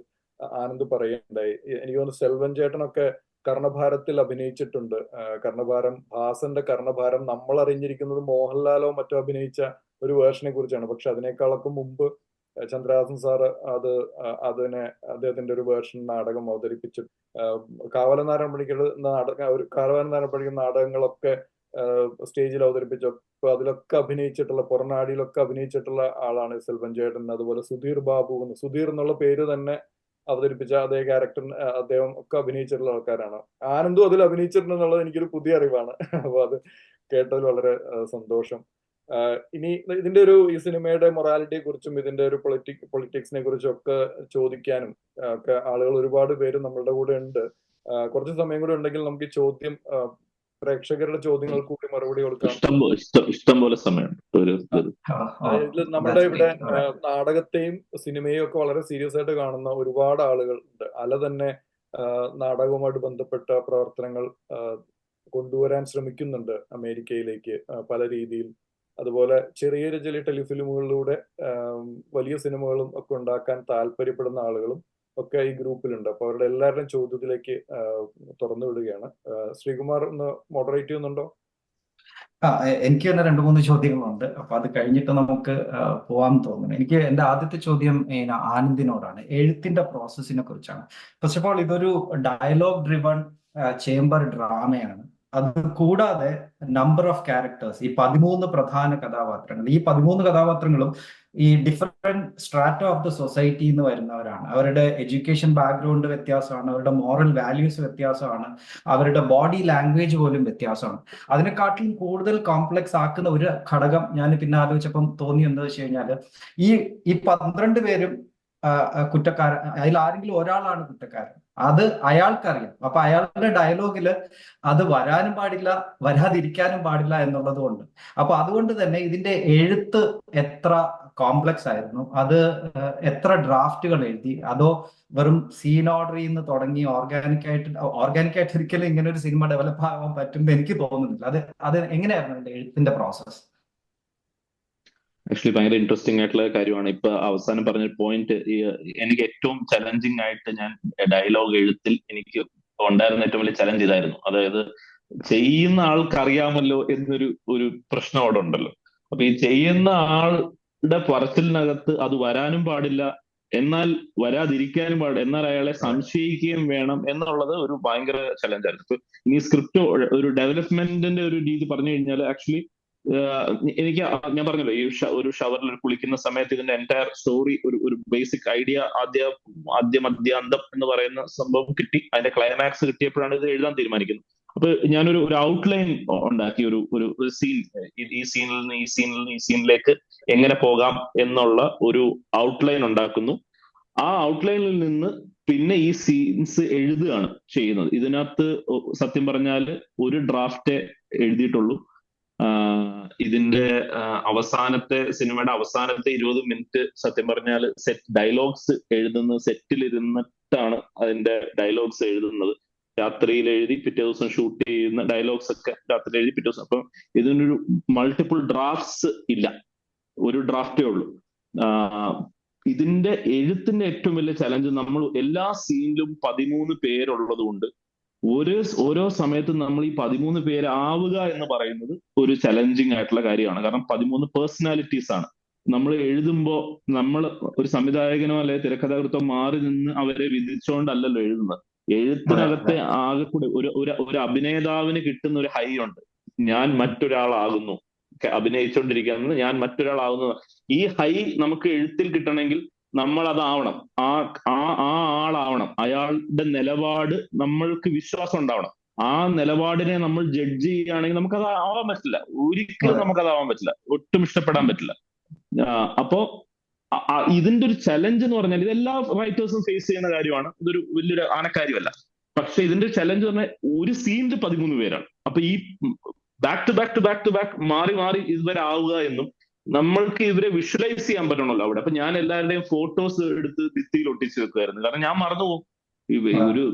ആനന്ദ് പറയുകയുണ്ടായി. എനിക്ക് തോന്നുന്നു സെൽവൻ ചേട്ടനൊക്കെ കർണഭാരത്തിൽ അഭിനയിച്ചിട്ടുണ്ട്. കർണഭാരം, ഭാസന്റെ കർണഭാരം നമ്മൾ അറിഞ്ഞിരിക്കുന്നത് മോഹൻലാലോ മറ്റോ അഭിനയിച്ച ഒരു വേർഷനെ കുറിച്ചാണ്. പക്ഷെ അതിനേക്കാളൊക്കെ മുമ്പ് ചന്ദ്രഹാസൻ സാറ് അതിനെ അദ്ദേഹത്തിന്റെ ഒരു വേർഷൻ നാടകം അവതരിപ്പിച്ചു. കാവലനാരായണ പണിക്കരുടെ കാവലനാരായണ പണിക്കർ നാടകങ്ങളൊക്കെ സ്റ്റേജിൽ അവതരിപ്പിച്ചു. അപ്പൊ അതിലൊക്കെ അഭിനയിച്ചിട്ടുള്ള, പുറനാടിയിലൊക്കെ അഭിനയിച്ചിട്ടുള്ള ആളാണ് സെൽവൻ ചേട്ടൻ. അതുപോലെ സുധീർ ബാബു, സുധീർ എന്നുള്ള പേര് തന്നെ അവതരിപ്പിച്ച അതേ ക്യാരക്ടർ അദ്ദേഹം ഒക്കെ അഭിനയിച്ചിട്ടുള്ള ആൾക്കാരാണ്. ആനന്ദും അതിൽ അഭിനയിച്ചിട്ടുണ്ടെന്നുള്ളത് എനിക്കൊരു പുതിയ അറിവാണ്. അപ്പൊ അത് കേട്ടതിൽ വളരെ സന്തോഷം. ഇനി ഇതിന്റെ ഈ സിനിമയുടെ മൊറാലിറ്റിയെ കുറിച്ചും ഇതിന്റെ ഒരു പൊളിറ്റിക്സിനെ കുറിച്ചും ഒക്കെ ചോദിക്കാനും ഒക്കെ ആളുകൾ ഒരുപാട് പേര് നമ്മളുടെ കൂടെ ഉണ്ട്. കുറച്ച് സമയം കൂടെ ഉണ്ടെങ്കിൽ നമുക്ക് ഈ ചോദ്യം, പ്രേക്ഷകരുടെ ചോദ്യങ്ങൾ കൂടി മറുപടി കൊടുക്കാം. ഇഷ്ടം പോലെ സമയമുണ്ട്. നമ്മുടെ ഇവിടെ നാടകത്തെയും സിനിമയും ഒക്കെ വളരെ സീരിയസ് ആയിട്ട് കാണുന്ന ഒരുപാട് ആളുകൾ ഉണ്ട്. അല തന്നെ നാടകവുമായിട്ട് ബന്ധപ്പെട്ട പ്രവർത്തനങ്ങൾ കൊണ്ടുവരാൻ ശ്രമിക്കുന്നുണ്ട് അമേരിക്കയിലേക്ക് പല രീതിയിൽ. അതുപോലെ ചെറിയ ചെറിയ ടെലിഫിലിമുകളിലൂടെ വലിയ സിനിമകളും ഒക്കെ ഉണ്ടാക്കാൻ താല്പര്യപ്പെടുന്ന ആളുകളും ഒക്കെ ഈ ഗ്രൂപ്പിലുണ്ട്. അപ്പൊ അവരുടെ എല്ലാവരുടെയും ചോദ്യത്തിലേക്ക് തുറന്നു വിടുകയാണ്. ശ്രീകുമാർ ഒന്ന് മോഡറേറ്റ് ചെയ്യുന്നുണ്ടോ? എനിക്ക് തന്നെ 2-3 ചോദ്യങ്ങളുണ്ട്. അപ്പൊ അത് കഴിഞ്ഞിട്ട് നമുക്ക് പോവാൻ തോന്നുന്നു. എനിക്ക് എന്റെ ആദ്യത്തെ ചോദ്യം ആനന്ദിനോടാണ്, എഴുത്തിന്റെ പ്രോസസ്സിനെ കുറിച്ചാണ്. ഫസ്റ്റ് ഓഫ് ഓൾ, ഇതൊരു ഡയലോഗ് ഡ്രിവൺ ചേംബർ ഡ്രാമയാണ്. അത് കൂടാതെ നമ്പർ ഓഫ് ക്യാരക്ടേഴ്സ്, ഈ 13 പ്രധാന കഥാപാത്രങ്ങൾ, ഈ 13 കഥാപാത്രങ്ങളും ഈ different strata of the society എന്ന് വരുന്നവരാണ്. അവരുടെ എഡ്യൂക്കേഷൻ ബാക്ക്ഗ്രൗണ്ട് വ്യത്യാസമാണ്, അവരുടെ മോറൽ വാല്യൂസ് വ്യത്യാസമാണ്, അവരുടെ ബോഡി ലാംഗ്വേജ് പോലും വ്യത്യാസമാണ്. അതിനെക്കാട്ടിലും കൂടുതൽ കോംപ്ലക്സ് ആക്കുന്ന ഒരു ഘടകം ഞാൻ പിന്നെ ആലോചിച്ചപ്പം തോന്നി എന്താ വെച്ച് കഴിഞ്ഞാല്, ഈ 12 പേരും കുറ്റക്കാരൻ, അതിൽ ആരെങ്കിലും ഒരാളാണ് കുറ്റക്കാരൻ, അത് അയാൾക്കറിയാം. അപ്പൊ അയാളുടെ ഡയലോഗില് അത് വരാനും പാടില്ല, വരാതിരിക്കാനും പാടില്ല എന്നുള്ളത് കൊണ്ട്, അപ്പൊ അതുകൊണ്ട് തന്നെ ഇതിന്റെ എഴുത്ത് എത്ര കോംപ്ലക്സ് ആയിരുന്നു, അത് എത്ര ഡ്രാഫ്റ്റുകൾ എഴുതി, അതോ വെറും സീൻ ഓർഡറിൽ നിന്ന് തുടങ്ങി ഓർഗാനിക്കായിട്ട് ഒരിക്കലും ഇങ്ങനെ ഒരു സിനിമ ഡെവലപ്പ് ആവാൻ പറ്റുമെന്ന് എനിക്ക് തോന്നുന്നില്ല. അത് എങ്ങനെയായിരുന്നു അതിന്റെ എഴുത്തിന്റെ പ്രോസസ്? ആക്ച്വലി ഭയങ്കര ഇൻട്രസ്റ്റിംഗ് ആയിട്ടുള്ള കാര്യമാണ് ഇപ്പൊ അവസാനം പറഞ്ഞ പോയിന്റ്. എനിക്ക് ഏറ്റവും ചലഞ്ചിങ് ആയിട്ട് ഞാൻ ഡയലോഗ് എഴുത്തിൽ എനിക്ക് ഉണ്ടായിരുന്ന ഏറ്റവും വലിയ ചലഞ്ച് ഇതായിരുന്നു. അതായത് ചെയ്യുന്ന ആൾക്കറിയാമല്ലോ ഒരു പ്രശ്നം അവിടെ ഉണ്ടല്ലോ. അപ്പൊ ഈ ചെയ്യുന്ന ആളുടെ പറച്ചിലിനകത്ത് അത് വരാനും പാടില്ല, എന്നാൽ വരാതിരിക്കാനും പാടില്ല, എന്നാൽ അയാളെ സംശയിക്കുകയും വേണം എന്നുള്ളത് ഒരു ഭയങ്കര ചലഞ്ചായിരുന്നു. ഇപ്പൊ ഇനി സ്ക്രിപ്റ്റ് ഒരു ഡെവലപ്മെന്റിന്റെ ഒരു രീതി പറഞ്ഞു കഴിഞ്ഞാൽ ആക്ച്വലി എനിക്ക് ഞാൻ പറഞ്ഞല്ലോ, ഈ ഒരു ഷവറിൽ കുളിക്കുന്ന സമയത്ത് ഇതിന്റെ എൻറ്റയർ സ്റ്റോറി ഒരു ബേസിക് ഐഡിയ ആദ്യം എന്ന് പറയുന്ന സംഭവം കിട്ടി. അതിന്റെ ക്ലൈമാക്സ് കിട്ടിയപ്പോഴാണ് ഇത് എഴുതാൻ തീരുമാനിക്കുന്നത്. അപ്പൊ ഞാനൊരു ഔട്ട്ലൈൻ ഉണ്ടാക്കി, ഒരു സീൻ, ഈ സീനിൽ നിന്ന് ഈ സീനിലേക്ക് എങ്ങനെ പോകാം എന്നുള്ള ഒരു ഔട്ട്ലൈൻ ഉണ്ടാക്കുന്നു. ആ ഔട്ട്ലൈനിൽ നിന്ന് പിന്നെ ഈ സീൻസ് എഴുതുകയാണ് ചെയ്യുന്നത്. ഇതിനകത്ത് സത്യം പറഞ്ഞാൽ ഒരു ഡ്രാഫ്റ്റേ എഴുതിയിട്ടുള്ളൂ. ഇതിന്റെ സിനിമയുടെ അവസാനത്തെ 20 മിനിറ്റ് സത്യം പറഞ്ഞാൽ ഡയലോഗ്സ് എഴുതുന്ന സെറ്റിലിരുന്നിട്ടാണ് അതിന്റെ ഡയലോഗ്സ് എഴുതുന്നത്. രാത്രിയിൽ എഴുതി പിറ്റേ ദിവസം ഷൂട്ട് ചെയ്യുന്ന ഡയലോഗ്സ് ഒക്കെ രാത്രി എഴുതി പിറ്റേ ദിവസം. അപ്പം ഇതിനൊരു മൾട്ടിപ്പിൾ ഡ്രാഫ്റ്റ്സ് ഇല്ല, ഒരു ഡ്രാഫ്റ്റേ ഉള്ളൂ. ഇതിന്റെ എഴുത്തിന്റെ ഏറ്റവും വലിയ ചലഞ്ച്, നമ്മൾ എല്ലാ സീനിലും 13 പേരുള്ളത് കൊണ്ട് ഓരോ സമയത്തും നമ്മൾ ഈ 13 പേരാവുക എന്ന് പറയുന്നത് ഒരു ചലഞ്ചിങ് ആയിട്ടുള്ള കാര്യമാണ്. കാരണം 13 പേഴ്സണാലിറ്റീസ് ആണ്. നമ്മൾ എഴുതുമ്പോൾ നമ്മൾ ഒരു സംവിധായകനോ അല്ലെങ്കിൽ തിരക്കഥാകൃത്തോ മാറി നിന്ന് അവരെ വിധിച്ചുകൊണ്ടല്ലല്ലോ എഴുതുന്നത്. എഴുത്തിനകത്തെ ആകെ കൂടെ ഒരു അഭിനേതാവിന് കിട്ടുന്ന ഒരു ഹൈ ഉണ്ട്. ഞാൻ മറ്റൊരാളാകുന്നു, അഭിനയിച്ചുകൊണ്ടിരിക്കുന്നത് ഞാൻ മറ്റൊരാളാകുന്നു. ഈ ഹൈ നമുക്ക് എഴുത്തിൽ കിട്ടണമെങ്കിൽ നമ്മൾ അതാവണം, ആ ആളാവണം. അയാളുടെ നിലപാട് നമ്മൾക്ക് വിശ്വാസം ഉണ്ടാവണം. ആ നിലപാടിനെ നമ്മൾ ജഡ്ജ് ചെയ്യുകയാണെങ്കിൽ നമുക്കത് ആവാൻ പറ്റില്ല, ഒരിക്കലും നമുക്കതാവാൻ പറ്റില്ല, ഒട്ടും ഇഷ്ടപ്പെടാൻ പറ്റില്ല. അപ്പോ ഇതിന്റെ ഒരു ചലഞ്ച് എന്ന് പറഞ്ഞാൽ, ഇതെല്ലാ റൈറ്റേഴ്സും ഫേസ് ചെയ്യുന്ന കാര്യമാണ്, ഇതൊരു വലിയൊരു ആനക്കാര്യമല്ല. പക്ഷെ ഇതിന്റെ ചലഞ്ച് പറഞ്ഞാൽ ഒരു സീനിൽ 13 പേരാണ്. അപ്പൊ ഈ ബാക്ക് ടു ബാക്ക് മാറി ഇതുവരെ ആവുക എന്നും നമ്മൾക്ക് ഇവരെ വിഷ്വലൈസ് ചെയ്യാൻ പറ്റണമല്ലോ അവിടെ. അപ്പൊ ഞാൻ എല്ലാവരുടെയും ഫോട്ടോസ് എടുത്ത് ഭിത്തിയിൽ ഒട്ടിച്ച് വെക്കുമായിരുന്നു, കാരണം ഞാൻ മറന്നുപോകും. ഒരു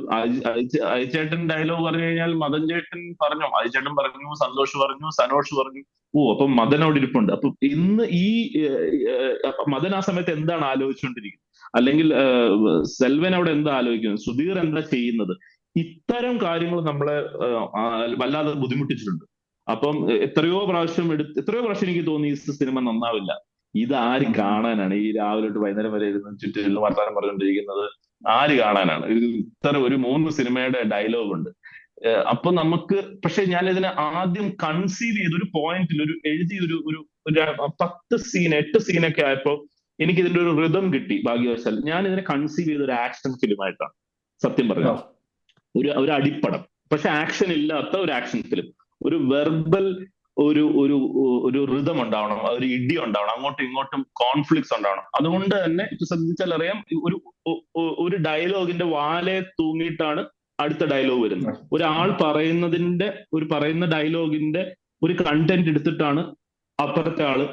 അയച്ചേട്ടൻ ഡയലോഗ് പറഞ്ഞു കഴിഞ്ഞാൽ മദൻ ചേട്ടൻ പറഞ്ഞു, അയച്ചേട്ടൻ പറഞ്ഞു, സന്തോഷ് പറഞ്ഞു, സനോഷ് പറഞ്ഞു, അപ്പൊ മദൻ അവിടെ ഇരിപ്പുണ്ട്. അപ്പൊ ഇന്ന് ഈ മദൻ ആ സമയത്ത് എന്താണ് ആലോചിച്ചുകൊണ്ടിരിക്കുന്നത്, അല്ലെങ്കിൽ സെൽവൻ അവിടെ എന്താ ആലോചിക്കുന്നത്, സുധീർ എന്താ ചെയ്യുന്നത്, ഇത്തരം കാര്യങ്ങൾ നമ്മളെ വല്ലാതെ ബുദ്ധിമുട്ടിച്ചിട്ടുണ്ട്. അപ്പം എത്രയോ പ്രാവശ്യം എനിക്ക് തോന്നി ഈ സിനിമ നന്നാവില്ല, ഇത് ആര് കാണാനാണ്, ഈ രാവിലെ തൊട്ട് വൈകുന്നേരം വരെ ഇരുന്ന് ചുറ്റും വർത്താനം പറഞ്ഞുകൊണ്ടിരിക്കുന്നത് ആര് കാണാനാണ്, ഇത്തരം ഒരു 3 സിനിമയുടെ ഡയലോഗ് ഉണ്ട്. അപ്പൊ നമുക്ക്, പക്ഷെ ഞാൻ ഇതിനെ ആദ്യം കൺസീവ് ചെയ്ത ഒരു പോയിന്റിൽ എഴുതി ഒരു 8 സീനൊക്കെ ആയപ്പോ എനിക്ക് ഇതിന്റെ ഒരു റിതം കിട്ടി. ഭാഗ്യവശാൽ ഞാൻ ഇതിനെ കൺസീവ് ചെയ്ത ഒരു ആക്ഷൻ ഫിലിമായിട്ടാണ് സത്യം പറഞ്ഞത്. ഒരു അടിപ്പടം, പക്ഷെ ആക്ഷൻ ഇല്ലാത്ത ഒരു ആക്ഷൻ ഫിലിം. ഒരു വെർബൽ ഒരു റിതം ഉണ്ടാവണം, ഒരു ഇടി ഉണ്ടാവണം, അങ്ങോട്ടും ഇങ്ങോട്ടും കോൺഫ്ലിക്ട്സ് ഉണ്ടാവണം. അതുകൊണ്ട് തന്നെ ഇപ്പൊ ശ്രദ്ധിച്ചാൽ അറിയാം, ഒരു ഡയലോഗിന്റെ വാലെ തൂങ്ങിയിട്ടാണ് അടുത്ത ഡയലോഗ് വരുന്നത്. ഒരാൾ പറയുന്ന ഡയലോഗിന്റെ ഒരു കണ്ടന്റ് എടുത്തിട്ടാണ് അപ്പുറത്തെ ആള്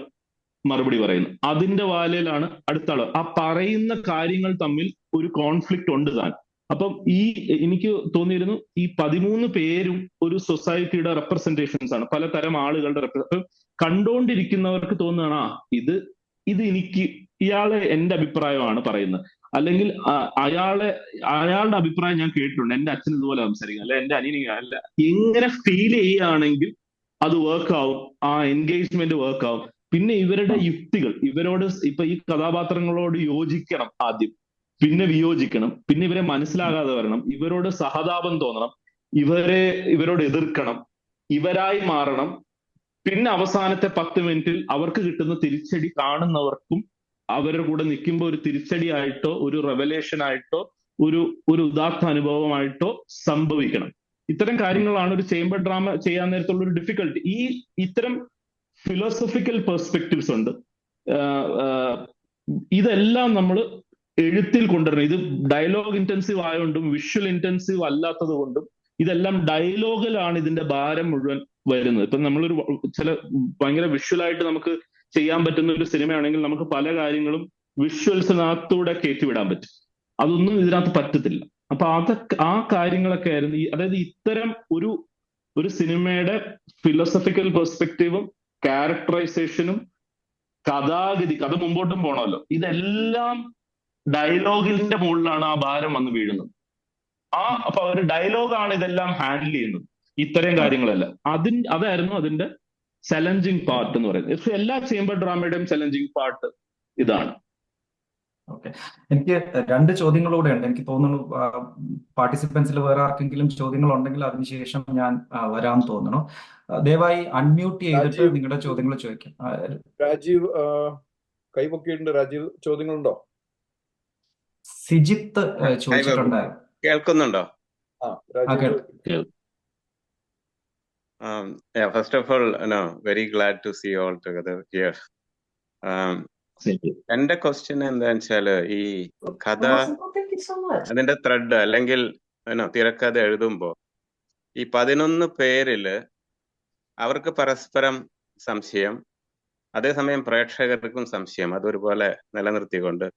മറുപടി പറയുന്നത്. അതിന്റെ വാലയിലാണ് അടുത്ത ആള്. ആ പറയുന്ന കാര്യങ്ങൾ തമ്മിൽ ഒരു കോൺഫ്ലിക്റ്റ് ഉണ്ട് താൻ. അപ്പം എനിക്ക് തോന്നിയിരുന്നു ഈ 13 പേരും ഒരു സൊസൈറ്റിയുടെ റെപ്രസെന്റേഷൻസ് ആണ്, പലതരം ആളുകളുടെ കണ്ടുകൊണ്ടിരിക്കുന്നവർക്ക് തോന്നുകയാണ് ഇത് എനിക്ക് ഇയാളെ എന്റെ അഭിപ്രായമാണ് പറയുന്നത്, അല്ലെങ്കിൽ അയാളുടെ അഭിപ്രായം ഞാൻ കേട്ടിട്ടുണ്ട്, എന്റെ അച്ഛൻ ഇതുപോലെ സംസാരിക്കും, അല്ലെ എന്റെ അനിയൻ അല്ല, എങ്ങനെ ഫീൽ ചെയ്യുകയാണെങ്കിൽ അത് വർക്ക് ആവും, ആ എൻഗേജ്മെന്റ് വർക്ക് ആവും. പിന്നെ ഇവരുടെ യുക്തികൾ, ഇവരോട് ഇപ്പൊ ഈ കഥാപാത്രങ്ങളോട് യോജിക്കണം ആദ്യം, പിന്നെ വിയോജിക്കണം, പിന്നെ ഇവരെ മനസ്സിലാകാതെ വരണം, ഇവരോട് സഹതാപം തോന്നണം, ഇവരോട് എതിർക്കണം, ഇവരായി മാറണം. പിന്നെ അവസാനത്തെ 10 മിനിറ്റിൽ അവർക്ക് കിട്ടുന്ന തിരിച്ചടി കാണുന്നവർക്കും അവരുടെ കൂടെ നിൽക്കുമ്പോൾ ഒരു തിരിച്ചടി ആയിട്ടോ ഒരു റെവലേഷൻ ആയിട്ടോ ഒരു ഉദാത്ത അനുഭവമായിട്ടോ സംഭവിക്കണം. ഇത്തരം കാര്യങ്ങളാണ് ഒരു ചേംബർ ഡ്രാമ ചെയ്യാൻ നേരത്തുള്ള ഒരു ഡിഫിക്കൽട്ടി. ഇത്തരം ഫിലോസഫിക്കൽ പെർസ്പെക്റ്റീവ്സ് ഉണ്ട്. ഇതെല്ലാം നമ്മൾ എഴുത്തിൽ കൊണ്ടുവരണം. ഇത് ഡയലോഗ് ഇന്റൻസീവ് ആയതുകൊണ്ടും വിഷ്വൽ ഇന്റൻസീവ് അല്ലാത്തത് കൊണ്ടും ഇതെല്ലാം ഡയലോഗിലാണ് ഇതിന്റെ ഭാരം മുഴുവൻ വരുന്നത്. ഇപ്പൊ നമ്മളൊരു ചില ഭയങ്കര വിഷ്വലായിട്ട് നമുക്ക് ചെയ്യാൻ പറ്റുന്ന ഒരു സിനിമയാണെങ്കിൽ നമുക്ക് പല കാര്യങ്ങളും വിഷ്വൽസിനകത്തൂടെ കയറ്റിവിടാൻ പറ്റും. അതൊന്നും ഇതിനകത്ത് പറ്റത്തില്ല. അപ്പൊ ആ കാര്യങ്ങളൊക്കെ ആയിരുന്നു അതായത് ഇത്തരം ഒരു സിനിമയുടെ ഫിലോസഫിക്കൽ പെർസ്പെക്റ്റീവും ക്യാരക്ടറൈസേഷനും കഥ മുമ്പോട്ടും പോകണമല്ലോ, ഇതെല്ലാം ഡയലോഗിന്റെ മുകളിലാണ് ആ ഭാരം വന്ന് വീഴുന്നത്. അപ്പൊ ഒരു ഡയലോഗാണ് ഇതെല്ലാം ഹാൻഡിൽ ചെയ്യുന്നത്, ഇത്തരം കാര്യങ്ങളെല്ലാം. അതായിരുന്നു അതിന്റെ ചലഞ്ചിങ് പാർട്ട് എന്ന് പറയുന്നത്. എല്ലാ ചേംബർ ഡ്രാമയുടെയും ചലഞ്ചിങ് പാർട്ട് ഇതാണ്. ഓക്കെ, എനിക്ക് 2 ചോദ്യങ്ങളൂടെ ഉണ്ട്. എനിക്ക് തോന്നുന്നു പാർട്ടിസിപ്പൻസിൽ വേറെ ആർക്കെങ്കിലും ചോദ്യങ്ങൾ ഉണ്ടെങ്കിൽ അതിനുശേഷം ഞാൻ വരാൻ തോന്നുന്നു. ദയവായി അൺമ്യൂട്ട് ചെയ്തിട്ട് നിങ്ങളുടെ ചോദ്യങ്ങൾ ചോദിക്കാം. രാജീവ് കൈപൊക്കിയിട്ടുണ്ട്. രാജീവ്, ചോദ്യങ്ങളുണ്ടോ? സിജിത്ത് ചോദിച്ചിട്ടുണ്ടായിരുന്നു. കേൾക്കുന്നുണ്ടോ? First of all, very glad to see you all together here. എന്റെ ക്വസ്റ്റ്യൻ എന്താന്ന് വെച്ചാല്, ഈ കഥ അതിന്റെ ത്രെഡ് അല്ലെങ്കിൽ തിരക്കഥ എഴുതുമ്പോ ഈ 11 പേരില് അവർക്ക് പരസ്പരം സംശയം, അതേസമയം പ്രേക്ഷകർക്കും സംശയം, അതൊരുപോലെ നിലനിർത്തിക്കൊണ്ട്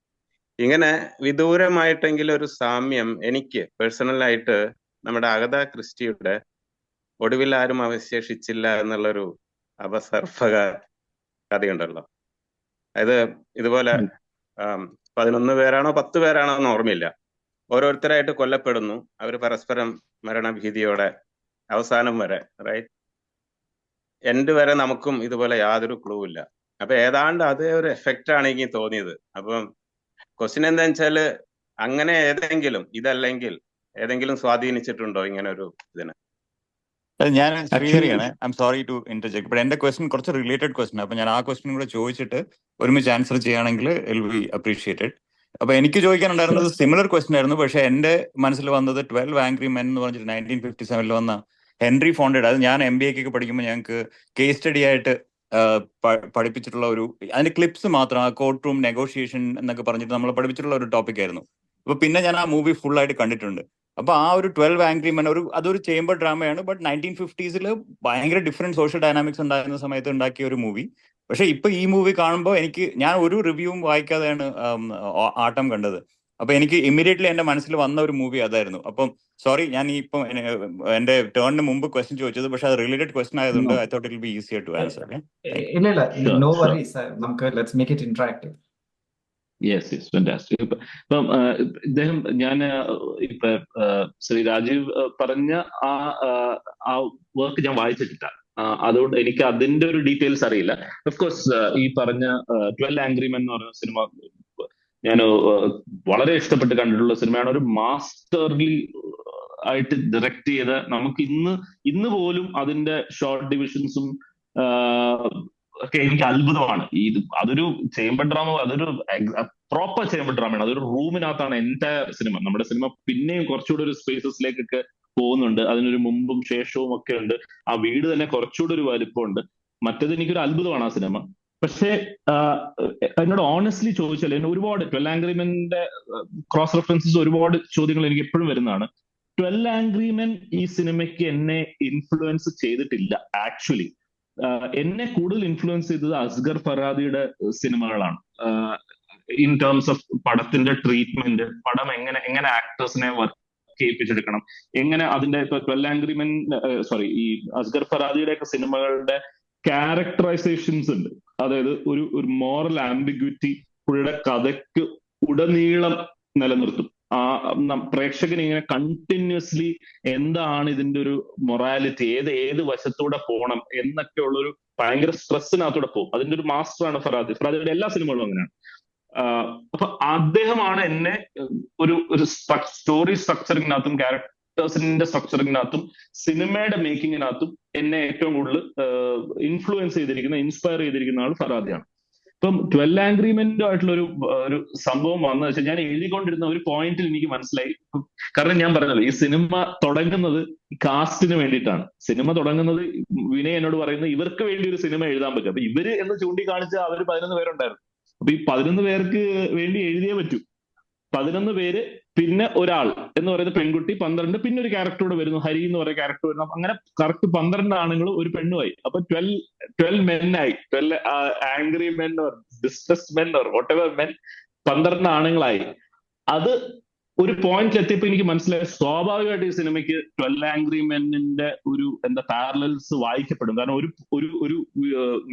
ഇങ്ങനെ വിദൂരമായിട്ടെങ്കിലും ഒരു സാമ്യം എനിക്ക് പേഴ്സണലായിട്ട് നമ്മുടെ അഗത ക്രിസ്റ്റിയുടെ ഒടുവിൽ ആരും അവശേഷിച്ചില്ല എന്നുള്ളൊരു അപസർപ്പക കഥയുണ്ടല്ലോ. അതായത് ഇതുപോലെ 11 പേരാണോ 10 പേരാണോ എന്ന് ഓർമ്മയില്ല, ഓരോരുത്തരായിട്ട് കൊല്ലപ്പെടുന്നു, അവർ പരസ്പരം മരണഭീതിയോടെ അവസാനം വരെ, റൈറ്റ്, എൻഡ് വരെ നമുക്കും ഇതുപോലെ യാതൊരു ക്ലൂ ഇല്ല. അപ്പൊ ഏതാണ്ട് അതേ ഒരു എഫക്റ്റ് ആണ് എനിക്ക് തോന്നിയത്. അപ്പം ക്വസ്റ്റ്യൻ എന്താന്ന് വെച്ചാല്, അങ്ങനെ ഇതല്ലെങ്കിൽ ഏതെങ്കിലും സ്വാധീനിച്ചിട്ടുണ്ടോ ഇങ്ങനെ ഒരു ഇതിനെ? ഞാൻ ശ്രീഹരിയാണ്. I'm sorry to interject. But എന്റെ ക്വസ്റ്റ്യൻ കുറച്ച് റിലേറ്റഡ് ക്വസ്റ്റ്യൻ. അപ്പൊ ഞാൻ ആ ക്വസ്റ്റ്യൻ കൂടെ ചോദിച്ചിട്ട് ഒരുമിച്ച് ആൻസർ ചെയ്യുകയാണെങ്കിൽ ഇൽ ബി അപ്രീഷിയേറ്റഡ്. അപ്പൊ എനിക്ക് ചോദിക്കാനുണ്ടായിരുന്നത് സിമിലർ ക്വസ്റ്റ്യൻ ആയിരുന്നു. പക്ഷെ എന്റെ മനസ്സിൽ വന്നത് 12 ആംഗ്രി മെൻ എന്ന് പറഞ്ഞിട്ട് 1957 വന്ന ഹെൻറി ഫോണ്ടയുടെ, അത് ഞാൻ MBA ഒക്കെ പഠിക്കുമ്പോൾ ഞങ്ങൾക്ക് കേസ് സ്റ്റഡി ആയിട്ട് പഠിപ്പിച്ചിട്ടുള്ള അതിന്റെ ക്ലിപ്സ് മാത്രം, ആ കോർട്ട് റൂം നെഗോഷിയേഷൻ എന്നൊക്കെ പറഞ്ഞിട്ട് നമ്മൾ പഠിപ്പിച്ചിട്ടുള്ള ഒരു ടോപ്പിക് ആയിരുന്നു. അപ്പൊ പിന്നെ ഞാൻ ആ മൂവി ഫുൾ ആയിട്ട് കണ്ടിട്ടുണ്ട്. അപ്പൊ ആ ഒരു 12 ആംഗ്രി മെൻ അതൊരു ചേംബർ ഡ്രാമയാണ്. ബട്ട് 1950s ഭയങ്കര ഡിഫറെന്റ് സോഷ്യൽ ഡൈനാമിക്സ് ഉണ്ടായിരുന്ന സമയത്ത് ഉണ്ടാക്കിയ ഒരു മൂവി. പക്ഷെ ഇപ്പൊ ഈ മൂവി കാണുമ്പോൾ ഞാൻ ഒരു റിവ്യൂവും വായിക്കാതെയാണ് ആട്ടം കണ്ടത്. അപ്പൊ എനിക്ക് ഇമ്മീഡിയറ്റ്ലി എന്റെ മനസ്സിൽ വന്ന ഒരു മൂവി അതായിരുന്നു. അപ്പം സോറി, ഞാൻ ഇപ്പം എന്റെ ടേണിന് മുമ്പ് ക്വസ്റ്റ്യൻ ചോദിച്ചത്, പക്ഷെ അത് റിലേറ്റഡ് ക്വസ്റ്റ്യൻ ആയതുകൊണ്ട് I thought it will be easier to answer. ഇല്ല, നോ വറീസ്, നമുക്ക് let's make it interactive. Yes, fantastic. ഇപ്പം ഇദ്ദേഹം ഇപ്പൊ ശ്രീ രാജീവ് പറഞ്ഞ ആ വർക്ക് ഞാൻ വായിച്ചിട്ടില്ല, അതുകൊണ്ട് എനിക്ക് അതിന്റെ ഒരു ഡീറ്റെയിൽസ് അറിയില്ല. ഓഫ്കോഴ്സ് ഈ പറഞ്ഞ 12 ആംഗ്രി മെൻ എന്ന് പറഞ്ഞ സിനിമ ഞാൻ വളരെ ഇഷ്ടപ്പെട്ട് കണ്ടിട്ടുള്ള സിനിമയാണ്. ഒരു മാസ്റ്റർലി ആയിട്ട് ഡയറക്ട് ചെയ്ത, നമുക്ക് ഇന്ന് പോലും അതിന്റെ ഷോർട്ട് ഡിവിഷൻസും ഒക്കെ എനിക്ക് അത്ഭുതമാണ്. അതൊരു ചേംബർ ഡ്രാമ, അതൊരു പ്രോപ്പർ ചേംബർ ഡ്രാമയാണ്. അതൊരു റൂമിനകത്താണ് എൻറ്റയർ സിനിമ. നമ്മുടെ സിനിമ പിന്നെയും കുറച്ചുകൂടെ ഒരു സ്പേസസിലേക്കൊക്കെ പോകുന്നുണ്ട്, അതിനൊരു മുമ്പും ശേഷവും ഒക്കെ ഉണ്ട്. ആ വീട് തന്നെ കുറച്ചുകൂടെ ഒരു വലിപ്പമുണ്ട്. മറ്റേത് എനിക്കൊരു അത്ഭുതമാണ് ആ സിനിമ. പക്ഷേ എന്നോട് ഓണസ്റ്റ്ലി ചോദിച്ചാൽ ഒരുപാട് 12 ആംഗ്രി മെന്റെ ക്രോസ് റെഫറൻസസ്, ഒരുപാട് ചോദ്യങ്ങൾ എനിക്ക് എപ്പോഴും വരുന്നതാണ്. 12 ആംഗ്രി മെൻ ഈ സിനിമയ്ക്ക് എന്നെ ഇൻഫ്ലുവൻസ് ചെയ്തിട്ടില്ല. ആക്ച്വലി എന്നെ കൂടുതൽ ഇൻഫ്ലുവൻസ് ചെയ്തത് അസ്ഗർ ഫറാദിയുടെ സിനിമകളാണ്. ഇൻ ടേംസ് ഓഫ് പടത്തിന്റെ ട്രീറ്റ്മെന്റ്, പടം എങ്ങനെ ആക്ടേഴ്സിനെ വർക്ക് ചെയ്യിപ്പിച്ചെടുക്കണം, എങ്ങനെ അതിന്റെ ഇപ്പൊ 12 ആംഗ്രി മെൻ ഈ അസ്ഗർ ഫറാദിയുടെ ഒക്കെ സിനിമകളുടെ ക്യാരക്ടറൈസേഷൻസ് ഉണ്ട്. അതായത് ഒരു മോറൽ ആംബിഗ്വിറ്റി പുള്ളിയുടെ കഥയ്ക്ക് ഉടനീളം നിലനിർത്തും. പ്രേക്ഷകൻ ഇങ്ങനെ കണ്ടിന്യൂസ്ലി എന്താണ് ഇതിന്റെ ഒരു മൊറാലിറ്റി, ഏത് വശത്തൂടെ പോകണം എന്നൊക്കെ ഉള്ളൊരു ഭയങ്കര സ്ട്രെസ്സിനകത്തൂടെ പോകും. അതിന്റെ ഒരു മാസ്റ്ററാണ് ഫറാദി. ഫറാദിയുടെ എല്ലാ സിനിമകളും അങ്ങനെയാണ്. അപ്പൊ അദ്ദേഹമാണ് എന്നെ ഒരു സ്റ്റോറി സ്ട്രക്ചറിങ്ങിനകത്തും ക്യാരക്ടേഴ്സിന്റെ സ്ട്രക്ചറിങ്ങിനകത്തും സിനിമയുടെ മേക്കിങ്ങിനകത്തും എന്നെ ഏറ്റവും കൂടുതൽ ഇൻഫ്ലുവൻസ് ചെയ്തിരിക്കുന്ന, ഇൻസ്പയർ ചെയ്തിരിക്കുന്ന ആൾ ഫറാദിയാണ്. ഇപ്പം 12 Angry Men ആയിട്ടുള്ള ഒരു സംഭവം വന്നു വെച്ചാൽ, ഞാൻ എഴുതിക്കൊണ്ടിരുന്ന ഒരു പോയിന്റിൽ എനിക്ക് മനസ്സിലായി. കാരണം ഞാൻ പറഞ്ഞല്ലോ, ഈ സിനിമ തുടങ്ങുന്നത് കാസ്റ്റിന് വേണ്ടിയിട്ടാണ്. സിനിമ തുടങ്ങുന്നത് വിനയ് എന്നോട് പറയുന്നത് ഇവർക്ക് വേണ്ടി ഒരു സിനിമ എഴുതാൻ പറ്റും. അപ്പൊ ഇവര് എന്ന് ചൂണ്ടിക്കാണിച്ച അവർ 11 പേരുണ്ടായിരുന്നു. അപ്പൊ ഈ 11 പേർക്ക് വേണ്ടി എഴുതിയേ പറ്റൂ. 11 പേര്, പിന്നെ ഒരാൾ എന്ന് പറയുന്ന പെൺകുട്ടി, 12, പിന്നെ ഒരു ക്യാരക്ടർ കൂടെ വരുന്നു, ഹരി എന്ന് പറയുന്ന ക്യാരക്ടർ വരുന്നു. അങ്ങനെ കറക്റ്റ് 12 ആണുങ്ങളും ഒരു പെണ്ണുമായി. അപ്പൊ 12 മെന്നായി, 12 angry men or distressed men or what ever men, 12 ആണുങ്ങളായി. അത് ഒരു പോയിന്റിൽ എത്തിയപ്പോ എനിക്ക് മനസ്സിലായി, സ്വാഭാവികമായിട്ട് ഈ സിനിമയ്ക്ക് 12 Angry Men-ന്റെ ഒരു പാരലൽസ് വായിക്കപ്പെടും. കാരണം ഒരു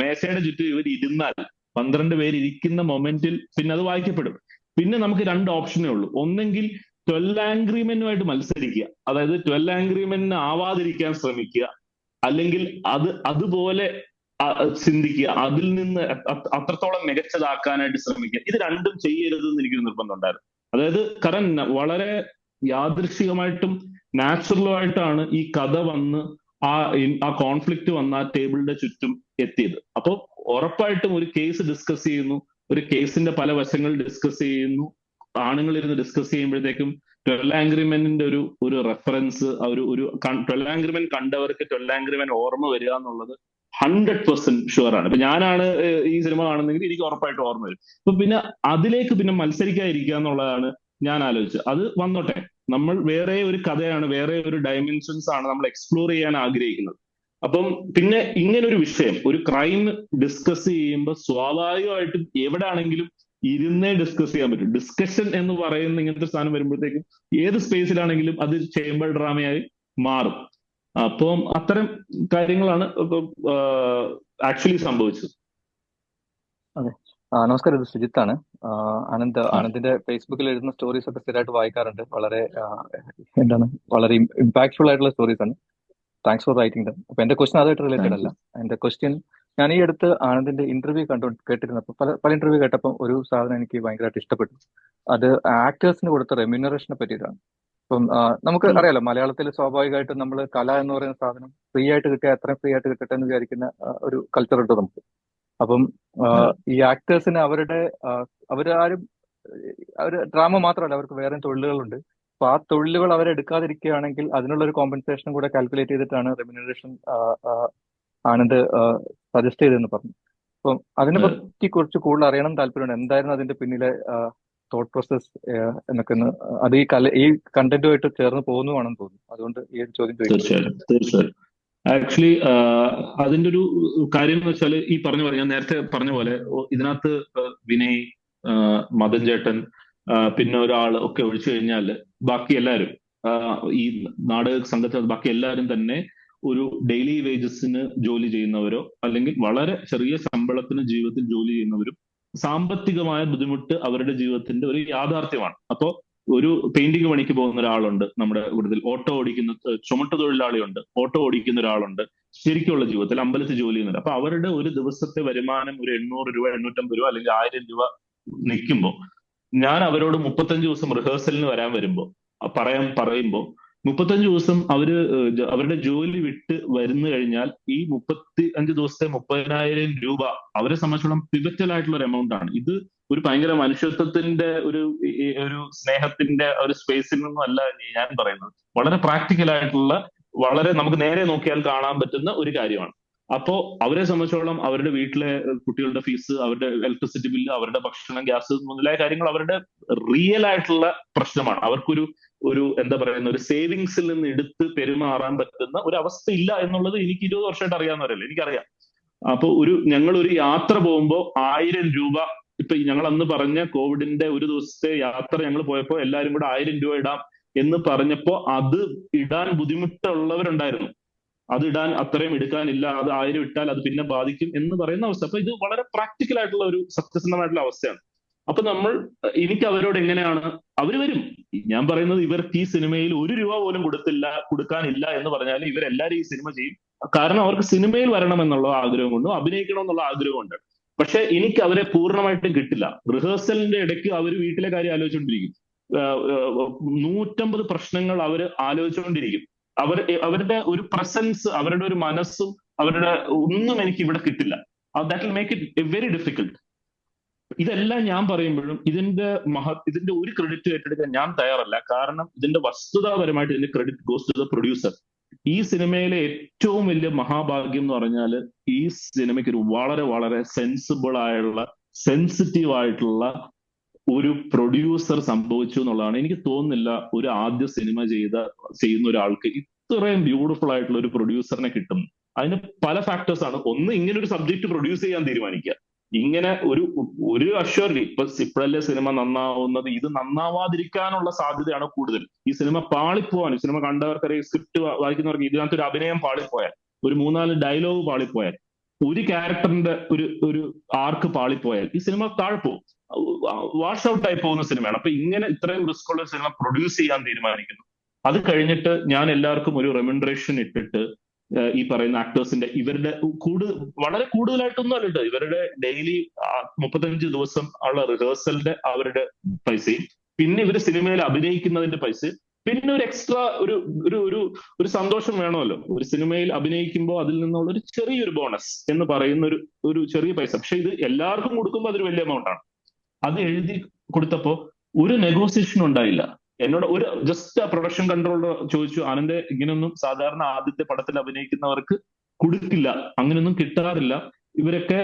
മേശയുടെ ചുറ്റും ഇവർ ഇരുന്നാൽ, 12 പേര് ഇരിക്കുന്ന മൊമെന്റിൽ പിന്നെ അത് വായിക്കപ്പെടും. പിന്നെ നമുക്ക് 2 ഓപ്ഷനേ ഉള്ളൂ. ഒന്നെങ്കിൽ 12 Angry Men-നുമായിട്ട് മത്സരിക്കുക, അതായത് 12 Angry Men ആവാതിരിക്കാൻ ശ്രമിക്കുക, അല്ലെങ്കിൽ അതുപോലെ ചിന്തിക്കുക, അതിൽ നിന്ന് അത്രത്തോളം മികച്ചതാക്കാനായിട്ട് ശ്രമിക്കുക. ഇത് രണ്ടും ചെയ്യരുതെന്ന് എനിക്കൊരു നിർബന്ധം ഉണ്ടായിരുന്നു. അതായത് കാരണം വളരെ യാദൃശ്ചികമായിട്ടും നാച്ചുറലുമായിട്ടാണ് ഈ കഥ വന്ന് ആ കോൺഫ്ലിക്റ്റ് വന്ന ആ ടേബിളിന്റെ ചുറ്റും എത്തിയത്. അപ്പോൾ ഉറപ്പായിട്ടും ഒരു കേസ് ഡിസ്കസ് ചെയ്യുന്നു, ഒരു കേസിന്റെ പല വശങ്ങൾ ഡിസ്കസ് ചെയ്യുന്നു, ആണുങ്ങളിരുന്ന് ഡിസ്കസ് ചെയ്യുമ്പോഴത്തേക്കും 12 Angry Men-ന്റെ ഒരു റെഫറൻസ്, ഒരു 12 Angry Men കണ്ടവർക്ക് 12 Angry Men ഓർമ്മ വരിക എന്നുള്ളത് 100% ഷുവറാണ്. ഇപ്പൊ ഞാനാണ് ഈ സിനിമ കാണുന്നെങ്കിൽ എനിക്ക് ഉറപ്പായിട്ട് ഓർമ്മ വരും. അപ്പൊ പിന്നെ അതിലേക്ക് പിന്നെ മത്സരിക്കാതിരിക്കുക എന്നുള്ളതാണ് ഞാൻ ആലോചിച്ചത്. അത് വന്നോട്ടെ, നമ്മൾ വേറെ ഒരു കഥയാണ്, വേറെ ഒരു ഡയമെൻഷൻസ് ആണ് നമ്മൾ എക്സ്പ്ലോർ ചെയ്യാൻ ആഗ്രഹിക്കുന്നത്. അപ്പം പിന്നെ ഇങ്ങനൊരു വിഷയം, ഒരു ക്രൈം ഡിസ്കസ് ചെയ്യുമ്പോൾ സ്വാഭാവികമായിട്ടും എവിടെ ആണെങ്കിലും ഇരുന്നേ ഡിസ്കസ് ചെയ്യാൻ പറ്റും. ഡിസ്കഷൻ എന്ന് പറയുന്ന ഇങ്ങനത്തെ സാധനം വരുമ്പോഴത്തേക്കും ഏത് സ്പേസിലാണെങ്കിലും അത് ചേംബർ ഡ്രാമയായി മാറും. അപ്പം അത്തരം കാര്യങ്ങളാണ് ആക്ച്വലി സംഭവിച്ചത്. അതെ, നമസ്കാരം. ഇത് സുജിത്താണ്. ആനന്ദിന്റെ ഫേസ്ബുക്കിൽ എഴുതുന്ന സ്റ്റോറീസ് ഒക്കെ സ്ഥിരമായിട്ട് വായിക്കാറുണ്ട്. വളരെ ഇമ്പാക്ട്ഫുൾ ആയിട്ടുള്ള സ്റ്റോറീസ് ആണ്. Thanks for writing dum. അപ്പൊ എന്റെ ക്വസ്റ്റ്യൻ അതായിട്ട് റിലേറ്റഡ് അല്ല. എന്റെ ക്വസ്റ്റ്യൻ, ഞാൻ ഈ അടുത്ത് ആനന്ദിന്റെ ഇന്റർവ്യൂ കേട്ടിരുന്നപ്പോൾ, പല ഇന്റർവ്യൂ കേട്ടപ്പോൾ ഒരു സാധനം എനിക്ക് ഭയങ്കരമായിട്ട് ഇഷ്ടപ്പെട്ടു. അത് ആക്ടേഴ്സിന് കൊടുത്ത റെമ്യൂണറേഷനെ പറ്റിയിട്ടാണ്. ഇപ്പം നമുക്ക് അറിയാലോ, മലയാളത്തിൽ സ്വാഭാവികമായിട്ടും നമ്മൾ കല എന്ന് പറയുന്ന സാധനം ഫ്രീ ആയിട്ട് കിട്ടിയ അത്രയും ഫ്രീ ആയിട്ട് കിട്ടട്ടെ എന്ന് വിചാരിക്കുന്ന ഒരു കൾച്ചർ ഉണ്ട് നമുക്ക്. അപ്പം ഈ ആക്ടേഴ്സിന് അവര് ഡ്രാമ മാത്രമല്ല, അവർക്ക് വേറെ തൊഴിലുകളുണ്ട്. അപ്പൊ ആ തൊഴിലുകൾ അവരെടുക്കാതിരിക്കുകയാണെങ്കിൽ അതിനുള്ള ഒരു കോമ്പൻസേഷനും കൂടെ കാൽക്കുലേറ്റ് ചെയ്തിട്ടാണ് റെമ്യൂണറേഷൻ ആനന്ദ് സജസ്റ്റ് ചെയ്തതെന്ന് പറഞ്ഞു. അപ്പം അതിനെ പറ്റി കുറച്ച് കൂടുതൽ അറിയണം താല്പര്യമുണ്ട്. എന്തായിരുന്നു അതിന്റെ പിന്നിലെ തോട്ട് പ്രോസസ് എന്നൊക്കെ, അത് ഈ കണ്ടന്റുമായിട്ട് ചേർന്ന് പോകുന്നതാണെന്ന് തോന്നുന്നു. അതുകൊണ്ട് ഈ ഒരു ചോദ്യം ചോദിക്കും. തീർച്ചയായും. ആക്ച്വലി അതിന്റെ ഒരു കാര്യം എന്ന് വെച്ചാൽ, ഈ ഞാൻ നേരത്തെ പറഞ്ഞ പോലെ ഇതിനകത്ത് വിനയ്, മദൻ ചേട്ടൻ, പിന്നെ ഒരാൾ ഒക്കെ ഒഴിച്ചു കഴിഞ്ഞാൽ ബാക്കി എല്ലാവരും, ഈ നാടക സംഘത്തിൽ ബാക്കി എല്ലാവരും തന്നെ ഒരു ഡെയിലി വേജസിന് ജോലി ചെയ്യുന്നവരോ അല്ലെങ്കിൽ വളരെ ചെറിയ ശമ്പളത്തിന് ജീവിതത്തിൽ ജോലി ചെയ്യുന്നവരും, സാമ്പത്തികമായ ബുദ്ധിമുട്ട് അവരുടെ ജീവിതത്തിന്റെ ഒരു യാഥാർത്ഥ്യമാണ്. അപ്പോ ഒരു പെയിന്റിംഗ് പണിക്ക് പോകുന്ന ഒരാളുണ്ട് നമ്മുടെ കൂടുതൽ, ഓട്ടോ ഓടിക്കുന്ന ചുമട്ട് തൊഴിലാളിയുണ്ട്, ഓട്ടോ ഓടിക്കുന്ന ഒരാളുണ്ട്, ശരിക്കുള്ള ജീവിതത്തിൽ അമ്പലത്തിൽ ജോലി ചെയ്യുന്നുണ്ട്. അപ്പൊ അവരുടെ ഒരു ദിവസത്തെ വരുമാനം ഒരു 800 രൂപ, 850 രൂപ അല്ലെങ്കിൽ 1000 രൂപ നിൽക്കുമ്പോൾ, ഞാൻ അവരോട് 35 ദിവസം റിഹേഴ്സലിന് വരാൻ പറയുമ്പോൾ 35 ദിവസം അവരുടെ ജോലി വിട്ട് വരുന്നു കഴിഞ്ഞാൽ ഈ 35 ദിവസത്തെ 30,000 രൂപ അവരെ സംബന്ധിച്ചോളം പിവറ്റൽ ആയിട്ടുള്ള ഒരു എമൗണ്ട് ആണ്. ഇത് ഒരു ഭയങ്കര മനുഷ്യത്വത്തിന്റെ ഒരു സ്നേഹത്തിന്റെ ഒരു സ്പേസിൽ നിന്നും അല്ല ഞാൻ പറയുന്നത്. വളരെ പ്രാക്ടിക്കൽ ആയിട്ടുള്ള, വളരെ നമുക്ക് നേരെ നോക്കിയാൽ കാണാൻ പറ്റുന്ന ഒരു കാര്യമാണ്. അപ്പോ അവരെ സംബന്ധിച്ചോളം അവരുടെ വീട്ടിലെ കുട്ടികളുടെ ഫീസ്, അവരുടെ ഇലക്ട്രിസിറ്റി ബില്ല്, അവരുടെ ഭക്ഷണം, ഗ്യാസ് മുതലായ കാര്യങ്ങൾ അവരുടെ റിയൽ ആയിട്ടുള്ള പ്രശ്നമാണ്. അവർക്കൊരു എന്താ പറയുന്ന ഒരു സേവിങ്സിൽ നിന്ന് എടുത്ത് പെരുമാറാൻ പറ്റുന്ന ഒരു അവസ്ഥ ഇല്ല എന്നുള്ളത് എനിക്ക് 20 വർഷമായിട്ട് അറിയാവുന്നവരല്ലേ, എനിക്കറിയാം. അപ്പൊ ഞങ്ങൾ ഒരു യാത്ര പോകുമ്പോൾ 1000 രൂപ, ഇപ്പൊ ഞങ്ങൾ അന്ന് പറഞ്ഞ കോവിഡിന്റെ ഒരു ദിവസത്തെ യാത്ര ഞങ്ങൾ പോയപ്പോൾ എല്ലാവരും കൂടെ 1000 രൂപ ഇടാം എന്ന് പറഞ്ഞപ്പോ അത് ഇടാൻ ബുദ്ധിമുട്ടുള്ളവരുണ്ടായിരുന്നു. അത് ഇടാൻ അത്രയും എടുക്കാനില്ല, അത് 1000 ഇട്ടാൽ അത് പിന്നെ ബാധിക്കും എന്ന് പറയുന്ന അവസ്ഥ. അപ്പൊ ഇത് വളരെ പ്രാക്ടിക്കൽ ആയിട്ടുള്ള ഒരു സത്യസന്ധമായിട്ടുള്ള അവസ്ഥയാണ്. അപ്പൊ എനിക്ക് അവരോട് എങ്ങനെയാണ്, അവര് വരും. ഞാൻ പറയുന്നത് ഇവർക്ക് ഈ സിനിമയിൽ 1 രൂപ പോലും കൊടുക്കാനില്ല എന്ന് പറഞ്ഞാൽ ഇവരെല്ലാരും ഈ സിനിമ ചെയ്യും. കാരണം അവർക്ക് സിനിമയിൽ വരണം എന്നുള്ള ആഗ്രഹം കൊണ്ടും അഭിനയിക്കണം എന്നുള്ള ആഗ്രഹമുണ്ട്. പക്ഷെ എനിക്ക് അവരെ പൂർണ്ണമായിട്ടും കിട്ടില്ല. റിഹേഴ്സലിന്റെ ഇടയ്ക്ക് അവർ വീട്ടിലെ കാര്യം ആലോചിച്ചുകൊണ്ടിരിക്കും. 150 പ്രശ്നങ്ങൾ അവർ ആലോചിച്ചുകൊണ്ടിരിക്കും. അവരുടെ ഒരു പ്രസൻസ്, അവരുടെ ഒരു മനസ്സും അവരുടെ ഒന്നും എനിക്ക് ഇവിടെ കിട്ടില്ല. That will make it very difficult. ഇതെല്ലാം ഞാൻ പറയുമ്പോഴും ഇതിന്റെ ഒരു ക്രെഡിറ്റ് ഏറ്റെടുക്കാൻ ഞാൻ തയ്യാറല്ല. കാരണം ഇതിന്റെ വസ്തുതാപരമായിട്ട് ഇതിന്റെ credit goes to the producer. ഈ സിനിമയിലെ ഏറ്റവും വലിയ മഹാഭാഗ്യം എന്ന് പറഞ്ഞാൽ ഈ സിനിമയ്ക്ക് ഒരു വളരെ വളരെ സെൻസിറ്റീവ് ആയിട്ടുള്ള ഒരു പ്രൊഡ്യൂസർ സംഭവിച്ചു എന്നുള്ളതാണ്. എനിക്ക് തോന്നുന്നില്ല ഒരു ആദ്യ സിനിമ ചെയ്യുന്ന ഒരാൾക്ക് ഇത്രയും ബ്യൂട്ടിഫുൾ ആയിട്ടുള്ള ഒരു പ്രൊഡ്യൂസറിനെ കിട്ടും. അതിന് പല ഫാക്ടേഴ്സ് ആണ്. ഒന്ന്, ഇങ്ങനെ ഒരു സബ്ജക്ട് പ്രൊഡ്യൂസ് ചെയ്യാൻ തീരുമാനിക്കുക. ഇങ്ങനെ ഒരു അഷ്വർലി ഇപ്പോഴല്ലേ സിനിമ നന്നാവുന്നത്, ഇത് നന്നാവാതിരിക്കാനുള്ള സാധ്യതയാണ് കൂടുതൽ. ഈ സിനിമ പാളിപ്പോവാൻ, ഈ സിനിമ കണ്ടവർക്കറിയാം, സ്ക്രിപ്റ്റ് വായിക്കുന്നവർക്ക് ഇതിനകത്ത് ഒരു അഭിനയം പാളിപ്പോയാൽ, ഒരു 3-4 ഡയലോഗ് പാളിപ്പോയാൽ, ഒരു ക്യാരക്ടറിന്റെ ഒരു ആർക്ക് പാളിപ്പോയാൽ ഈ സിനിമ താഴ്പോവും, വാഷ് ഔട്ട് ആയി പോകുന്ന സിനിമയാണ്. അപ്പൊ ഇങ്ങനെ ഇത്രയും റിസ്ക് ഉള്ള സിനിമ പ്രൊഡ്യൂസ് ചെയ്യാൻ തീരുമാനിക്കുന്നു. അത് കഴിഞ്ഞിട്ട് ഞാൻ എല്ലാവർക്കും ഒരു റെമ്യൂണറേഷൻ ഇട്ടിട്ട് ഈ പറയുന്ന ആക്ടേഴ്സിന്റെ ഇവരുടെ വളരെ കൂടുതലായിട്ടൊന്നും അല്ലട്ടോ, ഇവരുടെ ഡെയിലി 35 ദിവസം ഉള്ള റിഹേഴ്സലിന്റെ അവരുടെ പൈസയും, പിന്നെ ഇവര് സിനിമയിൽ അഭിനയിക്കുന്നതിന്റെ പൈസയും, പിന്നെ ഒരു എക്സ്ട്രാ ഒരു സന്തോഷം വേണമല്ലോ. ഒരു സിനിമയിൽ അഭിനയിക്കുമ്പോൾ അതിൽ നിന്നുള്ള ഒരു ചെറിയൊരു ബോണസ് എന്ന് പറയുന്ന ഒരു ചെറിയ പൈസ. പക്ഷെ ഇത് എല്ലാവർക്കും കൊടുക്കുമ്പോൾ അതൊരു വലിയ എമൗണ്ട് ആണ്. അത് എഴുതി കൊടുത്തപ്പോ ഒരു നെഗോസിയേഷൻ ഉണ്ടായില്ല. എന്നോട് ജസ്റ്റ് ആ പ്രൊഡക്ഷൻ കൺട്രോളർ ചോദിച്ചു, ആനന്ദ് ഇങ്ങനെയൊന്നും സാധാരണ ആദ്യത്തെ പടത്തിൽ അഭിനയിക്കുന്നവർക്ക് കൊടുക്കില്ല, അങ്ങനെയൊന്നും കിട്ടാറില്ല. ഇവരൊക്കെ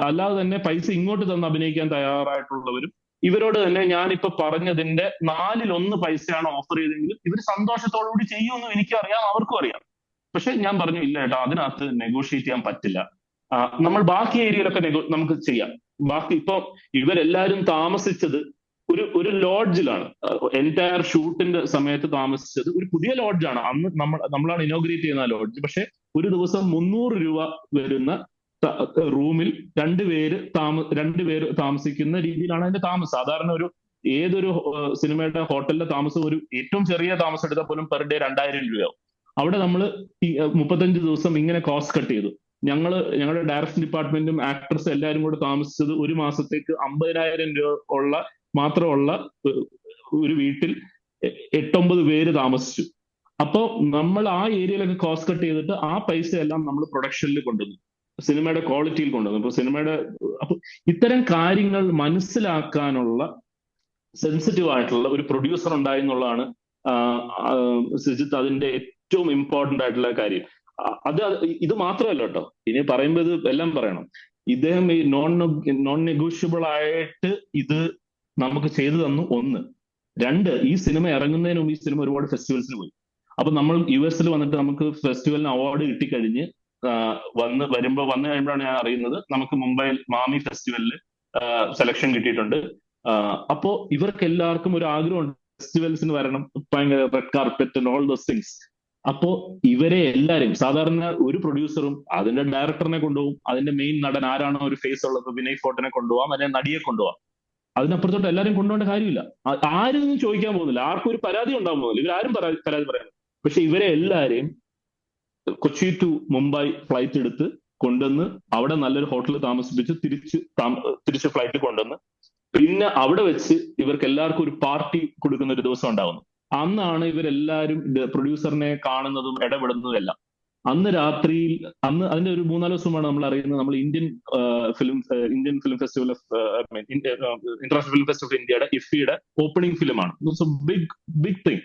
അല്ലാതെ തന്നെ പൈസ ഇങ്ങോട്ട് തന്ന് അഭിനയിക്കാൻ തയ്യാറായിട്ടുള്ളവരും ഇവരോട് തന്നെ ഞാനിപ്പോ പറഞ്ഞതിന്റെ 4/1 പൈസയാണ് ഓഫർ ചെയ്തെങ്കിലും ഇവർ സന്തോഷത്തോടുകൂടി ചെയ്യുമെന്നും എനിക്കറിയാം, അവർക്കും അറിയാം. പക്ഷെ ഞാൻ പറഞ്ഞു, ഇല്ല ഏട്ടാ, അതിനകത്ത് നെഗോഷിയേറ്റ് ചെയ്യാൻ പറ്റില്ല. നമ്മൾ ബാക്കി ഏരിയയിലൊക്കെ നമുക്ക് ചെയ്യാം. ബാക്കി ഇപ്പൊ ഇവരെല്ലാരും താമസിച്ചത് ഒരു ലോഡ്ജിലാണ്. എൻറ്റയർ ഷൂട്ടിന്റെ സമയത്ത് താമസിച്ചത് ഒരു പുതിയ ലോഡ്ജാണ്. അന്ന് നമ്മളാണ് ഇനോഗ്രേറ്റ് ചെയ്യുന്ന ആ ലോഡ്ജ്. പക്ഷെ ഒരു ദിവസം 300 രൂപ വരുന്ന റൂമിൽ 2 പേര് താമസിക്കുന്ന രീതിയിലാണ് അതിന്റെ താമസം. സാധാരണ ഏതൊരു സിനിമയുടെ ഹോട്ടലിലെ താമസം ഏറ്റവും ചെറിയ താമസം എടുത്താൽ പോലും പെർ ഡേ 2000 രൂപയാവും. അവിടെ നമ്മൾ 35 ദിവസം ഇങ്ങനെ കോസ്റ്റ് കട്ട് ചെയ്തു. ഞങ്ങളുടെ ഡയറക്ഷൻ ഡിപ്പാർട്ട്മെന്റും ആക്ടേഴ്സും എല്ലാവരും കൂടെ താമസിച്ചത് ഒരു മാസത്തേക്ക് 50,000 രൂപ മാത്രമുള്ള ഒരു വീട്ടിൽ 8-9 പേര് താമസിച്ചു. അപ്പോൾ നമ്മൾ ആ ഏരിയയിലൊക്കെ കോസ്റ്റ് കട്ട് ചെയ്തിട്ട് ആ പൈസ എല്ലാം നമ്മൾ പ്രൊഡക്ഷനിൽ കൊണ്ടുവന്നു, സിനിമയുടെ ക്വാളിറ്റിയിൽ കൊണ്ടുവന്നു. അപ്പൊ ഇത്തരം കാര്യങ്ങൾ മനസ്സിലാക്കാനുള്ള സെൻസിറ്റീവ് ആയിട്ടുള്ള ഒരു പ്രൊഡ്യൂസർ ഉണ്ടായി എന്നുള്ളതാണ് സുജിത്ത് അതിന്റെ ഏറ്റവും ഇമ്പോർട്ടന്റ് ആയിട്ടുള്ള കാര്യം. ഇത് മാത്രമല്ല കേട്ടോ, ഇനി പറയുമ്പോൾ ഇത് എല്ലാം പറയണം. ഇദ്ദേഹം ഈ നോൺ നെഗോഷ്യബിൾ ആയിട്ട് ഇത് നമുക്ക് ചെയ്തു തന്നു. 1. 2, ഈ സിനിമ ഇറങ്ങുന്നതിന് മുമ്പ് ഈ സിനിമ ഒരുപാട് ഫെസ്റ്റിവൽസിൽ പോയി. അപ്പൊ നമ്മൾ US വന്നിട്ട് നമുക്ക് ഫെസ്റ്റിവലിന് അവാർഡ് കിട്ടിക്കഴിഞ്ഞ് വന്നു കഴിയുമ്പോഴാണ് ഞാൻ അറിയുന്നത് നമുക്ക് മുംബൈയിൽ മാമി ഫെസ്റ്റിവലിൽ സെലക്ഷൻ കിട്ടിയിട്ടുണ്ട്. അപ്പോ ഇവർക്ക് എല്ലാവർക്കും ഒരു ആഗ്രഹമുണ്ട് ഫെസ്റ്റിവൽസിന് വരണം, ഭയങ്കര red carpet and all those things. അപ്പോ ഇവരെ എല്ലാരും, സാധാരണ ഒരു പ്രൊഡ്യൂസറും അതിന്റെ ഡയറക്ടറിനെ കൊണ്ടുപോകും, അതിന്റെ മെയിൻ നടൻ ആരാണോ ഒരു ഫേസ് ഉള്ളത്, വിനയ് ഫോർട്ടിനെ കൊണ്ടുപോകാം, അതിനെ നടിയെ കൊണ്ടുപോകാം. അതിനപ്പുറത്തോട്ട് എല്ലാവരും കൊണ്ടുപോകേണ്ട കാര്യമില്ല. ആരും ചോദിക്കാൻ പോകുന്നില്ല, ആർക്കും ഒരു പരാതി ഉണ്ടാകാൻ പോകുന്നില്ല, ഇവരാരും പരാതി പറയാൻ. പക്ഷെ ഇവരെ എല്ലാരെയും കൊച്ചി ടു മുംബൈ ഫ്ലൈറ്റ് എടുത്ത് കൊണ്ടുവന്ന് അവിടെ നല്ലൊരു ഹോട്ടലിൽ താമസിപ്പിച്ച് തിരിച്ച് ഫ്ലൈറ്റിൽ കൊണ്ടുവന്ന് പിന്നെ അവിടെ വെച്ച് ഇവർക്ക് എല്ലാവർക്കും ഒരു പാർട്ടി കൊടുക്കുന്ന ഒരു ദിവസം ഉണ്ടാവുന്നു. അന്നാണ് ഇവരെല്ലാവരും പ്രൊഡ്യൂസറിനെ കാണുന്നതും ഇടപെടുന്നതും എല്ലാം. അന്ന് രാത്രിയിൽ അതിന്റെ ഒരു 3-4 ദിവസമാണ് നമ്മൾ അറിയുന്നത് നമ്മൾ Indian film festival international film festival of ഇന്ത്യയുടെ ഇഫിയുടെ ഓപ്പണിംഗ് ഫിലിമാണ്. Big thing.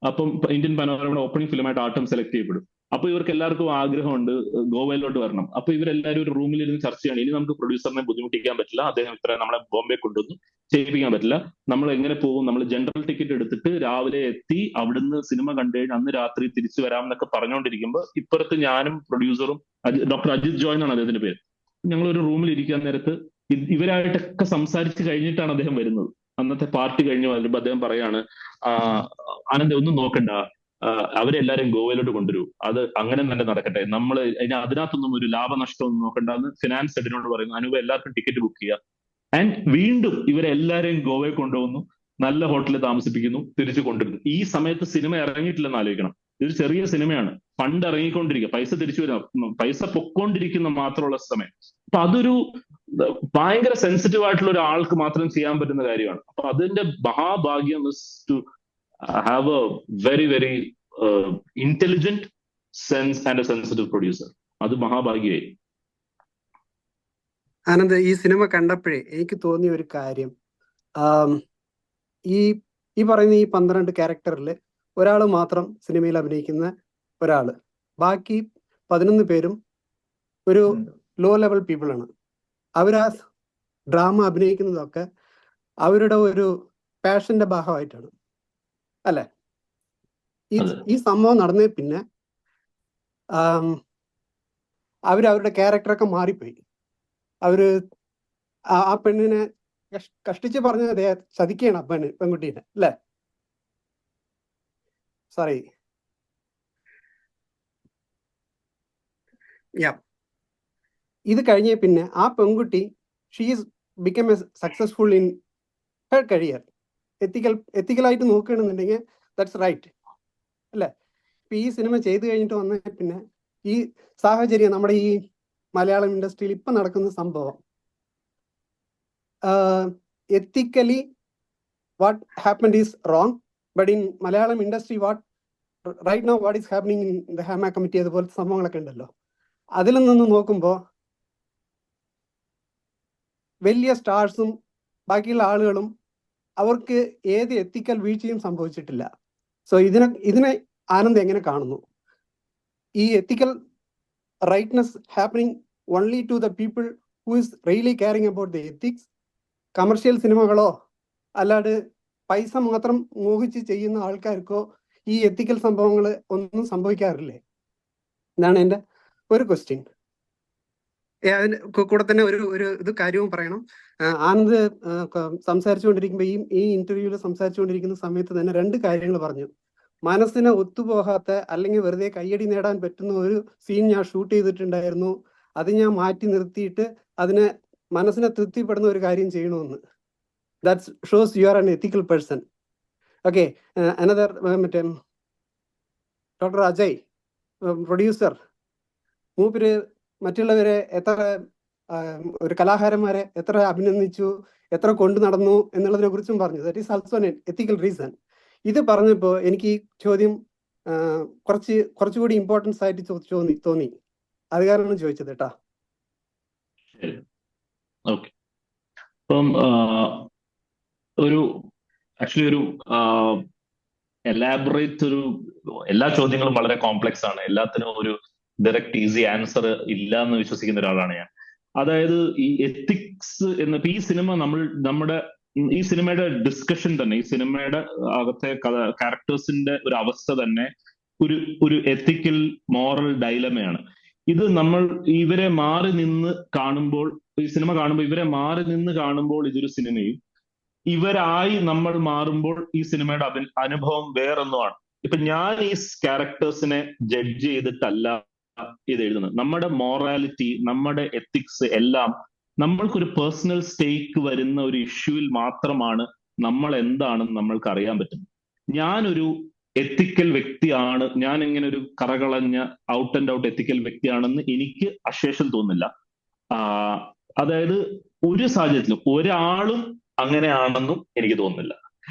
അപ്പം ഇന്ത്യൻ പനോരമയുടെ ഓപ്പണിംഗ് ഫിലിമായിട്ട് ആട്ടം സെലക്ട് ചെയ്യപ്പെടും. അപ്പൊ ഇവർക്ക് എല്ലാവർക്കും ആഗ്രഹമുണ്ട് ഗോവയിലോട്ട് വരണം. അപ്പൊ ഇവരെല്ലാവരും ഒരു റൂമിലിരുന്ന് ചർച്ച ചെയ്യണം. ഇനി നമുക്ക് പ്രൊഡ്യൂസറിനെ ബുദ്ധിമുട്ടിക്കാൻ പറ്റില്ല, അദ്ദേഹം ഇത്ര നമ്മളെ ബോംബെ കൊണ്ടുവന്നു ചെയ്യിപ്പിക്കാൻ പറ്റില്ല, നമ്മൾ എങ്ങനെ പോകും, നമ്മൾ ജനറൽ ടിക്കറ്റ് എടുത്തിട്ട് രാവിലെ എത്തി അവിടുന്ന് സിനിമ കണ്ടു കഴിഞ്ഞ് അന്ന് രാത്രി തിരിച്ചു വരാം എന്നൊക്കെ പറഞ്ഞുകൊണ്ടിരിക്കുമ്പോൾ ഇപ്പുറത്ത് ഞാനും പ്രൊഡ്യൂസറും ഡോക്ടർ അജിത് ജോയ് എന്നാണ് അദ്ദേഹത്തിന്റെ പേര്, ഞങ്ങളൊരു റൂമിൽ ഇരിക്കാൻ നേരത്ത് ഇവരായിട്ടൊക്കെ സംസാരിച്ച് കഴിഞ്ഞിട്ടാണ് അദ്ദേഹം വരുന്നത്. അന്നത്തെ പാർട്ടി കഴിഞ്ഞ് വരുമ്പോൾ അദ്ദേഹം പറയാണ്, ആനന്ദ് ഒന്നും നോക്കണ്ട, അവരെല്ലാരും ഗോവയിലോട്ട് കൊണ്ടുവരൂ, അത് അങ്ങനെ തന്നെ നടക്കട്ടെ, നമ്മൾ അതിനകത്തൊന്നും ഒരു ലാഭനഷ്ടമൊന്നും നോക്കണ്ടെന്ന് ഫിനാൻസ് ഹെഡിനോട് പറയുന്നു. അനൂപ് എല്ലാവർക്കും ടിക്കറ്റ് ബുക്ക് ചെയ്യുക. ആൻഡ് വീണ്ടും ഇവരെല്ലാരെയും ഗോവയിൽ കൊണ്ടുപോകുന്നു, നല്ല ഹോട്ടലിൽ താമസിപ്പിക്കുന്നു, തിരിച്ചു കൊണ്ടുവരുന്നു. ഈ സമയത്ത് സിനിമ ഇറങ്ങിയിട്ടില്ലെന്ന് ആലോചിക്കണം. ഇതൊരു ചെറിയ സിനിമയാണ്, ഫണ്ട് ഇറങ്ങിക്കൊണ്ടിരിക്കുക, പൈസ തിരിച്ചു വരാം, പൈസ പൊക്കോണ്ടിരിക്കുന്ന മാത്രമുള്ള സമയം. അപ്പൊ അതൊരു ഭയങ്കര സെൻസിറ്റീവ് ആയിട്ടുള്ള ഒരാൾക്ക് മാത്രം ചെയ്യാൻ പറ്റുന്ന കാര്യമാണ്. അപ്പൊ അതിന്റെ മഹാഭാഗ്യം to have a very very intelligent sense and a sensitive producer. അത് മഹാഭാഗ്യമായി. ആനന്ദ്, ഈ സിനിമ കണ്ടപ്പോഴേ എനിക്ക് തോന്നിയ ഒരു കാര്യം, ഈ പറയുന്ന ഈ 12 ക്യാരക്ടറിൽ ഒരാൾ മാത്രം സിനിമയിൽ അഭിനയിക്കുന്ന ഒരാള്, ബാക്കി 11 പേരും ഒരു ലോ ലെവൽ പീപ്പിൾ ആണ്. അവരാ ഡ്രാമ അഭിനയിക്കുന്നതൊക്കെ അവരുടെ ഒരു പാഷന്റെ ഭാഗമായിട്ടാണ്, അല്ലെ? ഈ സംഭവം നടന്നേ പിന്നെ അവരുടെ ക്യാരക്ടറൊക്കെ മാറിപ്പോയി. അവര് ആ പെണ്ണിനെ കഷ്ടിച്ച് പറഞ്ഞത് ചതിക്കുകയാണ് പെൺകുട്ടീനെ, അല്ലേ? സോറി, ഇത് കഴിഞ്ഞ പിന്നെ ആ പെൺകുട്ടി she's become a successful in her career. എത്തിക്കലായിട്ട് നോക്കുകയാണെന്നുണ്ടെങ്കിൽ ദാറ്റ്സ് റൈറ്റ്, അല്ലേ? ഇപ്പൊ ഈ സിനിമ ചെയ്തു കഴിഞ്ഞിട്ട് വന്ന പിന്നെ ഈ സാഹചര്യം നമ്മുടെ ഈ മലയാളം ഇൻഡസ്ട്രിയിൽ ഇപ്പൊ നടക്കുന്ന സംഭവം, ethically what happened is wrong, but in Malayalam industry right now what is happening in the Hama committee അതുപോലത്തെ സംഭവങ്ങളൊക്കെ ഉണ്ടല്ലോ, അതിൽ നിന്ന് നോക്കുമ്പോൾ വലിയ സ്റ്റാർസും ബാക്കിയുള്ള ആളുകളും അവർക്ക് ഏത് എത്തിക്കൽ വീഴ്ചയും സംഭവിച്ചിട്ടില്ല. സോ ഇതിനെ ആനന്ദ് എങ്ങനെ കാണുന്നു? ഈ എത്തിക്കൽ റൈറ്റ്നെസ് happening only to the people who is really caring about the ethics. Commercial സിനിമകളോ അല്ലാണ്ട് പൈസ മാത്രം മോഹിച്ച് ചെയ്യുന്ന ആൾക്കാർക്കോ ഈ എത്തിക്കൽ സംഭവങ്ങൾ ഒന്നും സംഭവിക്കാറില്ലേ? ഇതാണ് എൻ്റെ ഒരു ക്വസ്റ്റ്യൻ. അതിന് കൂടെ തന്നെ ഒരു കാര്യവും പറയണം. ആനന്ദ് സംസാരിച്ചുകൊണ്ടിരിക്കുമ്പോൾ ഈ ഇന്റർവ്യൂവിൽ സംസാരിച്ചുകൊണ്ടിരിക്കുന്ന സമയത്ത് തന്നെ 2 കാര്യങ്ങൾ പറഞ്ഞു. മനസ്സിനെ ഒത്തുപോകാത്ത അല്ലെങ്കിൽ വെറുതെ കയ്യടി നേടാൻ പറ്റുന്ന ഒരു സീൻ ഞാൻ ഷൂട്ട് ചെയ്തിട്ടുണ്ടായിരുന്നു, അത് ഞാൻ മാറ്റി നിർത്തിയിട്ട് അതിനെ മനസ്സിനെ തൃപ്തിപ്പെടുന്ന ഒരു കാര്യം ചെയ്യണമെന്ന്. That shows you are an ethical person. Okay, another മറ്റേ ഡോക്ടർ അജയ്, പ്രൊഡ്യൂസർ, മൂപ്പര് മറ്റുള്ളവരെ എത്ര ഒരു കലാകാരന്മാരെ എത്ര അഭിനന്ദിച്ചു, എത്ര കൊണ്ടു നടന്നു എന്നുള്ളതിനെ കുറിച്ചും പറഞ്ഞു. That is also N ethical reason. ഇത് പറഞ്ഞപ്പോൾ എനിക്ക് ഈ ചോദ്യം കുറച്ചുകൂടി ഇമ്പോർട്ടൻസ് ആയിട്ട് തോന്നി. അത് കാരണമാണ് ചോദിച്ചത് കേട്ടാ. ഓക്കെ, അപ്പം ഒരു എലാബറേറ്റ് എല്ലാ ചോദ്യങ്ങളും വളരെ കോംപ്ലക്സ് ആണ്. എല്ലാത്തിനും ഒരു ഡയറക്റ്റ് ഈസി ആൻസർ ഇല്ല എന്ന് വിശ്വസിക്കുന്ന ഒരാളാണ് ഞാൻ. അതായത് ഈ എത്തിക്സ് ഈ സിനിമ ഈ സിനിമയുടെ ഡിസ്കഷൻ തന്നെ, ഈ സിനിമയുടെ അകത്തെ ക്യാരക്ടേഴ്സിന്റെ ഒരു അവസ്ഥ തന്നെ ഒരു എത്തിക്കൽ മോറൽ ഡൈലമയാണ്. ഇത് നമ്മൾ ഇവരെ മാറി നിന്ന് കാണുമ്പോൾ, ഈ സിനിമ കാണുമ്പോൾ ഇവരെ മാറി നിന്ന് കാണുമ്പോൾ ഇതൊരു സിനിമയും, ഇവരായി നമ്മൾ മാറുമ്പോൾ ഈ സിനിമയുടെ അനുഭവം വേറൊന്നുമാണ്. ഇപ്പൊ ഞാൻ ഈ ക്യാരക്ടേഴ്സിനെ ജഡ്ജ് ചെയ്തിട്ടല്ല ഇത് എഴുതുന്നത്. നമ്മുടെ മോറാലിറ്റി, നമ്മുടെ എത്തിക്സ് എല്ലാം നമ്മൾക്കൊരു പേഴ്സണൽ സ്റ്റേക്ക് വരുന്ന ഒരു ഇഷ്യൂവിൽ മാത്രമാണ് നമ്മൾ എന്താണെന്ന് നമ്മൾക്ക് അറിയാൻ പറ്റുന്നത്. ഞാനൊരു എത്തിക്കൽ വ്യക്തിയാണ്, ഞാൻ ഇങ്ങനെ ഒരു കറകളഞ്ഞ ഔട്ട് ആൻഡ് ഔട്ട് എത്തിക്കൽ വ്യക്തിയാണെന്ന് എനിക്ക് അശേഷം തോന്നുന്നില്ല. അതായത് ഒരു സാഹചര്യത്തിലും ഒരാളും അങ്ങനെയാണെന്നും എനിക്ക് തോന്നുന്നില്ല.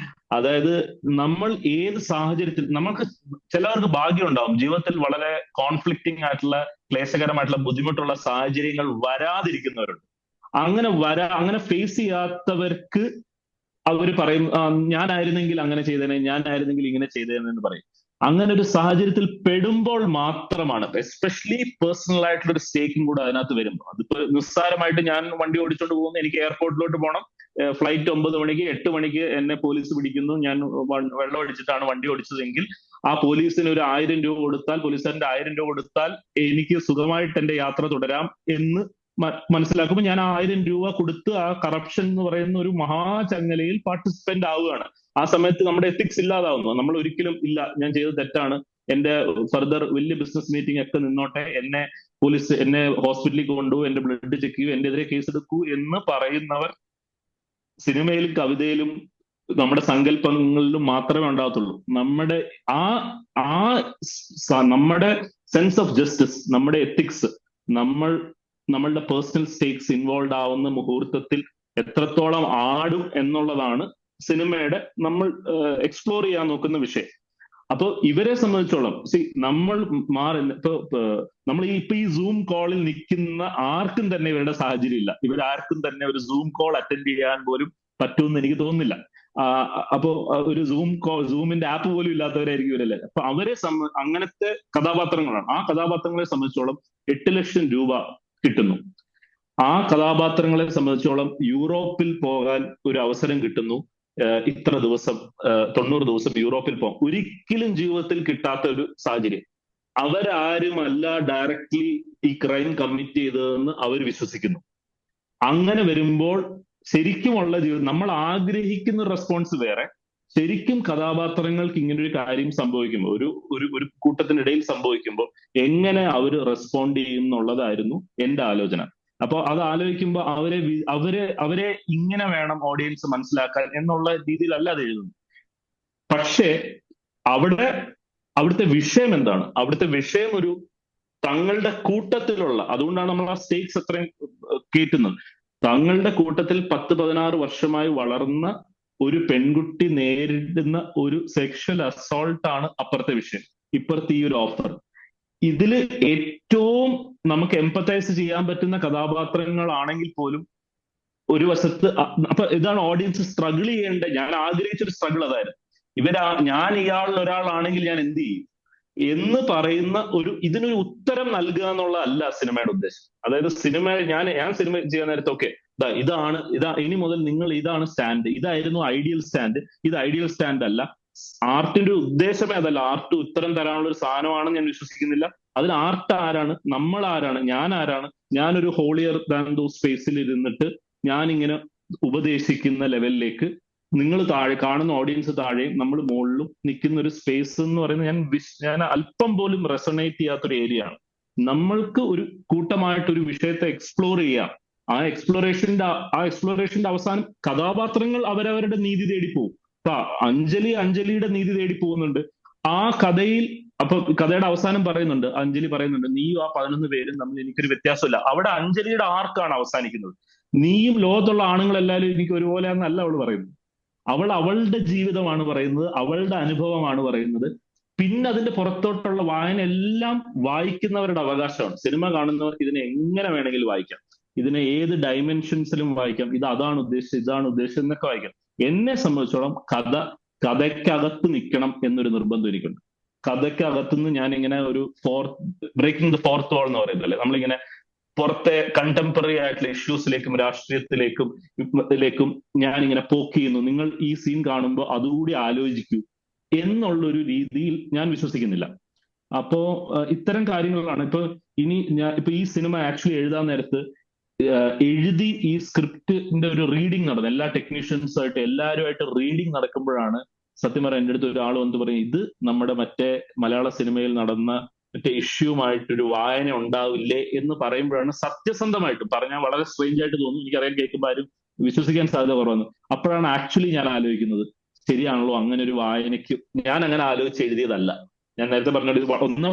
അതായത് നമ്മൾ ഏത് സാഹചര്യത്തിൽ, നമുക്ക് ചിലവർക്ക് ഭാഗ്യം ഉണ്ടാവും, ജീവിതത്തിൽ വളരെ കോൺഫ്ലിക്റ്റിംഗ് ആയിട്ടുള്ള ക്ലേശകരമായിട്ടുള്ള ബുദ്ധിമുട്ടുള്ള സാഹചര്യങ്ങൾ വരാതിരിക്കുന്നവരുണ്ട്. അങ്ങനെ ഫേസ് ചെയ്യാത്തവർക്ക് അവർ പറയും, ഞാനായിരുന്നെങ്കിൽ അങ്ങനെ ചെയ്തേനെ, ഞാനായിരുന്നെങ്കിൽ ഇങ്ങനെ ചെയ്തേനെന്ന് പറയും. അങ്ങനെ ഒരു സാഹചര്യത്തിൽ പെടുമ്പോൾ മാത്രമാണ്, എസ്പെഷ്യലി പേഴ്സണൽ ആയിട്ടുള്ള ഒരു സ്റ്റേക്കും കൂടെ അതിനകത്ത് വരുമ്പോൾ, അതിപ്പോ നിസ്സാരമായിട്ട് ഞാൻ വണ്ടി ഓടിച്ചോണ്ട് പോകുന്നു, എനിക്ക് എയർപോർട്ടിലോട്ട് പോകണം, ഫ്ലൈറ്റ് 9 മണിക്ക് 8 മണിക്ക് എന്നെ പോലീസ് പിടിക്കുന്നു, ഞാൻ വെള്ളം അടിച്ചിട്ടാണ് വണ്ടി ഓടിച്ചതെങ്കിൽ ആ പോലീസിന് ഒരു 1000 രൂപ കൊടുത്താൽ, പോലീസുകാരന്റെ 1000 രൂപ കൊടുത്താൽ എനിക്ക് സുഖമായിട്ട് എന്റെ യാത്ര തുടരാം എന്ന് മനസ്സിലാക്കുമ്പോൾ ഞാൻ 1000 രൂപ കൊടുത്ത് ആ കറപ്ഷൻ എന്ന് പറയുന്ന ഒരു മഹാചങ്ങലയിൽ പാർട്ടിസിപ്പന്റ് ആവുകയാണ്. ആ സമയത്ത് നമ്മുടെ എത്തിക്സ് ഇല്ലാതാവുന്നു. നമ്മൾ ഒരിക്കലും ഇല്ല, ഞാൻ ചെയ്തത് തെറ്റാണ്, എന്റെ ഫർദർ വലിയ ബിസിനസ് മീറ്റിംഗ് ഒക്കെ നിന്നോട്ടെ, എന്നെ പോലീസ് എന്നെ ഹോസ്പിറ്റലിൽ കൊണ്ടുപോകും, എന്റെ ബ്ലഡ് ചെക്ക് ചെയ്യൂ, എന്റെ എതിരെ കേസ് എടുക്കൂ എന്ന് പറയുന്നവർ സിനിമയിലും കവിതയിലും നമ്മുടെ സങ്കല്പങ്ങളിലും മാത്രമേ ഉണ്ടാകത്തുള്ളൂ. നമ്മുടെ നമ്മുടെ സെൻസ് ഓഫ് ജസ്റ്റിസ്, നമ്മുടെ എത്തിക്സ്, നമ്മളുടെ പേഴ്സണൽ സ്റ്റേക്സ് ഇൻവോൾവ് ആവുന്ന മുഹൂർത്തത്തിൽ എത്രത്തോളം ആടും എന്നുള്ളതാണ് സിനിമയുടെ നമ്മൾ എക്സ്പ്ലോർ ചെയ്യാൻ നോക്കുന്ന വിഷയം. അപ്പൊ ഇവരെ സംബന്ധിച്ചോളം നമ്മൾ നമ്മൾ ഇപ്പൊ ഈ സൂം കോളിൽ നിൽക്കുന്ന ആർക്കും തന്നെ ഇവരുടെ സാഹചര്യം ഇല്ല. ഇവരാർക്കും തന്നെ ഒരു സൂം കോൾ അറ്റൻഡ് ചെയ്യാൻ പോലും പറ്റുമെന്ന് എനിക്ക് തോന്നുന്നില്ല. അപ്പോ ഒരു സൂമിന്റെ ആപ്പ് പോലും ഇല്ലാത്തവരായിരിക്കും ഇവരല്ലേ. അപ്പൊ അവരെ അങ്ങനത്തെ കഥാപാത്രങ്ങളാണ്. ആ കഥാപാത്രങ്ങളെ സംബന്ധിച്ചോളം 8 ലക്ഷം രൂപ കിട്ടുന്നു. ആ കഥാപാത്രങ്ങളെ സംബന്ധിച്ചോളം യൂറോപ്പിൽ പോകാൻ ഒരു അവസരം കിട്ടുന്നു. ഇത്ര ദിവസം 90 ദിവസം യൂറോപ്പിൽ പോകാം. ഒരിക്കലും ജീവിതത്തിൽ കിട്ടാത്ത ഒരു സാഹചര്യം. അവരാരുമല്ല ഡയറക്ട്ലി ഈ ക്രൈം കമ്മിറ്റ് ചെയ്തതെന്ന് അവർ വിശ്വസിക്കുന്നു. അങ്ങനെ വരുമ്പോൾ ശരിക്കുമുള്ള ജീവിതം നമ്മൾ ആഗ്രഹിക്കുന്ന റെസ്പോൺസ് വേറെ, ശരിക്കും കഥാപാത്രങ്ങൾക്ക് ഇങ്ങനെ ഒരു കാര്യം സംഭവിക്കുമ്പോൾ, ഒരു കൂട്ടത്തിനിടയിൽ സംഭവിക്കുമ്പോൾ എങ്ങനെ അവർ റെസ്പോണ്ട് ചെയ്യും എന്നുള്ളതായിരുന്നു എന്റെ ആലോചന. അപ്പൊ അത് ആലോചിക്കുമ്പോൾ അവരെ ഇങ്ങനെ വേണം ഓഡിയൻസ് മനസ്സിലാക്കാൻ എന്നുള്ള രീതിയിലല്ല അത് എഴുതുന്നത്. പക്ഷേ അവിടുത്തെ വിഷയം എന്താണ്? അവിടുത്തെ വിഷയം ഒരു തങ്ങളുടെ കൂട്ടത്തിലുള്ള, അതുകൊണ്ടാണ് നമ്മൾ ആ സ്റ്റേക്സ് അത്രയും കേട്ടുന്നത്. തങ്ങളുടെ കൂട്ടത്തിൽ 10-16 വർഷമായി വളർന്ന ഒരു പെൺകുട്ടി നേരിടുന്ന ഒരു സെക്ഷൽ അസോൾട്ട് ആണ് അപ്പുറത്തെ വിഷയം, ഇപ്പുറത്തെ ഈ ഒരു ഓഫർ. ഇതില് ഏറ്റവും നമുക്ക് എംപത്തൈസ് ചെയ്യാൻ പറ്റുന്ന കഥാപാത്രങ്ങളാണെങ്കിൽ പോലും ഒരു വശത്ത് അപ്പൊ ഇതാണ് ഓഡിയൻസ് സ്ട്രഗിൾ ചെയ്യേണ്ട. ഞാൻ ആഗ്രഹിച്ചൊരു സ്ട്രഗിൾ അതായിരുന്നു. ഞാൻ ഇയാളിൽ ഒരാളാണെങ്കിൽ ഞാൻ എന്ത് ചെയ്യും എന്ന് പറയുന്ന ഇതിനൊരു ഉത്തരം നൽകുക എന്നുള്ളതല്ല സിനിമയുടെ ഉദ്ദേശം. അതായത് ഞാൻ സിനിമ ചെയ്യാൻ നേരത്തെ ഇതാണ് ഇനി മുതൽ നിങ്ങൾ ഇതാണ് സ്റ്റാൻഡ്, ഇതായിരുന്നു ഐഡിയൽ സ്റ്റാൻഡ്, ഇത് ഐഡിയൽ സ്റ്റാൻഡ് അല്ല. ആർട്ടിന്റെ ഉദ്ദേശമേ അതല്ല. ആർട്ട് ഉത്തരം തരാനുള്ള ഒരു സാധനമാണെന്ന് ഞാൻ വിശ്വസിക്കുന്നില്ല. അതിന് ആർട്ട് ആരാണ്, നമ്മൾ ആരാണ്, ഞാൻ ആരാണ്? ഞാനൊരു ഹോളിയർ ദാൻ ദോ സ്പേസിൽ ഇരുന്നിട്ട് ഞാനിങ്ങനെ ഉപദേശിക്കുന്ന ലെവലിലേക്ക് നിങ്ങൾ താഴെ കാണുന്ന ഓഡിയൻസ് താഴെയും നമ്മൾ മുകളിലും നിൽക്കുന്ന ഒരു സ്പേസ് എന്ന് പറയുന്നത് ഞാൻ അല്പം പോലും റെസൊണേറ്റ് ചെയ്യാത്തൊരു ഏരിയ ആണ്. നമ്മൾക്ക് ഒരു കൂട്ടമായിട്ട് ഒരു വിഷയത്തെ എക്സ്പ്ലോർ ചെയ്യാം. ആ എക്സ്പ്ലോറേഷന്റെ അവസാനം കഥാപാത്രങ്ങൾ അവരവരുടെ നീതി തേടി പോകും. അഞ്ജലിയുടെ നീതി തേടി പോകുന്നുണ്ട് ആ കഥയിൽ. അപ്പൊ കഥയുടെ അവസാനം അഞ്ജലി പറയുന്നുണ്ട്, നീയും ആ 11 പേരും തമ്മിൽ എനിക്കൊരു വ്യത്യാസമില്ല. അവിടെ അഞ്ജലിയുടെ ആർക്കാണ് അവസാനിക്കുന്നത്. നീയും ലോകത്തുള്ള ആണുങ്ങളെല്ലാവരും എനിക്ക് ഒരുപോലെ എന്നല്ല അവൾ പറയുന്നത്. അവളുടെ ജീവിതമാണ് പറയുന്നത്, അവളുടെ അനുഭവമാണ് പറയുന്നത്. പിന്നെ അതിന്റെ പുറത്തോട്ടുള്ള വായന എല്ലാം വായിക്കുന്നവരുടെ അവകാശമാണ്. സിനിമ കാണുന്നവർക്ക് ഇതിനെ എങ്ങനെ വേണമെങ്കിലും വായിക്കാം, ഇതിനെ ഏത് ഡയമെൻഷൻസിലും വായിക്കാം. അതാണ് ഉദ്ദേശിച്ചത് എന്നൊക്കെ വായിക്കാം. എന്നെ സംബന്ധിച്ചോളം കഥയ്ക്കകത്ത് നിൽക്കണം എന്നൊരു നിർബന്ധം എനിക്കുണ്ട്. കഥയ്ക്കകത്തുനിന്ന് ഞാനിങ്ങനെ ഒരു ബ്രേക്കിംഗ് ദ ഫോർത്ത് വാൾ എന്ന് പറയുന്നല്ലേ, നമ്മളിങ്ങനെ പുറത്തെ കണ്ടംപററി ആയിട്ടുള്ള ഇഷ്യൂസിലേക്കും രാഷ്ട്രീയത്തിലേക്കും ഞാനിങ്ങനെ പോക്ക് ചെയ്യുന്നു. നിങ്ങൾ ഈ സീൻ കാണുമ്പോൾ അതുകൂടി ആലോചിക്കൂ എന്നുള്ളൊരു രീതിയിൽ ഞാൻ വിശ്വസിക്കുന്നില്ല. അപ്പോ ഇത്തരം കാര്യങ്ങളാണ് ഇപ്പൊ ഈ സിനിമ ആക്ച്വലി എഴുതാൻ നേരത്ത് എഴുതി ഈ സ്ക്രിപ്റ്റിന്റെ ഒരു റീഡിങ് നടന്നു. എല്ലാ ടെക്നീഷ്യൻസുമായിട്ട് എല്ലാവരുമായിട്ട് റീഡിങ് നടക്കുമ്പോഴാണ് സത്യം പറയാൻ എൻ്റെ അടുത്ത് ഒരാൾ വന്ന് പറയും, ഇത് നമ്മുടെ മറ്റേ മലയാള സിനിമയിൽ നടന്ന മറ്റേ ഇഷ്യൂമായിട്ടൊരു വായന ഉണ്ടാവില്ലേ എന്ന് പറയുമ്പോഴാണ് സത്യസന്ധമായിട്ടും പറഞ്ഞാൽ വളരെ സ്ട്രേഞ്ച് ആയിട്ട് തോന്നും. എനിക്കറിയാൻ കേൾക്കുമ്പോൾ ആരും വിശ്വസിക്കാൻ സാധ്യത കുറവെന്ന്. അപ്പോഴാണ് ആക്ച്വലി ഞാൻ ആലോചിക്കുന്നത്, ശരിയാണല്ലോ, അങ്ങനെ ഒരു വായനയ്ക്ക് ഞാൻ അങ്ങനെ ആലോചിച്ച് എഴുതിയതല്ല. ഞാൻ നേരത്തെ പറഞ്ഞത്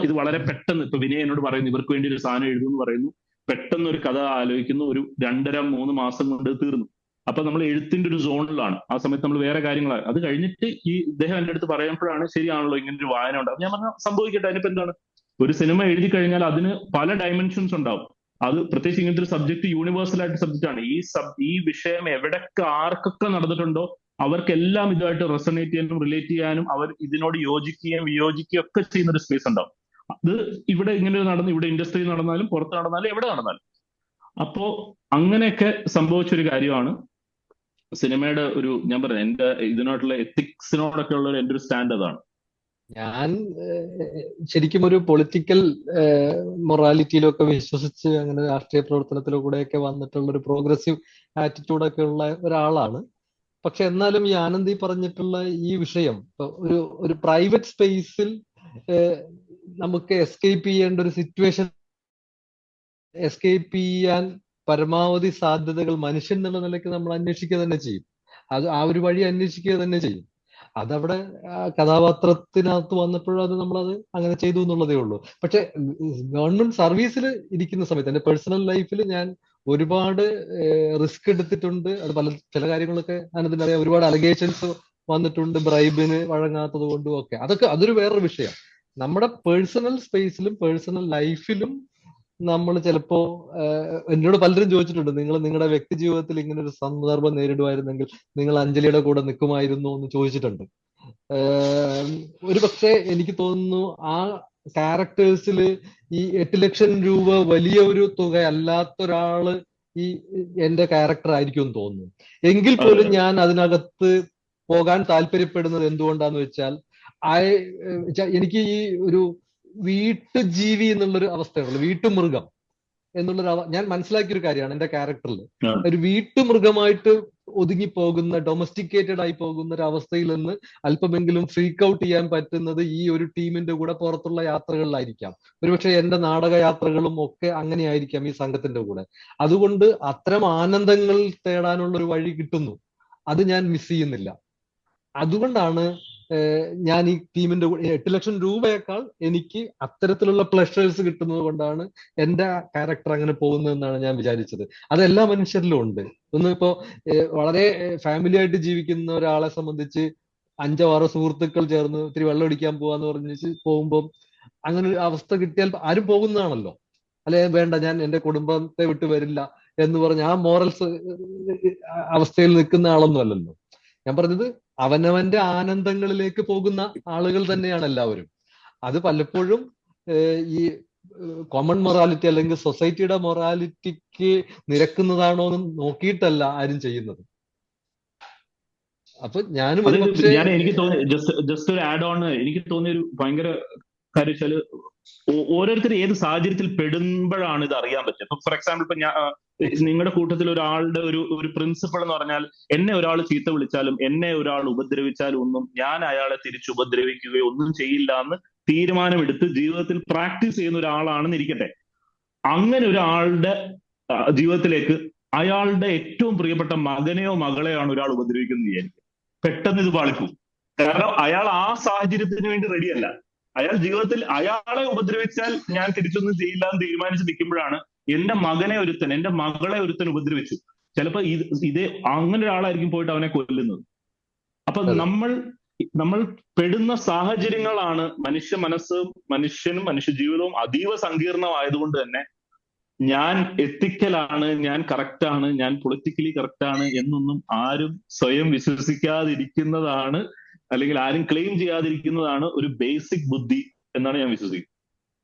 ഇത് വളരെ പെട്ടെന്ന് ഇപ്പൊ വിനയ് എന്നോട് പറയുന്നു ഇവർക്ക് വേണ്ടി ഒരു സാധനം എഴുതുമെന്ന് പറയുന്നു, പെട്ടെന്ന് ഒരു കഥ ആലോചിക്കുന്നു, ഒരു 2.5-3 മാസം കൊണ്ട് തീർന്നു. അപ്പൊ നമ്മൾ എഴുത്തിന്റെ ഒരു സോണിലാണ്. ആ സമയത്ത് നമ്മൾ വേറെ കാര്യങ്ങളാണ്. അത് കഴിഞ്ഞിട്ട് ഇദ്ദേഹം എൻ്റെ അടുത്ത് പറയുമ്പോഴാണ് ശരിയാണല്ലോ ഇങ്ങനെ ഒരു വായന ഉണ്ടാവും. ഞാൻ പറഞ്ഞ സംഭവിക്കട്ടെ, അതിനിപ്പോ എന്താണ്. ഒരു സിനിമ എഴുതി കഴിഞ്ഞാൽ അതിന് പല ഡയമെൻഷൻസ് ഉണ്ടാവും. അത് പ്രത്യേകിച്ച് ഇങ്ങനത്തെ ഒരു സബ്ജക്ട് യൂണിവേഴ്സൽ ആയിട്ട് സബ്ജക്റ്റ് ആണ്. ഈ വിഷയം എവിടൊക്കെ ആർക്കൊക്കെ നടന്നിട്ടുണ്ടോ അവർക്കെല്ലാം ഇതുമായിട്ട് റെസണേറ്റ് ചെയ്യാനും റിലേറ്റ് ചെയ്യാനും അവർ ഇതിനോട് യോജിക്കുകയും വിയോജിക്കുകയും ഒക്കെ ചെയ്യുന്ന ഒരു സ്പേസ് ഉണ്ടാവും. അത് ഇവിടെ ഇങ്ങനെ ഇവിടെ ഇൻഡസ്ട്രി നടന്നാലും പുറത്ത് നടന്നാലും എവിടെ നടന്നാലും. അപ്പോ അങ്ങനെയൊക്കെ സംഭവിച്ചൊരു കാര്യമാണ് സിനിമയുടെ ഞാൻ പറയാം, എന്റെ ഇതിനോട്ടുള്ള എത്തിക്സിനോടൊക്കെ ഉള്ള എൻ്റെ ഒരു സ്റ്റാൻഡ് അതാണ്. ഞാൻ ശരിക്കും ഒരു പൊളിറ്റിക്കൽ മൊറാലിറ്റിയിലൊക്കെ വിശ്വസിച്ച് അങ്ങനെ രാഷ്ട്രീയ പ്രവർത്തനത്തിലൂടെയൊക്കെ വന്നിട്ടുള്ള ഒരു പ്രോഗ്രസീവ് ആറ്റിറ്റ്യൂഡൊക്കെ ഉള്ള ഒരാളാണ്. പക്ഷെ എന്നാലും ഈ ആനന്ദി പറഞ്ഞിട്ടുള്ള ഈ വിഷയം ഒരു പ്രൈവറ്റ് സ്പേസിൽ നമുക്ക് എസ്കേപ്പ് ചെയ്യേണ്ട ഒരു സിറ്റുവേഷൻ, എസ്കേപ്പ് ചെയ്യാൻ പരമാവധി സാധ്യതകൾ മനുഷ്യൻ എന്നുള്ള നിലയ്ക്ക് നമ്മൾ അന്വേഷിക്കുക തന്നെ ചെയ്യും. അത് ആ ഒരു വഴി അന്വേഷിക്കുക തന്നെ ചെയ്യും. അതവിടെ കഥാപാത്രത്തിനകത്ത് വന്നപ്പോഴും അത് നമ്മളത് അങ്ങനെ ചെയ്തു എന്നുള്ളതേ ഉള്ളൂ. പക്ഷെ ഗവൺമെന്റ് സർവീസിൽ ഇരിക്കുന്ന സമയത്ത് എന്റെ പേഴ്സണൽ ലൈഫിൽ ഞാൻ ഒരുപാട് റിസ്ക് എടുത്തിട്ടുണ്ട്. അത് ചില കാര്യങ്ങളൊക്കെ അതിനറിയാം. ഒരുപാട് അലിഗേഷൻസ് വന്നിട്ടുണ്ട്, ബ്രൈബിന് വഴങ്ങാത്തത് കൊണ്ടും ഒക്കെ. അതൊരു വേറൊരു വിഷയം. നമ്മുടെ പേഴ്സണൽ സ്പേസിലും പേഴ്സണൽ ലൈഫിലും നമ്മൾ ചിലപ്പോ എന്നോട് പലരും ചോദിച്ചിട്ടുണ്ട്, നിങ്ങളുടെ വ്യക്തി ജീവിതത്തിൽ ഇങ്ങനെ ഒരു സന്ദർഭം നേരിടുമായിരുന്നെങ്കിൽ നിങ്ങൾ അഞ്ജലിയുടെ കൂടെ നിൽക്കുമായിരുന്നു എന്ന് ചോദിച്ചിട്ടുണ്ട്. ഒരു പക്ഷേ എനിക്ക് തോന്നുന്നു ആ ക്യാരക്ടേഴ്സിൽ ഈ 8 ലക്ഷം രൂപ വലിയ ഒരു തുക അല്ലാത്തൊരാള് ഈ എന്റെ ക്യാരക്ടർ ആയിരിക്കും എന്ന് തോന്നുന്നു. എങ്കിൽ പോലും ഞാൻ അതിനകത്ത് പോകാൻ താല്പര്യപ്പെടുന്നത് എന്തുകൊണ്ടാന്ന് വെച്ചാൽ എനിക്ക് ഈ ഒരു വീട്ടുജീവി എന്നുള്ളൊരു അവസ്ഥയുള്ളൂ, വീട്ടുമൃഗം എന്നുള്ളൊരു ഞാൻ മനസ്സിലാക്കിയൊരു കാര്യമാണ് എന്റെ ക്യാരക്ടറിൽ. ഒരു വീട്ടുമൃഗമായിട്ട് ഒതുങ്ങിപ്പോകുന്ന, ഡൊമസ്റ്റിക്കേറ്റഡ് ആയി പോകുന്ന ഒരു അവസ്ഥയിൽ നിന്ന് അല്പമെങ്കിലും ഫ്രീക്ക് ഔട്ട് ചെയ്യാൻ പറ്റുന്നത് ഈ ഒരു ടീമിന്റെ കൂടെ പുറത്തുള്ള യാത്രകളിലായിരിക്കാം. ഒരുപക്ഷെ എന്റെ നാടകയാത്രകളും ഒക്കെ അങ്ങനെയായിരിക്കാം ഈ സംഘത്തിന്റെ കൂടെ. അതുകൊണ്ട് അത്തരം ആനന്ദങ്ങൾ തേടാനുള്ള ഒരു വഴി കിട്ടുന്നു, അത് ഞാൻ മിസ് ചെയ്യുന്നില്ല. അതുകൊണ്ടാണ് ഞാൻ ഈ ടീമിന്റെ 8 ലക്ഷം രൂപയേക്കാൾ എനിക്ക് അത്തരത്തിലുള്ള പ്ലഷേഴ്സ് കിട്ടുന്നത് കൊണ്ടാണ് എന്റെ ക്യാരക്ടർ അങ്ങനെ പോകുന്നതെന്നാണ് ഞാൻ വിചാരിച്ചത്. അത് എല്ലാ മനുഷ്യരിലും ഉണ്ട്. ഇപ്പോ വളരെ ഫാമിലി ആയിട്ട് ജീവിക്കുന്ന ഒരാളെ സംബന്ധിച്ച് 5-6 സുഹൃത്തുക്കൾ ചേർന്ന് ഇത്തിരി വെള്ളം അടിക്കാൻ പോവാന്ന് പറഞ്ഞിട്ട് പോകുമ്പോൾ അങ്ങനെ ഒരു അവസ്ഥ കിട്ടിയാൽ ആരും പോകുന്നതാണല്ലോ. അല്ലെ, വേണ്ട ഞാൻ എന്റെ കുടുംബത്തെ വിട്ട് വരില്ല എന്ന് പറഞ്ഞ് ആ മോറൽസ് അവസ്ഥയിൽ നിൽക്കുന്ന ആളൊന്നും അല്ലല്ലോ. ഞാൻ പറഞ്ഞത് അവനവന്റെ ആനന്ദങ്ങളിലേക്ക് പോകുന്ന ആളുകൾ തന്നെയാണ് എല്ലാവരും. അത് പലപ്പോഴും ഈ കോമൺ മൊറാലിറ്റി അല്ലെങ്കിൽ സൊസൈറ്റിയുടെ മൊറാലിറ്റിക്ക് നിരക്കുന്നതാണോ എന്ന് നോക്കിയിട്ടല്ല ആരും ചെയ്യുന്നത്. അപ്പൊ ഞാനും എനിക്ക് തോന്നി ജസ്റ്റ് ഒരു ആഡ് ഓൺ, എനിക്ക് തോന്നിയ ഒരു ഭയങ്കര കാര്യം വെച്ചാല് ഓരോരുത്തർ ഏത് സാഹചര്യത്തിൽ പെടുമ്പോഴാണ് ഇത് അറിയാൻ പറ്റുക. ഇപ്പൊ ഫോർ എക്സാമ്പിൾ, ഇപ്പൊ നിങ്ങളുടെ കൂട്ടത്തിൽ ഒരാളുടെ ഒരു പ്രിൻസിപ്പിൾ എന്ന് പറഞ്ഞാൽ, എന്നെ ഒരാൾ ചീത്ത വിളിച്ചാലും എന്നെ ഒരാൾ ഉപദ്രവിച്ചാലും ഒന്നും ഞാൻ അയാളെ തിരിച്ചു ഉപദ്രവിക്കുകയോ ഒന്നും ചെയ്യില്ല എന്ന് തീരുമാനമെടുത്ത് ജീവിതത്തിൽ പ്രാക്ടീസ് ചെയ്യുന്ന ഒരാളാണെന്ന് ഇരിക്കട്ടെ. അങ്ങനെ ഒരാളുടെ ജീവിതത്തിലേക്ക് അയാളുടെ ഏറ്റവും പ്രിയപ്പെട്ട മകനെയോ മകളെയോ ആണ് ഒരാൾ ഉപദ്രവിക്കുന്നത് വിചാരിക്കുക, പെട്ടെന്ന് ഇത് പാളിപ്പോകും. കാരണം അയാൾ ആ സാഹചര്യത്തിന് വേണ്ടി റെഡിയല്ല. അയാൾ ജീവിതത്തിൽ അയാളെ ഉപദ്രവിച്ചാൽ ഞാൻ തിരിച്ചൊന്നും ചെയ്യില്ല എന്ന് തീരുമാനിച്ച് നിൽക്കുമ്പോഴാണ് എന്റെ മകനെ ഒരുത്തൻ, എന്റെ മകളെ ഒരുത്തൻ ഉപദ്രവിച്ചു, ചിലപ്പോ ഇതേ അങ്ങനെ ഒരാളായിരിക്കും പോയിട്ട് അവനെ കൊല്ലുന്നത്. അപ്പൊ നമ്മൾ പെടുന്ന സാഹചര്യങ്ങളാണ് മനുഷ്യ മനസ്സും മനുഷ്യനും മനുഷ്യ ജീവിതവും അതീവ സങ്കീർണമായതുകൊണ്ട് തന്നെ ഞാൻ എത്തിക്കലാണ്, ഞാൻ കറക്റ്റാണ്, ഞാൻ പൊളിറ്റിക്കലി കറക്റ്റാണ് എന്നൊന്നും ആരും സ്വയം വിശ്വസിക്കാതിരിക്കുന്നതാണ്, അല്ലെങ്കിൽ ആരും ക്ലെയിം ചെയ്യാതിരിക്കുന്നതാണ് ഒരു ബേസിക് ബുദ്ധി എന്നാണ് ഞാൻ വിശ്വസിക്കുന്നത്.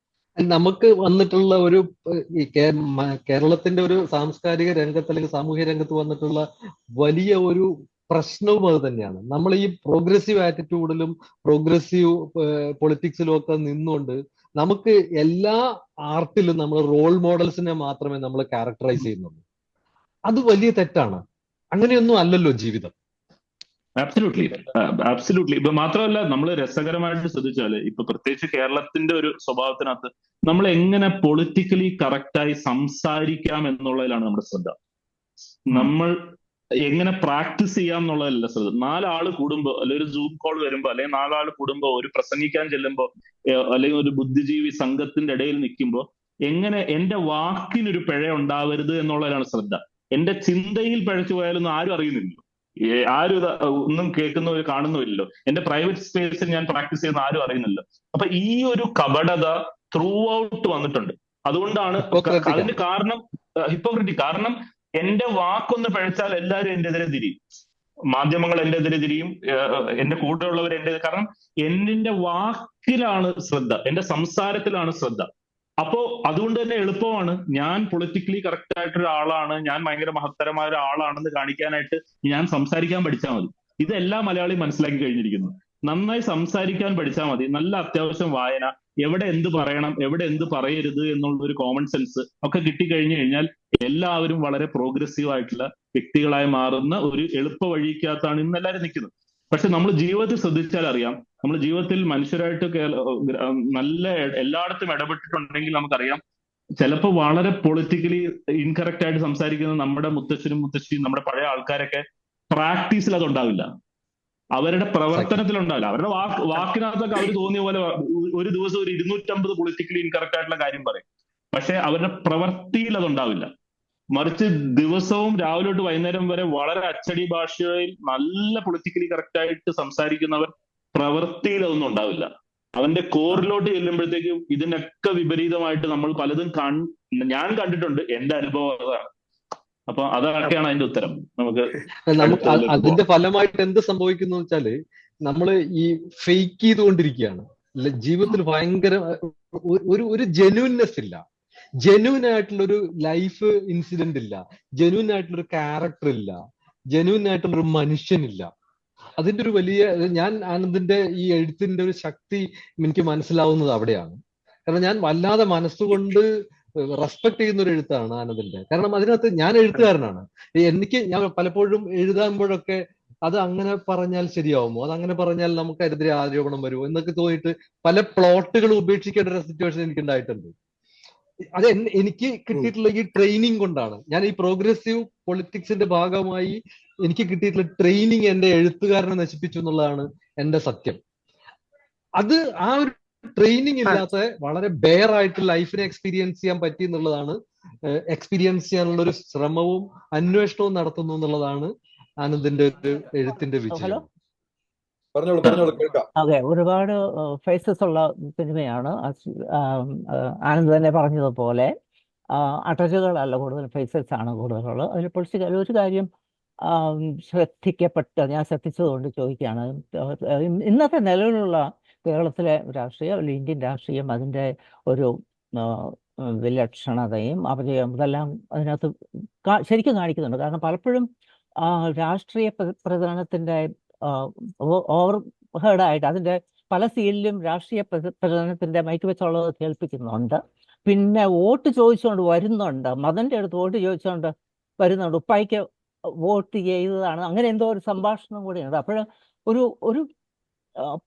നമുക്ക് വന്നിട്ടുള്ള ഒരു കേരളത്തിന്റെ ഒരു സാംസ്കാരിക രംഗത്ത് അല്ലെങ്കിൽ സാമൂഹ്യ രംഗത്ത് വന്നിട്ടുള്ള വലിയ ഒരു പ്രശ്നവും അത് തന്നെയാണ്. നമ്മൾ ഈ പ്രോഗ്രസീവ് ആറ്റിറ്റ്യൂഡിലും പ്രോഗ്രസീവ് പൊളിറ്റിക്സിലും ഒക്കെ നിന്നുകൊണ്ട് നമുക്ക് എല്ലാ ആർട്ടിലും നമ്മൾ റോൾ മോഡൽസിനെ മാത്രമേ നമ്മൾ ക്യാരക്ടറൈസ് ചെയ്യുന്നുള്ളൂ. അത് വലിയ തെറ്റാണ്. അങ്ങനെയൊന്നും അല്ലല്ലോ ജീവിതം. ആബ്സല്യൂട്ട്ലി. ഇപ്പൊ മാത്രമല്ല, നമ്മൾ രസകരമായിട്ട് ശ്രദ്ധിച്ചാല് ഇപ്പൊ പ്രത്യേകിച്ച് കേരളത്തിന്റെ ഒരു സ്വഭാവത്തിനകത്ത് നമ്മൾ എങ്ങനെ പൊളിറ്റിക്കലി കറക്റ്റായി സംസാരിക്കാം എന്നുള്ളതിലാണ് നമ്മുടെ ശ്രദ്ധ. നമ്മൾ എങ്ങനെ പ്രാക്ടീസ് ചെയ്യാം എന്നുള്ളതല്ല ശ്രദ്ധ. 4 ആള് കൂടുമ്പോ, അല്ലെങ്കിൽ ഒരു സൂം കോൾ വരുമ്പോ, അല്ലെങ്കിൽ 4 ആള് കൂടുമ്പോ, ഒരു പ്രസംഗിക്കാൻ ചെല്ലുമ്പോ, അല്ലെങ്കിൽ ഒരു ബുദ്ധിജീവി സംഘത്തിന്റെ ഇടയിൽ നിൽക്കുമ്പോ എങ്ങനെ എന്റെ വാക്കിനൊരു പിഴ ഉണ്ടാവരുത് എന്നുള്ളതിലാണ് ശ്രദ്ധ. എന്റെ ചിന്തയിൽ പിഴച്ചു പോയാലൊന്നും ആരും അറിയുന്നില്ല, ആരും ഒന്നും കേൾക്കുന്നവർ കാണുന്നുമില്ലല്ലോ. എന്റെ പ്രൈവറ്റ് സ്പേസിൽ ഞാൻ പ്രാക്ടീസ് ചെയ്യുന്ന ആരും അറിയുന്നില്ല. അപ്പൊ ഈ ഒരു കപടത ത്രൂ ഔട്ട് വന്നിട്ടുണ്ട്. അതുകൊണ്ടാണ് അതിന് കാരണം ഹിപ്പോക്രറ്റി. കാരണം എന്റെ വാക്കൊന്ന് പിഴച്ചാൽ എല്ലാവരും എന്റെ എതിരെ തിരിയും, മാധ്യമങ്ങൾ എന്റെ എതിരെ തിരിയും, എന്റെ കൂടെയുള്ളവർ എന്റെ, കാരണം എന്റെ വാക്കിലാണ് ശ്രദ്ധ, എന്റെ സംസാരത്തിലാണ് ശ്രദ്ധ. അപ്പോ അതുകൊണ്ട് തന്നെ എളുപ്പമാണ് ഞാൻ പൊളിറ്റിക്കലി കറക്റ്റ് ആയിട്ടൊരു ആളാണ്, ഞാൻ ഭയങ്കര മഹത്തരമായ ഒരാളാണെന്ന് കാണിക്കാനായിട്ട് ഞാൻ സംസാരിക്കാൻ പഠിച്ചാൽ മതി. ഇതെല്ലാ മലയാളിയും മനസ്സിലാക്കി കഴിഞ്ഞിരിക്കുന്നു. നന്നായി സംസാരിക്കാൻ പഠിച്ചാൽ മതി, നല്ല അത്യാവശ്യം വായന, എവിടെ എന്ത് പറയണം എവിടെ എന്ത് പറയരുത് എന്നുള്ള ഒരു കോമൺ സെൻസ് ഒക്കെ കിട്ടിക്കഴിഞ്ഞു കഴിഞ്ഞാൽ എല്ലാവരും വളരെ പ്രോഗ്രസീവ് ആയിട്ടുള്ള വ്യക്തികളായി മാറുന്ന ഒരു എളുപ്പ വഴിക്കകത്താണ് ഇന്ന് എല്ലാവരും നിൽക്കുന്നത്. പക്ഷെ നമ്മൾ ജീവിതത്തിൽ ശ്രദ്ധിച്ചാൽ അറിയാം, നമ്മൾ ജീവിതത്തിൽ മനുഷ്യരായിട്ട് നല്ല എല്ലായിടത്തും ഇടപെട്ടിട്ടുണ്ടെങ്കിൽ നമുക്കറിയാം, ചിലപ്പോൾ വളരെ പൊളിറ്റിക്കലി ഇൻകറക്റ്റ് ആയിട്ട് സംസാരിക്കുന്ന നമ്മുടെ മുത്തശ്ശനും മുത്തശ്ശിയും നമ്മുടെ പഴയ ആൾക്കാരൊക്കെ പ്രാക്ടീസിൽ അതുണ്ടാവില്ല, അവരുടെ പ്രവർത്തനത്തിലുണ്ടാവില്ല. അവരുടെ വാക്കിനകത്തൊക്കെ അവർ തോന്നിയ പോലെ ഒരു ദിവസം ഒരു 250 പൊളിറ്റിക്കലി ഇൻകറക്റ്റ് ആയിട്ടുള്ള കാര്യം പറയും. പക്ഷെ അവരുടെ പ്രവൃത്തിയിൽ അതുണ്ടാവില്ല. മറിച്ച് ദിവസവും രാവിലെ തൊട്ട് വൈകുന്നേരം വരെ വളരെ അച്ചടി ഭാഷയിൽ നല്ല പൊളിറ്റിക്കലി കറക്റ്റ് ആയിട്ട് സംസാരിക്കുന്നവർ പ്രവൃത്തിയിൽ അതൊന്നും ഉണ്ടാവില്ല. അവന്റെ കോറിലോട്ട് ചെല്ലുമ്പോഴത്തേക്കും ഇതിനൊക്കെ വിപരീതമായിട്ട് നമ്മൾ പലതും ഞാൻ കണ്ടിട്ടുണ്ട്, എന്റെ അനുഭവം അതാണ്. അപ്പൊ അതൊക്കെയാണ് അതിന്റെ ഉത്തരം. നമുക്ക് അതിന്റെ ഫലമായിട്ട് എന്ത് സംഭവിക്കുന്നു വെച്ചാല് നമ്മള് ഈ ഫേക്ക് ചെയ്തുകൊണ്ടിരിക്കുകയാണ്. ജീവിതത്തിൽ ഭയങ്കര ഒരു ജെന്യൂൻനെസ് ഇല്ല, ജെന്യൂൻ ആയിട്ടുള്ളൊരു ലൈഫ് ഇൻസിഡന്റ് ഇല്ല, ജെന്യൂൻ ആയിട്ടുള്ളൊരു ക്യാരക്ടർ ഇല്ല, ജെന്യൂൻ ആയിട്ടുള്ളൊരു മനുഷ്യനില്ല. അതിന്റെ ഒരു വലിയ, ഞാൻ ആനന്ദിന്റെ ഈ എഴുത്തിന്റെ ഒരു ശക്തി എനിക്ക് മനസ്സിലാവുന്നത് അവിടെയാണ്. കാരണം ഞാൻ വല്ലാതെ മനസ്സുകൊണ്ട് റെസ്പെക്ട് ചെയ്യുന്ന ഒരു എഴുത്താണ് ആനന്ദിന്റെ. കാരണം അതിനകത്ത് ഞാൻ എഴുത്തുകാരനാണ്, ഞാൻ പലപ്പോഴും എഴുതാകുമ്പോഴൊക്കെ അത് അങ്ങനെ പറഞ്ഞാൽ ശരിയാവുമോ, അത് അങ്ങനെ പറഞ്ഞാൽ നമുക്കെതിരെ ആരോപണം വരുമോ എന്നൊക്കെ തോന്നിയിട്ട് പല പ്ലോട്ടുകൾ ഉപേക്ഷിക്കേണ്ട ഒരു സിറ്റുവേഷൻ എനിക്ക് ഉണ്ടായിട്ടുണ്ട്. അത് എനിക്ക് കിട്ടിയിട്ടുള്ള ഈ ട്രെയിനിങ് കൊണ്ടാണ്. ഞാൻ ഈ പ്രോഗ്രസീവ് പൊളിറ്റിക്സിന്റെ ഭാഗമായി എനിക്ക് കിട്ടിയിട്ടുള്ള ട്രെയിനിങ് എന്റെ എഴുത്തുകാരനെ നശിപ്പിച്ചു എന്നുള്ളതാണ് എന്റെ സത്യം. അത് ആ ഒരു ട്രെയിനിങ് ഇല്ലാത്ത വളരെ ബെയർ ആയിട്ട് ലൈഫിനെ എക്സ്പീരിയൻസ് ചെയ്യാൻ പറ്റി എന്നുള്ളതാണ്, എക്സ്പീരിയൻസ് ചെയ്യാനുള്ള ഒരു ശ്രമവും അന്വേഷണവും നടത്തുന്നു എന്നുള്ളതാണ് ആനന്ദിന്റെ ഒരു എഴുത്തിന്റെ വിജയം. അതെ, ഒരുപാട് ഫേസസ് ഉള്ള സിനിമയാണ്. ആനന്ദ് തന്നെ പറഞ്ഞതുപോലെ അടരുകളല്ല കൂടുതൽ, ഫേസസ് ആണ് കൂടുതലുള്ളത്. അതിൽ പൊളിറ്റിക്കൽ ഒരു കാര്യം ഞാൻ ശ്രദ്ധിച്ചതുകൊണ്ട് ചോദിക്കുകയാണ്. ഇന്നത്തെ നിലവിലുള്ള കേരളത്തിലെ രാഷ്ട്രീയം അല്ലെങ്കിൽ ഇന്ത്യൻ രാഷ്ട്രീയം, അതിൻ്റെ ഒരു വിലക്ഷണതയും അപജയം ഇതെല്ലാം അതിനകത്ത് ശരിക്കും കാണിക്കുന്നുണ്ട്. കാരണം പലപ്പോഴും രാഷ്ട്രീയ പ്രചരണത്തിൻ്റെ ഓവർ ഹെഡായിട്ട് അതിൻ്റെ പല സീനിലും രാഷ്ട്രീയ പ്രചരണത്തിൻ്റെ മൈക്ക് വെച്ചുള്ളത് കേൾപ്പിക്കുന്നുണ്ട്. പിന്നെ വോട്ട് ചോദിച്ചുകൊണ്ട് വരുന്നുണ്ട്, മതൻ്റെ അടുത്ത് വോട്ട് ചോദിച്ചുകൊണ്ട് വരുന്നുണ്ട്, ഉപ്പായിക്ക് വോട്ട് ചെയ്തതാണ്, അങ്ങനെ എന്തോ ഒരു സംഭാഷണം കൂടിയുണ്ട്. അപ്പോൾ ഒരു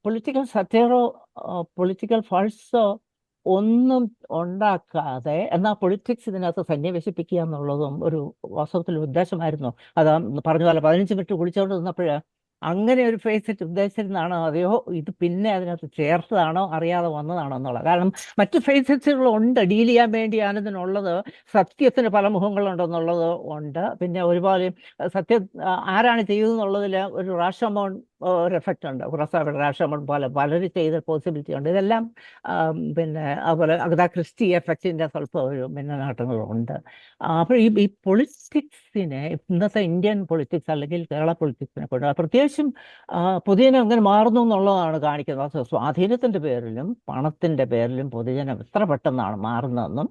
പൊളിറ്റിക്കൽ സറ്റയറോ പൊളിറ്റിക്കൽ ഫൾസോ ഒന്നും ഉണ്ടാക്കാതെ എന്നാൽ പൊളിറ്റിക്സ് ഇതിനകത്ത് സന്നിവേശിപ്പിക്കുക എന്നുള്ളതും ഒരു വാസ്തവത്തിൽ ഉദ്ദേശമായിരുന്നു. അത് പറഞ്ഞ പോലെ 15 മിനിറ്റ് കുളിച്ചുകൊണ്ട് നിന്നപ്പോൾ അങ്ങനെ ഒരു ഫേസ് ഉദ്ദേശിച്ചിരുന്നാണോ അതെയോ ഇത് പിന്നെ അതിനകത്ത് ചേർത്തതാണോ അറിയാതെ വന്നതാണോ എന്നുള്ളത്. കാരണം മറ്റ് ഫേസസുകളുണ്ട് ഡീൽ ചെയ്യാൻ വേണ്ടി ആനന്ദിനുള്ളത്, സത്യത്തിന് പല മുഖങ്ങളുണ്ടെന്നുള്ളത് ഉണ്ട്. പിന്നെ ഒരുപോലെ സത്യം ആരാണ് ചെയ്തതെന്നുള്ളതിൽ ഒരു റാഷമോൺ ഒരു എഫക്റ്റ് ഉണ്ട്, കുറസാവിടെ റാഷമോൺ പോലെ പലരും ചെയ്ത പോസിബിലിറ്റി ഉണ്ട്. ഇതെല്ലാം പിന്നെ അതുപോലെ അഗതാ ക്രിസ്റ്റി എഫക്റ്റിൻ്റെ സ്വല്പം ഒരു ഭിന്നനാട്ടങ്ങളുണ്ട്. അപ്പോൾ ഈ പൊളിറ്റിക്സിനെ, ഇന്നത്തെ ഇന്ത്യൻ പൊളിറ്റിക്സ് അല്ലെങ്കിൽ കേരള പൊളിറ്റിക്സിനെ കൊണ്ട് പ്രത്യേകിച്ചും പൊതുജനം എങ്ങനെ മാറുന്നു എന്നുള്ളതാണ് കാണിക്കുന്നത്. സ്വാധീനത്തിൻ്റെ പേരിലും പണത്തിൻ്റെ പേരിലും പൊതുജനം എത്ര പെട്ടെന്നാണ് മാറുന്നതെന്നും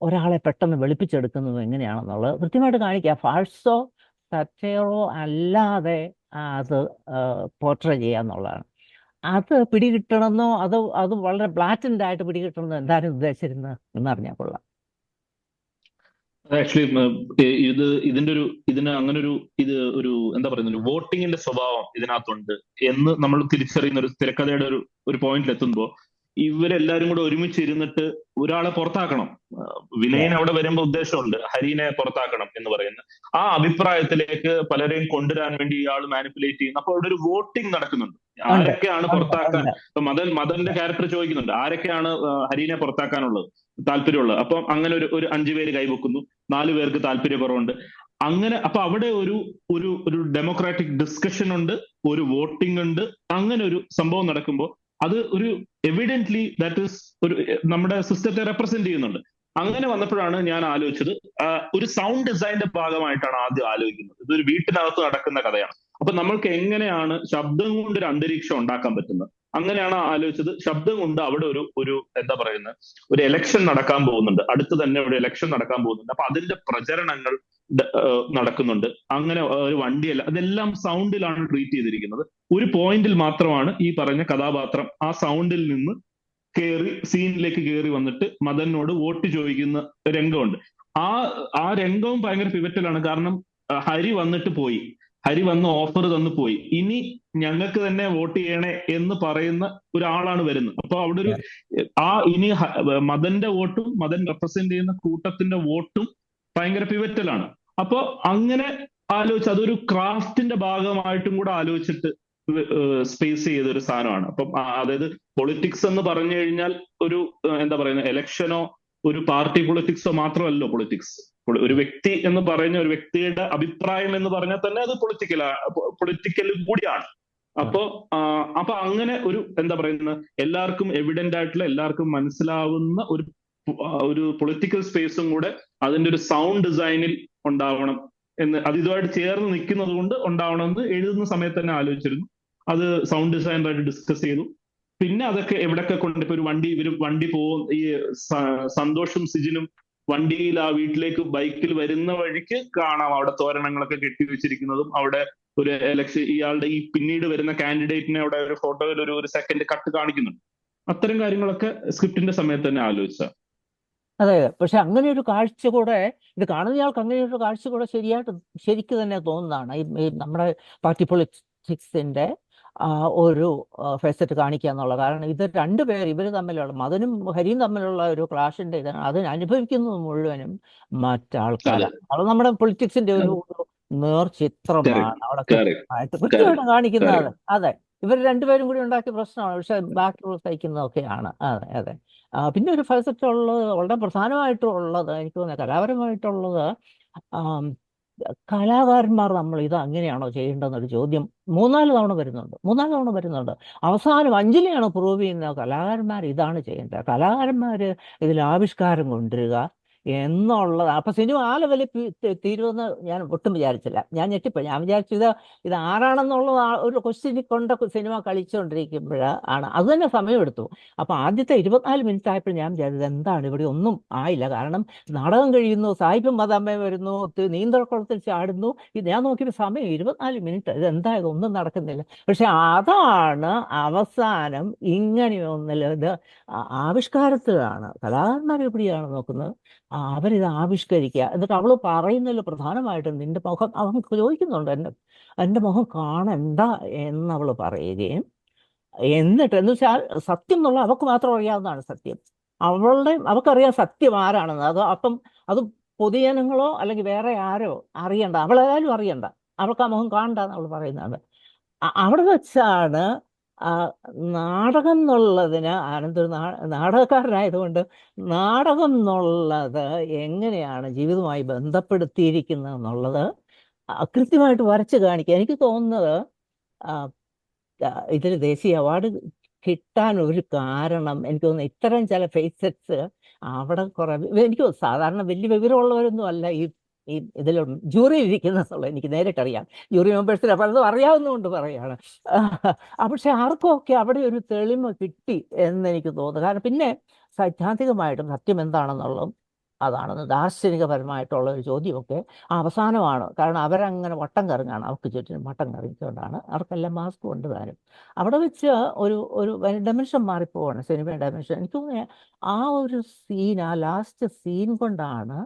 ഒരാളെ പെട്ടെന്ന് വെളുപ്പിച്ചെടുക്കുന്നതും എങ്ങനെയാണെന്നുള്ളത് കൃത്യമായിട്ട് കാണിക്കുക. ഫാൾസോ സറ്റയറോ അല്ലാതെ അത് പോർട്രേ ചെയ്യുക എന്നുള്ളതാണ്. അത് പിടികിട്ടണമെന്നോ അത് വളരെ ബ്ലാറ്റൻ്റ് ആയിട്ട് പിടികിട്ടണമെന്നോ എന്താണ് ഉദ്ദേശിച്ചിരുന്നത് എന്നറിഞ്ഞാൽ കൊള്ളാം. ആക്ച്വലി ഇതിന് അങ്ങനെ ഒരു എന്താ പറയുന്ന ഒരു വോട്ടിങ്ങിന്റെ സ്വഭാവം ഇതിനകത്തുണ്ട് എന്ന് നമ്മൾ തിരിച്ചറിയുന്ന ഒരു തിരക്കഥയുടെ ഒരു പോയിന്റിൽ എത്തുമ്പോൾ ഇവരെല്ലാരും കൂടെ ഒരുമിച്ച് ഇരുന്നിട്ട് ഒരാളെ പുറത്താക്കണം. വിനയൻ അവിടെ വരുമ്പോൾ ഉദ്ദേശമുണ്ട് ഹരീനെ പുറത്താക്കണം എന്ന് പറയുന്ന ആ അഭിപ്രായത്തിലേക്ക് പലരെയും കൊണ്ടുവരാൻ വേണ്ടി ഇയാൾ മാനിപ്പുലേറ്റ് ചെയ്യുന്നു. അപ്പോൾ അവിടെ ഒരു വോട്ടിംഗ് നടക്കുന്നുണ്ട്. ആരൊക്കെയാണ് പുറത്താക്കാൻ, ഇപ്പൊ മദന്റെ ക്യാരക്ടർ ചോദിക്കുന്നുണ്ട് ആരൊക്കെയാണ് ഹരീനെ പുറത്താക്കാനുള്ളത് താല്പര്യമുള്ളത്. അപ്പം അങ്ങനെ ഒരു 5 പേര് കൈവെക്കുന്നു, 4 പേർക്ക് താല്പര്യക്കുറവുണ്ട്. അങ്ങനെ അപ്പൊ അവിടെ ഒരു ഡെമോക്രാറ്റിക് ഡിസ്കഷൻ ഉണ്ട്, ഒരു വോട്ടിംഗ് ഉണ്ട്. അങ്ങനെ ഒരു സംഭവം നടക്കുമ്പോൾ അത് ഒരു എവിഡന്റ്ലി ദാറ്റ് ഈസ് നമ്മുടെ സിസ്റ്റത്തെ റെപ്രസെന്റ് ചെയ്യുന്നുണ്ട്. അങ്ങനെ വന്നപ്പോഴാണ് ഞാൻ ആലോചിച്ചത്, ഒരു സൗണ്ട് ഡിസൈനിന്റെ ഭാഗമായിട്ടാണ് ആദ്യം ആലോചിക്കുന്നത്. ഇതൊരു വീട്ടിനകത്ത് നടക്കുന്ന കഥയാണ്. അപ്പൊ നമ്മൾക്ക് എങ്ങനെയാണ് ശബ്ദം കൊണ്ടൊരു അന്തരീക്ഷം ഉണ്ടാക്കാൻ പറ്റുന്നത്, അങ്ങനെയാണ് ആലോചിച്ചത്. ശബ്ദം കൊണ്ട് അവിടെ ഒരു എന്താ പറയുന്നത്, ഒരു എലക്ഷൻ നടക്കാൻ പോകുന്നുണ്ട്, അടുത്ത് തന്നെ ഒരു എലക്ഷൻ നടക്കാൻ പോകുന്നുണ്ട്. അപ്പൊ അതിന്റെ പ്രചരണങ്ങൾ നടക്കുന്നുണ്ട്. അങ്ങനെ ഒരു വണ്ടിയല്ല, അതെല്ലാം സൗണ്ടിലാണ് ട്രീറ്റ് ചെയ്തിരിക്കുന്നത്. ഒരു പോയിന്റിൽ മാത്രമാണ് ഈ പറഞ്ഞ കഥാപാത്രം ആ സൗണ്ടിൽ നിന്ന് സീനിലേക്ക് കയറി വന്നിട്ട് മദനോട് വോട്ട് ചോദിക്കുന്ന രംഗമുണ്ട്. ആ രംഗവും ഭയങ്കര പിവറ്റലാണ്. കാരണം ഹരി വന്നിട്ട് പോയി, ഹരി വന്ന് ഓഫർ തന്നു പോയി, ഇനി ഞങ്ങൾക്ക് തന്നെ വോട്ട് ചെയ്യണേ എന്ന് പറയുന്ന ഒരാളാണ് വരുന്നത്. അപ്പൊ അവിടെ ഒരു ഇനി മദന്റെ വോട്ടും മദൻ റെപ്രസെന്റ് ചെയ്യുന്ന കൂട്ടത്തിന്റെ വോട്ടും ഭയങ്കര പിവറ്റലാണ്. അപ്പൊ അങ്ങനെ ആലോചിച്ച് അതൊരു ക്രാഫ്റ്റിന്റെ ഭാഗമായിട്ടും കൂടെ ആലോചിച്ചിട്ട് സ്പേസ് ചെയ്തൊരു സാധനമാണ്. അപ്പം അതായത് പൊളിറ്റിക്സ് എന്ന് പറഞ്ഞു കഴിഞ്ഞാൽ ഒരു എന്താ പറയുന്നത്, എലക്ഷനോ ഒരു പാർട്ടി പൊളിറ്റിക്സോ മാത്രമല്ലോ പൊളിറ്റിക്സ്. ഒരു വ്യക്തി എന്ന് പറയുന്ന ഒരു വ്യക്തിയുടെ അഭിപ്രായം എന്ന് പറഞ്ഞാൽ തന്നെ അത് പൊളിറ്റിക്കലും കൂടിയാണ്. അപ്പൊ അങ്ങനെ ഒരു എന്താ പറയുന്നത്, എല്ലാവർക്കും എവിഡന്റ് ആയിട്ടുള്ള, എല്ലാവർക്കും മനസ്സിലാവുന്ന ഒരു പൊളിറ്റിക്കൽ സ്പേസും കൂടെ അതിന്റെ ഒരു സൗണ്ട് ഡിസൈനിൽ ഉണ്ടാവണം എന്ന്, അത് ഇതുമായിട്ട് ചേർന്ന് നിൽക്കുന്നത് കൊണ്ട് ഉണ്ടാവണമെന്ന് എഴുതുന്ന സമയത്ത് തന്നെ ആലോചിച്ചിരുന്നു. അത് സൗണ്ട് ഡിസൈനറായിട്ട് ഡിസ്കസ് ചെയ്തു. പിന്നെ അതൊക്കെ എവിടെയൊക്കെ കൊണ്ട് ഇപ്പൊ ഒരു വണ്ടി പോകും, ഈ സന്തോഷും സിജിനും വണ്ടിയിൽ ആ വീട്ടിലേക്ക് ബൈക്കിൽ വരുന്ന വഴിക്ക് കാണാം അവിടെ തോരണങ്ങളൊക്കെ കെട്ടിവെച്ചിരിക്കുന്നതും, അവിടെ ഒരു എലക്ഷൻ ഇയാളുടെ ഈ പിന്നീട് വരുന്ന കാൻഡിഡേറ്റിനെ അവിടെ ഒരു ഫോട്ടോയിൽ ഒരു സെക്കൻഡ് കട്ട് കാണിക്കുന്നുണ്ട്. അത്തരം കാര്യങ്ങളൊക്കെ സ്ക്രിപ്റ്റിന്റെ സമയത്ത് തന്നെ ആലോചിച്ച. അതെ, പക്ഷെ അങ്ങനെ ഒരു കാഴ്ച കൂടെ ഇത് കാണുന്നയാൾക്ക് അങ്ങനെ ഒരു കാഴ്ച കൂടെ ശരിക്ക് തന്നെ തോന്നുന്നതാണ് ഈ നമ്മുടെ പാർട്ടി പൊളിറ്റിക്സിന്റെ ഒരു ഫെസറ്റ് കാണിക്കുക എന്നുള്ളത്. കാരണം ഇത് രണ്ടുപേർ ഇവർ തമ്മിലുള്ള, മദനും ഹരിയും തമ്മിലുള്ള ഒരു ക്ലാഷിന്റെ ഇതാണ്. അതിന് അനുഭവിക്കുന്നത് മുഴുവനും മറ്റാൾക്കാരാണ്. അത് നമ്മുടെ പൊളിറ്റിക്സിന്റെ ഒരു നേർചിത്രമാണ് അവിടെ കൃത്യമായിട്ട് കാണിക്കുന്നത്. അതെ, ഇവർ രണ്ടുപേരും കൂടി ഉണ്ടാക്കിയ പ്രശ്നമാണ്, പക്ഷെ ബാക്കിയുള്ള സഹിക്കുന്നതൊക്കെയാണ്. അതെ അതെ. പിന്നെ ഒരു ഫെസറ്റ് ഉള്ളത്, വളരെ പ്രധാനമായിട്ടുള്ളത് എനിക്ക് തോന്നുന്നത് കലാപരമായിട്ടുള്ളത്, കലാകാരന്മാർ നമ്മൾ ഇത് അങ്ങനെയാണോ ചെയ്യേണ്ടതെന്നൊരു ചോദ്യം മൂന്നാല് തവണ വരുന്നുണ്ട്. അവസാനം അഞ്ജലിയാണ് പ്രൂവ് ചെയ്യുന്നത് കലാകാരന്മാർ ഇതാണ് ചെയ്യേണ്ടത്, കലാകാരന്മാർ ഇതിൽ ആവിഷ്കാരം കൊണ്ടുവരിക എന്നുള്ളത്. അപ്പൊ സിനിമ ആ ലെവലിൽ തീരുമെന്ന് ഞാൻ ഒട്ടും വിചാരിച്ചില്ല. ഞാൻ ഞെട്ടിപ്പോയി. ഞാൻ വിചാരിച്ചു ഇത് ആരാണെന്നുള്ളത് ഒരു ക്വസ്റ്റ്യനിൽ കൊണ്ട് സിനിമ കളിച്ചുകൊണ്ടിരിക്കുമ്പോഴാണ്. അത് തന്നെ സമയമെടുത്തു. അപ്പൊ ആദ്യത്തെ 24 മിനിറ്റ് ആയപ്പോൾ ഞാൻ വിചാരിച്ചത് എന്താണ് ഇവിടെ ഒന്നും ആയില്ല. കാരണം നാടകം കഴിയുന്നു, സായിപ്പും മദാമ്മയും വരുന്നു, നീന്തൽക്കുളത്തിൽ ചാടുന്നു. ഞാൻ നോക്കിയപ്പോൾ സമയം 24 മിനിറ്റ്, ഇതെന്തായത് ഒന്നും നടക്കുന്നില്ല. പക്ഷെ അതാണ് അവസാനം ഇങ്ങനെയൊന്നില്ല, ഇത് ആവിഷ്കാരത്തിലാണ്, കലാകാരന്മാർ എവിടെയാണ് നോക്കുന്നത്, അവരിത് ആവിഷ്കരിക്കുക. എന്നിട്ട് അവള് പറയുന്നതിൽ പ്രധാനമായിട്ടും നിന്റെ മുഖം, അവൻ ചോദിക്കുന്നുണ്ട്, എൻ്റെ മുഖം കാണണ്ട എന്നവൾ പറയുകയും, എന്നിട്ട് എന്ന് വെച്ചാൽ സത്യം എന്നുള്ള അവൾക്ക് മാത്രം അറിയാവുന്നതാണ് സത്യം. അവൾക്കറിയാം സത്യം ആരാണെന്ന്. അത് പൊതുജനങ്ങളോ അല്ലെങ്കിൽ വേറെ ആരോ അറിയണ്ട, അവളേതായാലും അറിയണ്ട, അവൾക്ക് ആ മുഖം കാണണ്ടെന്ന് അവൾ പറയുന്നത്. അവിടെ വെച്ചാണ് നാടകം എന്നുള്ളതിന് ആനന്ദ് നാടകക്കാരനായതുകൊണ്ട് നാടകം എന്നുള്ളത് എങ്ങനെയാണ് ജീവിതവുമായി ബന്ധപ്പെടുത്തിയിരിക്കുന്നത് എന്നുള്ളത് കൃത്യമായിട്ട് വരച്ച് കാണിക്കുക. എനിക്ക് തോന്നുന്നത് ഇതിൽ ദേശീയ അവാർഡ് കിട്ടാൻ ഒരു കാരണം എനിക്ക് തോന്നുന്നു ഇത്തരം ചില ഫേസറ്റ്സ് അവിടെ കുറെ, എനിക്ക് സാധാരണ വലിയ വിവരമുള്ളവരൊന്നും അല്ല ഈ ഇതിൽ ജൂറിയിൽ ഇരിക്കുന്നുള്ളത് എനിക്ക് നേരിട്ടറിയാം. ജൂറി മെമ്പേഴ്സിന് പലതും അറിയാവുന്നതുകൊണ്ട് പറയുകയാണ്. പക്ഷെ ആർക്കൊക്കെ അവിടെ ഒരു തെളിമ കിട്ടി എന്ന് എനിക്ക് തോന്നുന്നു. കാരണം പിന്നെ സൈദ്ധാന്തികമായിട്ടും സത്യം എന്താണെന്നുള്ളതും അതാണ് ദാർശനികപരമായിട്ടുള്ള ഒരു ചോദ്യമൊക്കെ അവസാനമാണ്. കാരണം അവരങ്ങനെ വട്ടം കറങ്ങാണ്, അവർക്ക് ചുറ്റിനും വട്ടം കറങ്ങിക്കൊണ്ടാണ്, അവർക്കെല്ലാം മാസ്ക് കൊണ്ട് താനും. അവിടെ വെച്ച് ഒരു ഡയമെൻഷൻ മാറിപ്പോവാണ്, സിനിമ ഡയമെൻഷൻ. എനിക്ക് തോന്നുന്നത് ആ ഒരു സീൻ, ആ ലാസ്റ്റ് സീൻ കൊണ്ടാണ്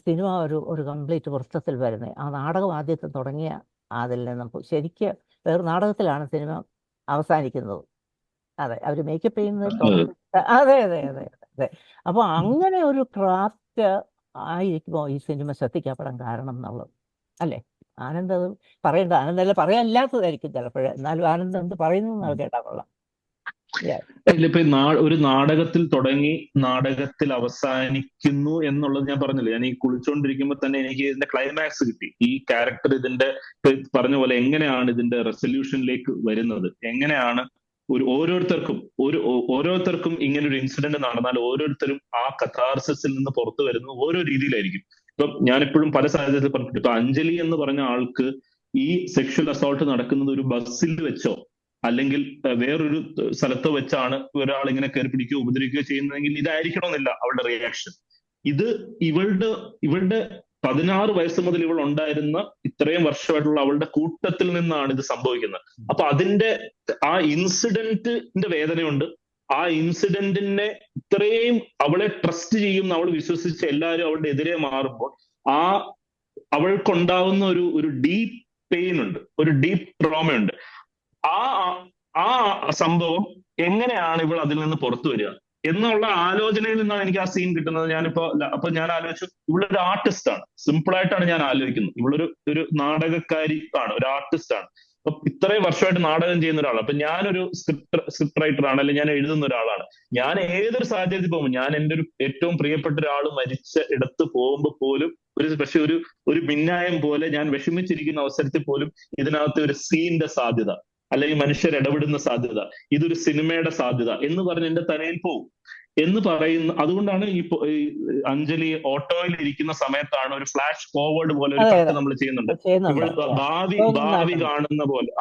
സിനിമ ഒരു കംപ്ലീറ്റ് വൃത്തത്തിൽ വരുന്നത്. ആ നാടകം ആദ്യത്തെ തുടങ്ങിയ അതിൽ നിന്ന് ശരിക്ക് വേറെ നാടകത്തിലാണ് സിനിമ അവസാനിക്കുന്നത്. അതെ, അവർ മേക്കപ്പ് ചെയ്യുന്നത്. അതെ അതെ അതെ അതെ. അപ്പൊ അങ്ങനെ ഒരു ക്രാഫ്റ്റ് ആയിരിക്കുമോ ഈ സിനിമ ശ്രദ്ധിക്കപ്പെടാൻ കാരണം എന്നുള്ളത് അല്ലേ? ആനന്ദ് അത് പറയണ്ട, ആനന്ദല്ല പറയാനില്ലാത്തതായിരിക്കും ചിലപ്പോഴേ, എന്നാലും ആനന്ദ് എന്ത് പറയുന്നു കേട്ടാ കൊള്ളാം. ഇപ്പൊ ഒരു നാടകത്തിൽ തുടങ്ങി നാടകത്തിൽ അവസാനിക്കുന്നു എന്നുള്ളത് ഞാൻ പറഞ്ഞില്ല. ഞാൻ ഈ കുളിച്ചുകൊണ്ടിരിക്കുമ്പോൾ തന്നെ എനിക്ക് ഇതിന്റെ ക്ലൈമാക്സ് കിട്ടി. ഈ ക്യാരക്ടർ ഇതിന്റെ പറഞ്ഞ പോലെ എങ്ങനെയാണ് ഇതിന്റെ റെസൊല്യൂഷനിലേക്ക് വരുന്നത്, എങ്ങനെയാണ് ഓരോരുത്തർക്കും ഇങ്ങനെ ഒരു ഇൻസിഡന്റ് നടന്നാൽ ഓരോരുത്തരും ആ കഥാർസിസിൽ നിന്ന് പുറത്തു വരുന്നത് ഓരോ രീതിയിലായിരിക്കും. ഇപ്പം ഞാൻ എപ്പോഴും പല സാഹചര്യത്തിൽ പറഞ്ഞിട്ടുണ്ട്, ഇപ്പൊ അഞ്ജലി എന്ന് പറഞ്ഞ ആൾക്ക് ഈ സെക്ഷൽ അസോൾട്ട് നടക്കുന്നത് ഒരു ബസ്സിൽ വെച്ചോ അല്ലെങ്കിൽ വേറൊരു സ്ഥലത്ത് വെച്ചാണ് ഒരാൾ ഇങ്ങനെ കയറി പിടിക്കുകയോ ഉപദ്രവിക്കുകയോ ചെയ്യുന്നതെങ്കിൽ ഇതായിരിക്കണമെന്നില്ല അവളുടെ റിയാക്ഷൻ. ഇത് ഇവളുടെ 16 വയസ്സ് മുതൽ ഇവൾ ഉണ്ടായിരുന്ന ഇത്രയും വർഷമായിട്ടുള്ള അവളുടെ കൂട്ടത്തിൽ നിന്നാണ് ഇത് സംഭവിക്കുന്നത്. അപ്പൊ അതിന്റെ ആ ഇൻസിഡന്റിന്റെ വേദനയുണ്ട്. ആ ഇൻസിഡന്റിനെ ഇത്രയും അവളെ ട്രസ്റ്റ് ചെയ്യും, അവൾ വിശ്വസിച്ച് എല്ലാവരും അവളുടെ എതിരെ മാറുമ്പോൾ ആ അവൾക്കുണ്ടാവുന്ന ഒരു ഡീപ്പ് പെയിൻ ഉണ്ട്, ഒരു ഡീപ്പ് ട്രോമയുണ്ട്. ആ ആ സംഭവം എങ്ങനെയാണ് ഇവൾ അതിൽ നിന്ന് പുറത്തു വരിക എന്നുള്ള ആലോചനയിൽ നിന്നാണ് എനിക്ക് ആ സീൻ കിട്ടുന്നത്. അപ്പൊ ഞാൻ ആലോചിച്ചു, ഇവളൊരു ആർട്ടിസ്റ്റ് ആണ്. സിമ്പിൾ ആയിട്ടാണ് ഞാൻ ആലോചിക്കുന്നത്. ഇവളൊരു നാടകക്കാരി ആണ്, ഒരു ആർട്ടിസ്റ്റ് ആണ്. അപ്പൊ ഇത്രയും വർഷമായിട്ട് നാടകം ചെയ്യുന്ന ഒരാളാണ്. അപ്പൊ ഞാനൊരു സ്ക്രിപ്റ്റ് റൈറ്റർ ആണ്, അല്ലെങ്കിൽ ഞാൻ എഴുതുന്ന ഒരാളാണ്. ഞാൻ ഏതൊരു സാഹചര്യത്തിൽ പോകുമ്പോൾ, ഞാൻ എൻ്റെ ഒരു ഏറ്റവും പ്രിയപ്പെട്ട ഒരാൾ മരിച്ച ഇടത്ത് പോകുമ്പോൾ പോലും പക്ഷെ ഒരു ഭിന്നായം പോലെ ഞാൻ വിഷമിച്ചിരിക്കുന്ന അവസരത്തിൽ പോലും ഇതിനകത്ത് ഒരു സീനിന്റെ സാധ്യത, അല്ലെങ്കിൽ മനുഷ്യർ ഇടപെടുന്ന സാധ്യത, ഇതൊരു സിനിമയുടെ സാധ്യത എന്ന് പറഞ്ഞ് എന്റെ തലയിൽ പോകും എന്ന് പറയുന്ന. അതുകൊണ്ടാണ് ഈ അഞ്ജലി ഓട്ടോയിൽ ഇരിക്കുന്ന സമയത്താണ് ഒരു ഫ്ലാഷ് ഫോർവേഡ് പോലെ ഒരു കട്ട് നമ്മൾ ചെയ്യുന്നുണ്ട്. ഇവൾ ഭാവി കാണുന്ന പോലെ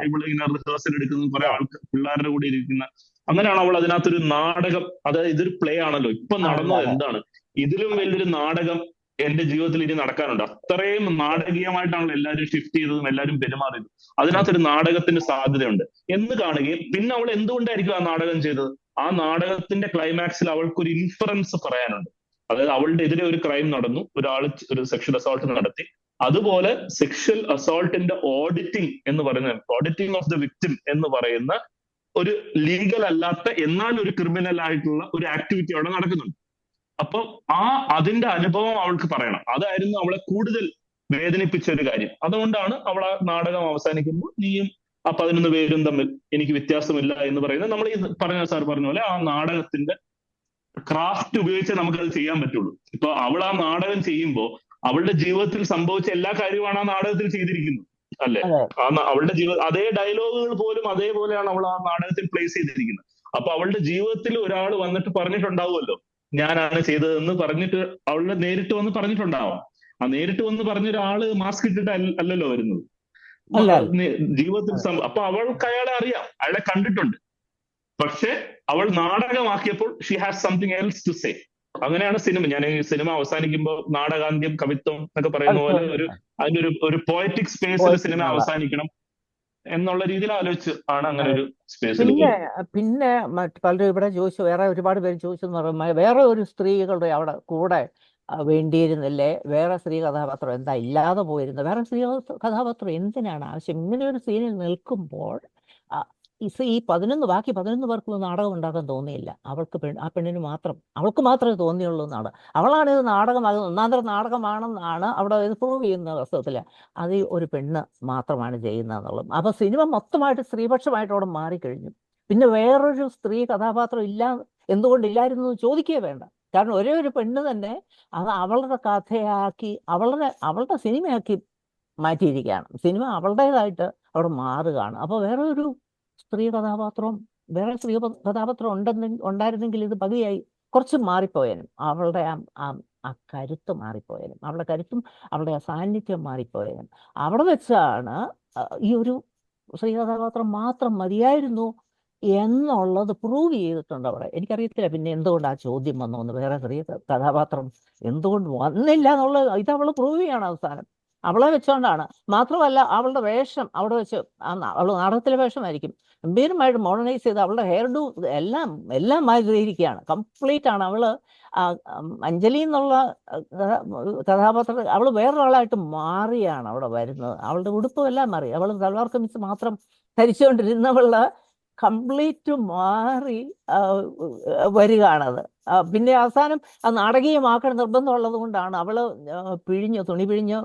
ഇവള് ഇങ്ങനെ റിഹേഴ്സൽ എടുക്കുന്ന കുറെ പിള്ളേരുടെ കൂടെ ഇരിക്കുന്ന, അങ്ങനെയാണ് അവൾ അതിനകത്തൊരു നാടകം, അതായത് ഇതൊരു പ്ലേ ആണല്ലോ, ഇപ്പൊ നടന്നത് എന്താണ്, ഇതിലും വലിയൊരു നാടകം എന്റെ ജീവിതത്തിൽ ഇനി നടക്കാനുണ്ട്. അത്രയും നാടകീയമായിട്ടാണല്ലോ എല്ലാവരും ഷിഫ്റ്റ് ചെയ്തതും എല്ലാവരും പെരുമാറിയതും. അതിനകത്തൊരു നാടകത്തിന് സാധ്യതയുണ്ട് എന്ന് കാണുകയും പിന്നെ അവൾ എന്തുകൊണ്ടായിരിക്കും ആ നാടകം ചെയ്തത്, ആ നാടകത്തിന്റെ ക്ലൈമാക്സിൽ അവൾക്കൊരു ഇൻഫറൻസ് പറയാനുണ്ട്. അതായത് അവളുടെ എതിരെ ഒരു ക്രൈം നടന്നു, ഒരു സെക്ഷൽ അസോൾട്ട് നടത്തി. അതുപോലെ സെക്ഷൽ അസോൾട്ടിന്റെ ഓഡിറ്റിംഗ് എന്ന് പറയുന്ന, ഓഡിറ്റിംഗ് ഓഫ് ദ വിക്ടിം എന്ന് പറയുന്ന ഒരു ലീഗൽ അല്ലാത്ത എന്നാൽ ഒരു ക്രിമിനൽ ആയിട്ടുള്ള ഒരു ആക്ടിവിറ്റി അവിടെ നടക്കുന്നുണ്ട്. അപ്പൊ അതിന്റെ അനുഭവം അവൾക്ക് പറയണം. അതായിരുന്നു അവളെ കൂടുതൽ വേദനിപ്പിച്ച ഒരു കാര്യം. അതുകൊണ്ടാണ് അവൾ ആ നാടകം അവസാനിക്കുമ്പോൾ നീയും ആ 11 പേരും തമ്മിൽ എനിക്ക് വ്യത്യാസമില്ല എന്ന് പറയുന്നത്. നമ്മൾ ഈ സാർ പറഞ്ഞ പോലെ ആ നാടകത്തിന്റെ ക്രാഫ്റ്റ് ഉപയോഗിച്ചേ നമുക്കത് ചെയ്യാൻ പറ്റുള്ളൂ. ഇപ്പൊ അവൾ ആ നാടകം ചെയ്യുമ്പോൾ അവളുടെ ജീവിതത്തിൽ സംഭവിച്ച എല്ലാ കാര്യവുമാണ് ആ നാടകത്തിൽ ചെയ്തിരിക്കുന്നത്, അല്ലെ? അവളുടെ അതേ ഡയലോഗുകൾ പോലും അതേപോലെയാണ് അവൾ ആ നാടകത്തിൽ പ്ലേസ് ചെയ്തിരിക്കുന്നത്. അപ്പൊ അവളുടെ ജീവിതത്തിൽ ഒരാൾ വന്നിട്ട് പറഞ്ഞിട്ടുണ്ടാവുമല്ലോ, ഞാനാണ് ചെയ്തതെന്ന് പറഞ്ഞിട്ട് അവളുടെ നേരിട്ട് വന്ന് പറഞ്ഞിട്ടുണ്ടാവാം. ആ നേരിട്ട് വന്ന് പറഞ്ഞ ഒരാള് മാസ്ക് ഇട്ടിട്ട് അല്ലല്ലോ വരുന്നത് ജീവിതത്തിൽ. അപ്പൊ അവൾക്ക് അയാളെ അറിയാം, അയാളെ കണ്ടിട്ടുണ്ട്. പക്ഷെ അവൾ നാടകമാക്കിയപ്പോൾ she has something else to say. അങ്ങനെയാണ് സിനിമ. ഞാൻ ഈ സിനിമ അവസാനിക്കുമ്പോൾ നാടകാന്ത്യം കവിത്വം എന്നൊക്കെ പറയുന്ന പോലെ അതിന്റെ ഒരു പോയറ്റിക് സ്പേസിൽ സിനിമ അവസാനിക്കണം എന്നുള്ള രീതിയിൽ ആലോചിച്ച് ആണ് അങ്ങനെ ഒരു സ്പേസിൽ. പിന്നെ പലരും ഇവിടെ ചോദിച്ചു, വേറെ ഒരുപാട് പേര് ചോദിച്ചെന്ന് പറയുമ്പോൾ വേറെ ഒരു സ്ത്രീകളുടെ അവിടെ കൂടെ വേണ്ടിയിരുന്നില്ലേ, വേറെ സ്ത്രീ കഥാപാത്രം എന്താ ഇല്ലാതെ പോയിരുന്നത്, വേറെ സ്ത്രീ കഥാപാത്രം എന്തിനാണ് ആവശ്യം? ഇങ്ങനെ ഒരു സീനിൽ നിൽക്കുമ്പോൾ ഈ 11 പേർക്ക് നാടകം ഉണ്ടാക്കാൻ തോന്നിയില്ല. ആ പെണ്ണിന് അവൾക്ക് മാത്രമേ തോന്നിയുള്ളൂ നാടകം. അവളാണ് ഇത് നാടകമാകുന്നത്, ഒന്നാന്തരം നാടകമാണെന്നാണ് അവിടെ പ്രൂവ് ചെയ്യുന്ന വസ്തുതത്തിൽ. അത് ഒരു പെണ്ണ് മാത്രമാണ് ചെയ്യുന്നതെന്നുള്ളത്. അപ്പൊ സിനിമ മൊത്തമായിട്ട് സ്ത്രീപക്ഷമായിട്ട് അവിടെ മാറിക്കഴിഞ്ഞു. പിന്നെ വേറൊരു സ്ത്രീ കഥാപാത്രം എന്തുകൊണ്ടില്ലായിരുന്നു എന്ന് ചോദിക്കുകയേ വേണ്ട. കാരണം ഒരേ ഒരു പെണ്ണ് തന്നെ അത് അവളുടെ കഥയാക്കി അവളുടെ സിനിമയാക്കി മാറ്റിയിരിക്കുകയാണ്. സിനിമ അവളുടേതായിട്ട് അവിടെ മാറുകയാണ്. അപ്പോൾ വേറെ സ്ത്രീ കഥാപാത്രം ഉണ്ടായിരുന്നെങ്കിൽ ഇത് പകുതിയായി കുറച്ച് മാറിപ്പോയാലും, അവളുടെ ആ കരുത്ത് മാറിപ്പോയാലും, അവളുടെ കരുത്തും അവളുടെ സാന്നിധ്യം മാറിപ്പോയാലും, അവിടെ വെച്ചാണ് ഈ ഒരു സ്ത്രീ കഥാപാത്രം മാത്രം മതിയായിരുന്നു എന്നുള്ളത് പ്രൂവ് ചെയ്തിട്ടുണ്ട് അവിടെ. എനിക്കറിയത്തില്ല പിന്നെ എന്തുകൊണ്ട് ആ ചോദ്യം വന്നു, വേറെ സ്ത്രീ കഥാപാത്രം എന്തുകൊണ്ട് വന്നില്ല എന്നുള്ളത്. ഇത് അവൾ പ്രൂവ് ചെയ്യണം അവസാനം. അവളെ വെച്ചുകൊണ്ടാണ്. മാത്രമല്ല അവളുടെ വേഷം അവിടെ വെച്ച്, അവൾ നാടകത്തിലെ വേഷമായിരിക്കും ഗംഭീരമായിട്ട് മോഡേണൈസ് ചെയ്ത് അവളുടെ ഹെയർ ഡു എല്ലാം മാറിയിരിക്കുകയാണ്. കംപ്ലീറ്റ് ആണ് അവള്. അഞ്ജലി എന്നുള്ള കഥാപാത്രം അവൾ വേറൊരാളായിട്ട് മാറിയാണ് അവിടെ വരുന്നത്. അവളുടെ ഉടുപ്പും എല്ലാം മാറി. അവൾ സൽവാർ കമീസ് മാത്രം ധരിച്ചുകൊണ്ടിരുന്നവള് കംപ്ലീറ്റ് മാറി വരികയാണത്. പിന്നെ അവസാനം നാടകീയമാക്കാൻ നിർബന്ധമുള്ളത് കൊണ്ടാണ് അവള് തുണി പിഴിഞ്ഞ്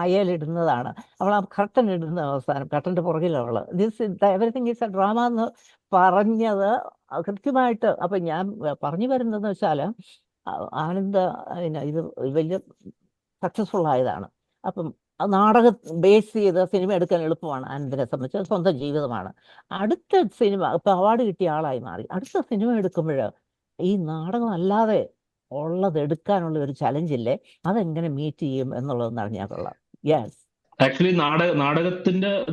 അയലിടുന്നതാണ്. അവൾ ആ കർട്ടൻ ഇടുന്ന അവസാനം, കർട്ടൻ്റെ പുറകിലവള് എവരിത്തിങ് ഈസ് എ ഡ്രാമ എന്ന് പറഞ്ഞത് കൃത്യമായിട്ട്. അപ്പൊ ഞാൻ പറഞ്ഞു വരുന്നതെന്ന് വെച്ചാൽ ആനന്ദ് ഇത് വലിയ സക്സസ്ഫുൾ ആയതാണ്. അപ്പം നാടകം ബേസ് ചെയ്ത് സിനിമ എടുക്കാൻ എളുപ്പമാണ്. ആനന്ദിനെ സംബന്ധിച്ച് സ്വന്തം ജീവിതമാണ്. അടുത്ത സിനിമ ഇപ്പൊ അവാർഡ് കിട്ടിയ ആളായി മാറി. അടുത്ത സിനിമ എടുക്കുമ്പോൾ ഈ നാടകം അല്ലാതെ ഉള്ളത് എടുക്കാനുള്ള ഒരു ചലഞ്ചില്ലേ, അതെങ്ങനെ മീറ്റ് ചെയ്യും എന്നുള്ളതെന്ന് അറിഞ്ഞാൽ കൊള്ളാം. യെസ്, ആക്ച്വലി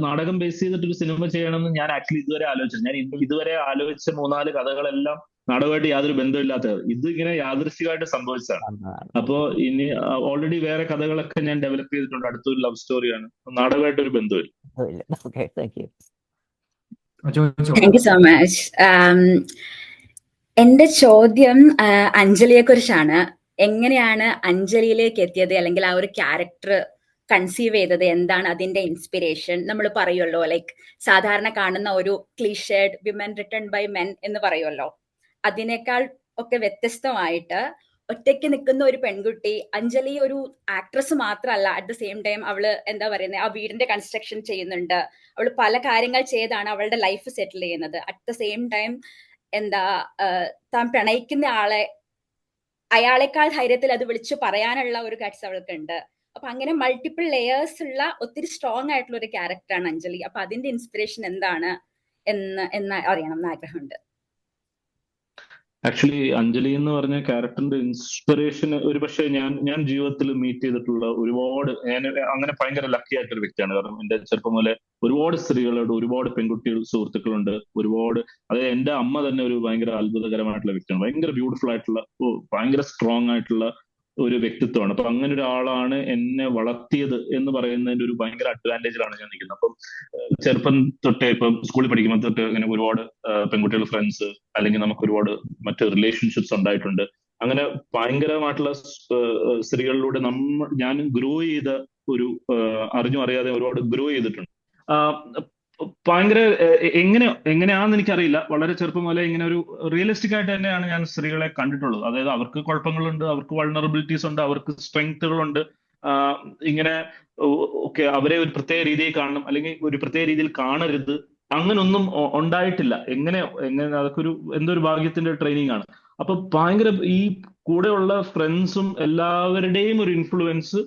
നാടകം ബേസ് ചെയ്തിട്ട് ഒരു സിനിമ ചെയ്യണമെന്ന് ഞാൻ ആക്ച്വലി ഇതുവരെ ആലോചിച്ചത്. ഞാൻ ഇതുവരെ ആലോചിച്ച 3-4 കഥകളെല്ലാം നാടകമായിട്ട് യാതൊരു ബന്ധമില്ലാത്തത്. ഇത് ഇങ്ങനെ യാദൃശ്ചികമായിട്ട് സംഭവിച്ചതാണ്. അപ്പോ ഇനി ഓൾറെഡി വേറെ കഥകളൊക്കെ ഞാൻ ഡെവലപ്പ് ചെയ്തിട്ടുണ്ട്. അടുത്തൊരു ലവ് സ്റ്റോറിയാണ്, നാടകമായിട്ടൊരു ബന്ധമില്ല. Okay, thank you. Thank you so much. എന്റെ ചോദ്യം അഞ്ജലിയെ കുറിച്ചാണ്. എങ്ങനെയാണ് അഞ്ജലിയിലേക്ക് എത്തിയത്, അല്ലെങ്കിൽ ആ ഒരു ക്യാരക്ടർ കൺസീവ് ചെയ്തത്, എന്താണ് അതിന്റെ ഇൻസ്പിറേഷൻ? നമ്മൾ പറയുമല്ലോ, ലൈക്ക് സാധാരണ കാണുന്ന ഒരു cliched women written by men എന്ന് പറയുമല്ലോ, അതിനേക്കാൾ ഒക്കെ വ്യത്യസ്തമായിട്ട് ഒറ്റയ്ക്ക് നിൽക്കുന്ന ഒരു പെൺകുട്ടി. അഞ്ജലി ഒരു ആക്ട്രസ് മാത്രമല്ല, അറ്റ് ദ സെയിം ടൈം അവള് എന്താ പറയുന്നത്, ആ വീടിന്റെ കൺസ്ട്രക്ഷൻ ചെയ്യുന്നുണ്ട്. അവൾ പല കാര്യങ്ങൾ ചെയ്താണ് അവളുടെ ലൈഫ് സെറ്റിൽ ചെയ്യുന്നത്. അറ്റ് ദ സെയിം ടൈം താൻ പ്രണയിക്കുന്ന അയാളെക്കാൾ ധൈര്യത്തിൽ അത് വിളിച്ചു പറയാനുള്ള ഒരു ഗട്സ് അവൾക്കുണ്ട്. അപ്പൊ അങ്ങനെ മൾട്ടിപ്പിൾ ലെയേഴ്സ് ഉള്ള ഒത്തിരി സ്ട്രോങ് ആയിട്ടുള്ള ഒരു ക്യാരക്ടറാണ് അഞ്ജലി. അപ്പൊ അതിന്റെ ഇൻസ്പിറേഷൻ എന്താണ് എന്ന് അറിയണം എന്ന് ആഗ്രഹമുണ്ട്. ആക്ച്വലി അഞ്ജലി എന്ന് പറഞ്ഞ ക്യാരക്ടറിന്റെ ഇൻസ്പിറേഷൻ ഒരു പക്ഷേ ഞാൻ ജീവിതത്തിൽ മീറ്റ് ചെയ്തിട്ടുള്ള ഒരുപാട്, ഞാൻ അങ്ങനെ ഭയങ്കര ലക്കി ആയിട്ടൊരു വ്യക്തിയാണ്. കാരണം എന്റെ ചെറുപ്പം മുതലേ ഒരുപാട് സ്ത്രീകളുണ്ട്, ഒരുപാട് പെൺകുട്ടികൾ സുഹൃത്തുക്കളുണ്ട്, ഒരുപാട്. അതായത് എന്റെ അമ്മ തന്നെ ഒരു ഭയങ്കര അത്ഭുതകരമായിട്ടുള്ള വ്യക്തിയാണ്. ഭയങ്കര ബ്യൂട്ടിഫുൾ ആയിട്ടുള്ള, ഭയങ്കര സ്ട്രോങ് ആയിട്ടുള്ള ഒരു വ്യക്തിത്വമാണ്. അപ്പൊ അങ്ങനെ ഒരാളാണ് എന്നെ വളർത്തിയത് എന്ന് പറയുന്നതിന്റെ ഒരു ഭയങ്കര അഡ്വാൻറ്റേജിലാണ് ഞാൻ നിൽക്കുന്നത്. അപ്പം ചെറുപ്പം തൊട്ടേ, ഇപ്പം സ്കൂളിൽ പഠിക്കുമ്പോൾ തൊട്ട് ഇങ്ങനെ ഒരുപാട് പെൺകുട്ടികൾ ഫ്രണ്ട്സ്, അല്ലെങ്കിൽ നമുക്ക് ഒരുപാട് മറ്റ് റിലേഷൻഷിപ്സ് ഉണ്ടായിട്ടുണ്ട്. അങ്ങനെ ഭയങ്കരമായിട്ടുള്ള സ്ത്രീകളിലൂടെ ഞാൻ ഗ്രോ ചെയ്ത ഒരു, അറിഞ്ഞും അറിയാതെ ഒരുപാട് ഗ്രോ ചെയ്തിട്ടുണ്ട്. ഭയങ്കര എങ്ങനെയാണെന്ന് എനിക്കറിയില്ല. വളരെ ചെറുപ്പം മുതലേ ഇങ്ങനെ ഒരു റിയലിസ്റ്റിക് ആയിട്ട് തന്നെയാണ് ഞാൻ സ്ത്രീകളെ കണ്ടിട്ടുള്ളത്. അതായത് അവർക്ക് കുഴപ്പങ്ങളുണ്ട്, അവർക്ക് വൾണറബിലിറ്റീസ് ഉണ്ട്, അവർക്ക് സ്ട്രെങ്ത്തുകളുണ്ട്. ഇങ്ങനെ ഒക്കെ അവരെ ഒരു പ്രത്യേക രീതിയിൽ കാണണം, അല്ലെങ്കിൽ ഒരു പ്രത്യേക രീതിയിൽ കാണരുത്, അങ്ങനൊന്നും ഉണ്ടായിട്ടില്ല. എങ്ങനെ അതൊക്കെ എന്തൊരു ഭാഗ്യത്തിന്റെ ട്രെയിനിങ് ആണ്. അപ്പൊ ഭയങ്കര ഈ കൂടെയുള്ള ഫ്രണ്ട്സും എല്ലാവരുടെയും ഒരു ഇൻഫ്ലുവൻസ്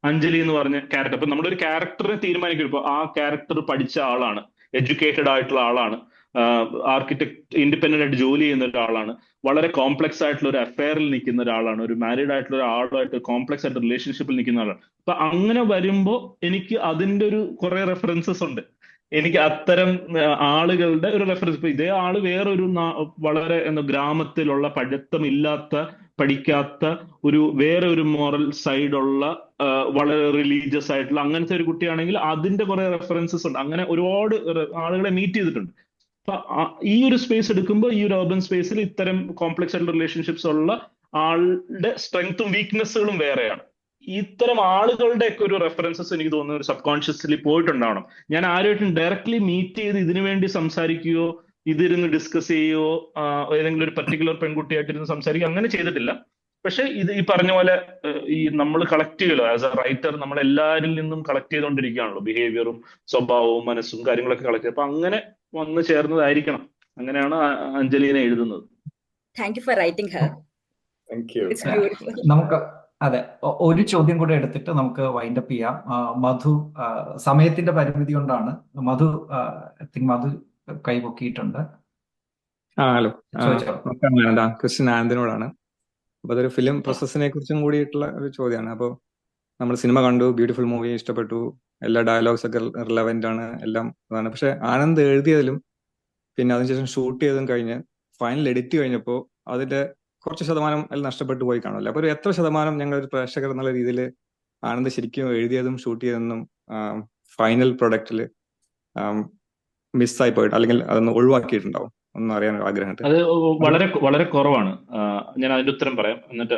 അഞ്ജലി എന്ന് പറഞ്ഞ ക്യാരക്ടർ. അപ്പൊ നമ്മളൊരു ക്യാരക്ടറെ തീരുമാനിക്കും. ഇപ്പൊ ആ ക്യാരക്ടർ പഠിച്ച ആളാണ്, എഡ്യൂക്കേറ്റഡ് ആയിട്ടുള്ള ആളാണ്, ആർക്കിടെക്ട് ഇൻഡിപെൻഡന്റ് ആയിട്ട് ജോലി ചെയ്യുന്ന ഒരാളാണ്, വളരെ കോംപ്ലക്സ് ആയിട്ടുള്ള ഒരു അഫെയറിൽ നിൽക്കുന്ന ഒരാളാണ്, ഒരു മാരീഡ് ആയിട്ടുള്ള ഒരാളുമായിട്ട് കോംപ്ലക്സ് ആയിട്ട് റിലേഷൻഷിപ്പിൽ നിൽക്കുന്ന ആളാണ്. അപ്പൊ അങ്ങനെ വരുമ്പോ എനിക്ക് അതിന്റെ ഒരു കുറെ റെഫറൻസസ് ഉണ്ട്. എനിക്ക് അത്തരം ആളുകളുടെ ഒരു റെഫറൻസ്. ഇപ്പൊ ഇതേ ആള് വേറൊരു വളരെ ഗ്രാമത്തിലുള്ള പഠിക്കാത്ത വേറെ ഒരു മോറൽ സൈഡുള്ള, വളരെ റിലീജിയസ് ആയിട്ടുള്ള അങ്ങനത്തെ ഒരു കുട്ടിയാണെങ്കിൽ അതിന്റെ കുറെ റെഫറൻസസ് ഉണ്ട്. അങ്ങനെ ഒരുപാട് ആളുകളെ മീറ്റ് ചെയ്തിട്ടുണ്ട്. അപ്പൊ ഈ ഒരു സ്പേസ് എടുക്കുമ്പോൾ, ഈ ഒരു അർബൻ സ്പേസിൽ ഇത്തരം കോംപ്ലക്സ് ആയിട്ടുള്ള റിലേഷൻഷിപ്സ് ഉള്ള ആളുടെ സ്ട്രെങ്ത്തും വീക്ക്നെസ്സുകളും വേറെയാണ്. ഇത്തരം ആളുകളുടെ ഒക്കെ ഒരു റെഫറൻസസ് എനിക്ക് തോന്നുന്നു ഒരു സബ് കോൺഷ്യസ്ലി പോയിട്ടുണ്ടാവണം. ഞാൻ ആരുമായിട്ടും ഡയറക്ട്ലി മീറ്റ് ചെയ്ത് ഇതിനു വേണ്ടി സംസാരിക്കുകയോ ഇതിരുന്ന് ഡിസ്കസ് ചെയ്യുകയോ ഏതെങ്കിലും ഒരു പർട്ടിക്കുലർ പെൺകുട്ടിയായിട്ടിരുന്ന് സംസാരിക്കുകയോ അങ്ങനെ ചെയ്തിട്ടില്ല. പക്ഷെ ഇത് ഈ പറഞ്ഞ പോലെ ഈ നമ്മൾ കളക്ട് ചെയ്യുമല്ലോ, ആസ് എ റൈറ്റർ നമ്മൾ എല്ലാവരിൽ നിന്നും കളക്ട് ചെയ്തുകൊണ്ടിരിക്കുകയാണല്ലോ, ബിഹേവിയറും സ്വഭാവവും മനസ്സും കാര്യങ്ങളൊക്കെ കളക്ട് ചെയ്ത്. അപ്പൊ അങ്ങനെ വന്ന് ചേർന്നതായിരിക്കണം. അങ്ങനെയാണ് അഞ്ജലിനെ എഴുതുന്നത്. Thank you for writing Har. നമുക്ക് അതെ, ഒരു ചോദ്യം കൂടെ എടുത്തിട്ട് നമുക്ക് വൈൻഡ് അപ്പ് ചെയ്യാം. മധു, സമയത്തിന്റെ പരിമിതി കൊണ്ടാണ്. മധു കൈപൊക്കിയിട്ടുണ്ട്. ഹലോ, ക്രിസ്ത്യൻ ആനന്ദിനോടാണ്. അപ്പൊ അതൊരു ഫിലിം പ്രോസസ്സിനെ കുറിച്ചും കൂടിയിട്ടുള്ള ഒരു ചോദ്യമാണ്. അപ്പോൾ നമ്മൾ സിനിമ കണ്ടു, ബ്യൂട്ടിഫുൾ മൂവി, ഇഷ്ടപ്പെട്ടു, എല്ലാ ഡയലോഗ്സ് ഒക്കെ റിലവന്റ് ആണ്, എല്ലാം അതാണ്. പക്ഷെ ആനന്ദ് എഴുതിയതിലും പിന്നെ അതിനുശേഷം ഷൂട്ട് ചെയ്തതും കഴിഞ്ഞ് ഫൈനൽ എഡിറ്റ് കഴിഞ്ഞപ്പോൾ അതിന്റെ കുറച്ച് ശതമാനം അതിൽ നഷ്ടപ്പെട്ടു പോയി കാണുമല്ലോ. അപ്പൊ ഒരു എത്ര ശതമാനം ഞങ്ങൾ ഒരു പ്രേക്ഷകർ എന്നുള്ള രീതിയിൽ ആനന്ദ് ശരിക്കും എഴുതിയതും ഷൂട്ട് ചെയ്തതെന്നും ഫൈനൽ പ്രൊഡക്റ്റിൽ മിസ്സായി പോയിട്ട്, അല്ലെങ്കിൽ അതൊന്ന് ഒഴിവാക്കിയിട്ടുണ്ടാവും, ഒന്നും അറിയാൻ ആഗ്രഹമുണ്ട്. അത് വളരെ വളരെ കുറവാണ്. ഞാൻ അതിന്റെ ഉത്തരം പറയാം. എന്നിട്ട്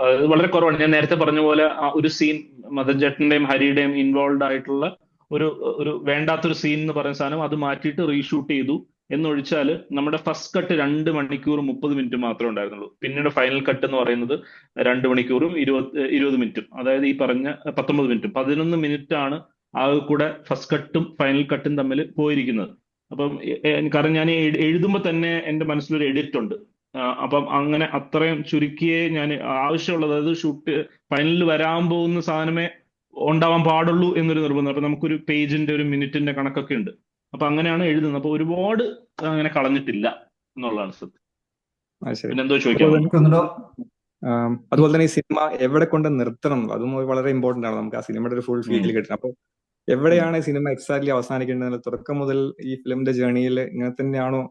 അത് വളരെ കുറവാണ്. ഞാൻ നേരത്തെ പറഞ്ഞ പോലെ ഒരു സീൻ മദൻ ചേട്ടന്റെയും ഹരിയുടെയും ഇൻവോൾവ് ആയിട്ടുള്ള ഒരു വേണ്ടാത്തൊരു സീൻ എന്ന് പറയുന്ന സാധനം അത് മാറ്റിയിട്ട് റീഷൂട്ട് ചെയ്തു എന്നൊഴിച്ചാൽ നമ്മുടെ ഫസ്റ്റ് കട്ട് 2 മണിക്കൂർ 30 മിനിറ്റ് മാത്രമേ ഉണ്ടായിരുന്നുള്ളൂ. പിന്നീട് ഫൈനൽ കട്ട് എന്ന് പറയുന്നത് 2 മണിക്കൂറും 20 മിനിറ്റും, അതായത് ഈ പറഞ്ഞ 19 മിനിറ്റും 11 മിനിറ്റ് ആണ് ആ കൂടെ ഫസ്റ്റ് കട്ടും ഫൈനൽ കട്ടും തമ്മിൽ പോയിരിക്കുന്നത്. അപ്പം കാരണം ഞാൻ എഴുതുമ്പോൾ തന്നെ എൻ്റെ മനസ്സിലൊരു എഡിറ്റ് ഉണ്ട്. അപ്പം അങ്ങനെ അത്രയും ചുരുക്കിയേ ഞാൻ ആവശ്യമുള്ളത്, അതായത് ഷൂട്ട് ഫൈനലിൽ വരാൻ പോകുന്ന സാധനമേ ഉണ്ടാവാൻ പാടുള്ളൂ എന്നൊരു നിർബന്ധം. അപ്പൊ നമുക്കൊരു പേജിന്റെ ഒരു മിനിറ്റിന്റെ കണക്കൊക്കെ ഉണ്ട്. അപ്പൊ അങ്ങനെയാണ് എഴുതുന്നത്. അപ്പൊ ഒരുപാട് അങ്ങനെ കളഞ്ഞിട്ടില്ല എന്നുള്ളതാണ് സത്യം. പിന്നെന്തോ ചോദിക്കാം. അതുപോലെ തന്നെ ഈ സിനിമ എവിടെ കൊണ്ട് നിർത്തണം, അതും വളരെ ഇമ്പോർട്ടന്റ് ആണ്. നമുക്ക് ആ സിനിമയുടെ ഒരു ഫുൾ ഫീൽ കിട്ടണം. അപ്പൊ എവിടെയാണ് സിനിമ എക്സാക്ട്ലി അവസാനിക്കേണ്ടത്? തുടക്കം മുതൽ ഈ ഫിലിമിന്റെ ജേർണിയിൽ ഇങ്ങനെ തന്നെയാണോ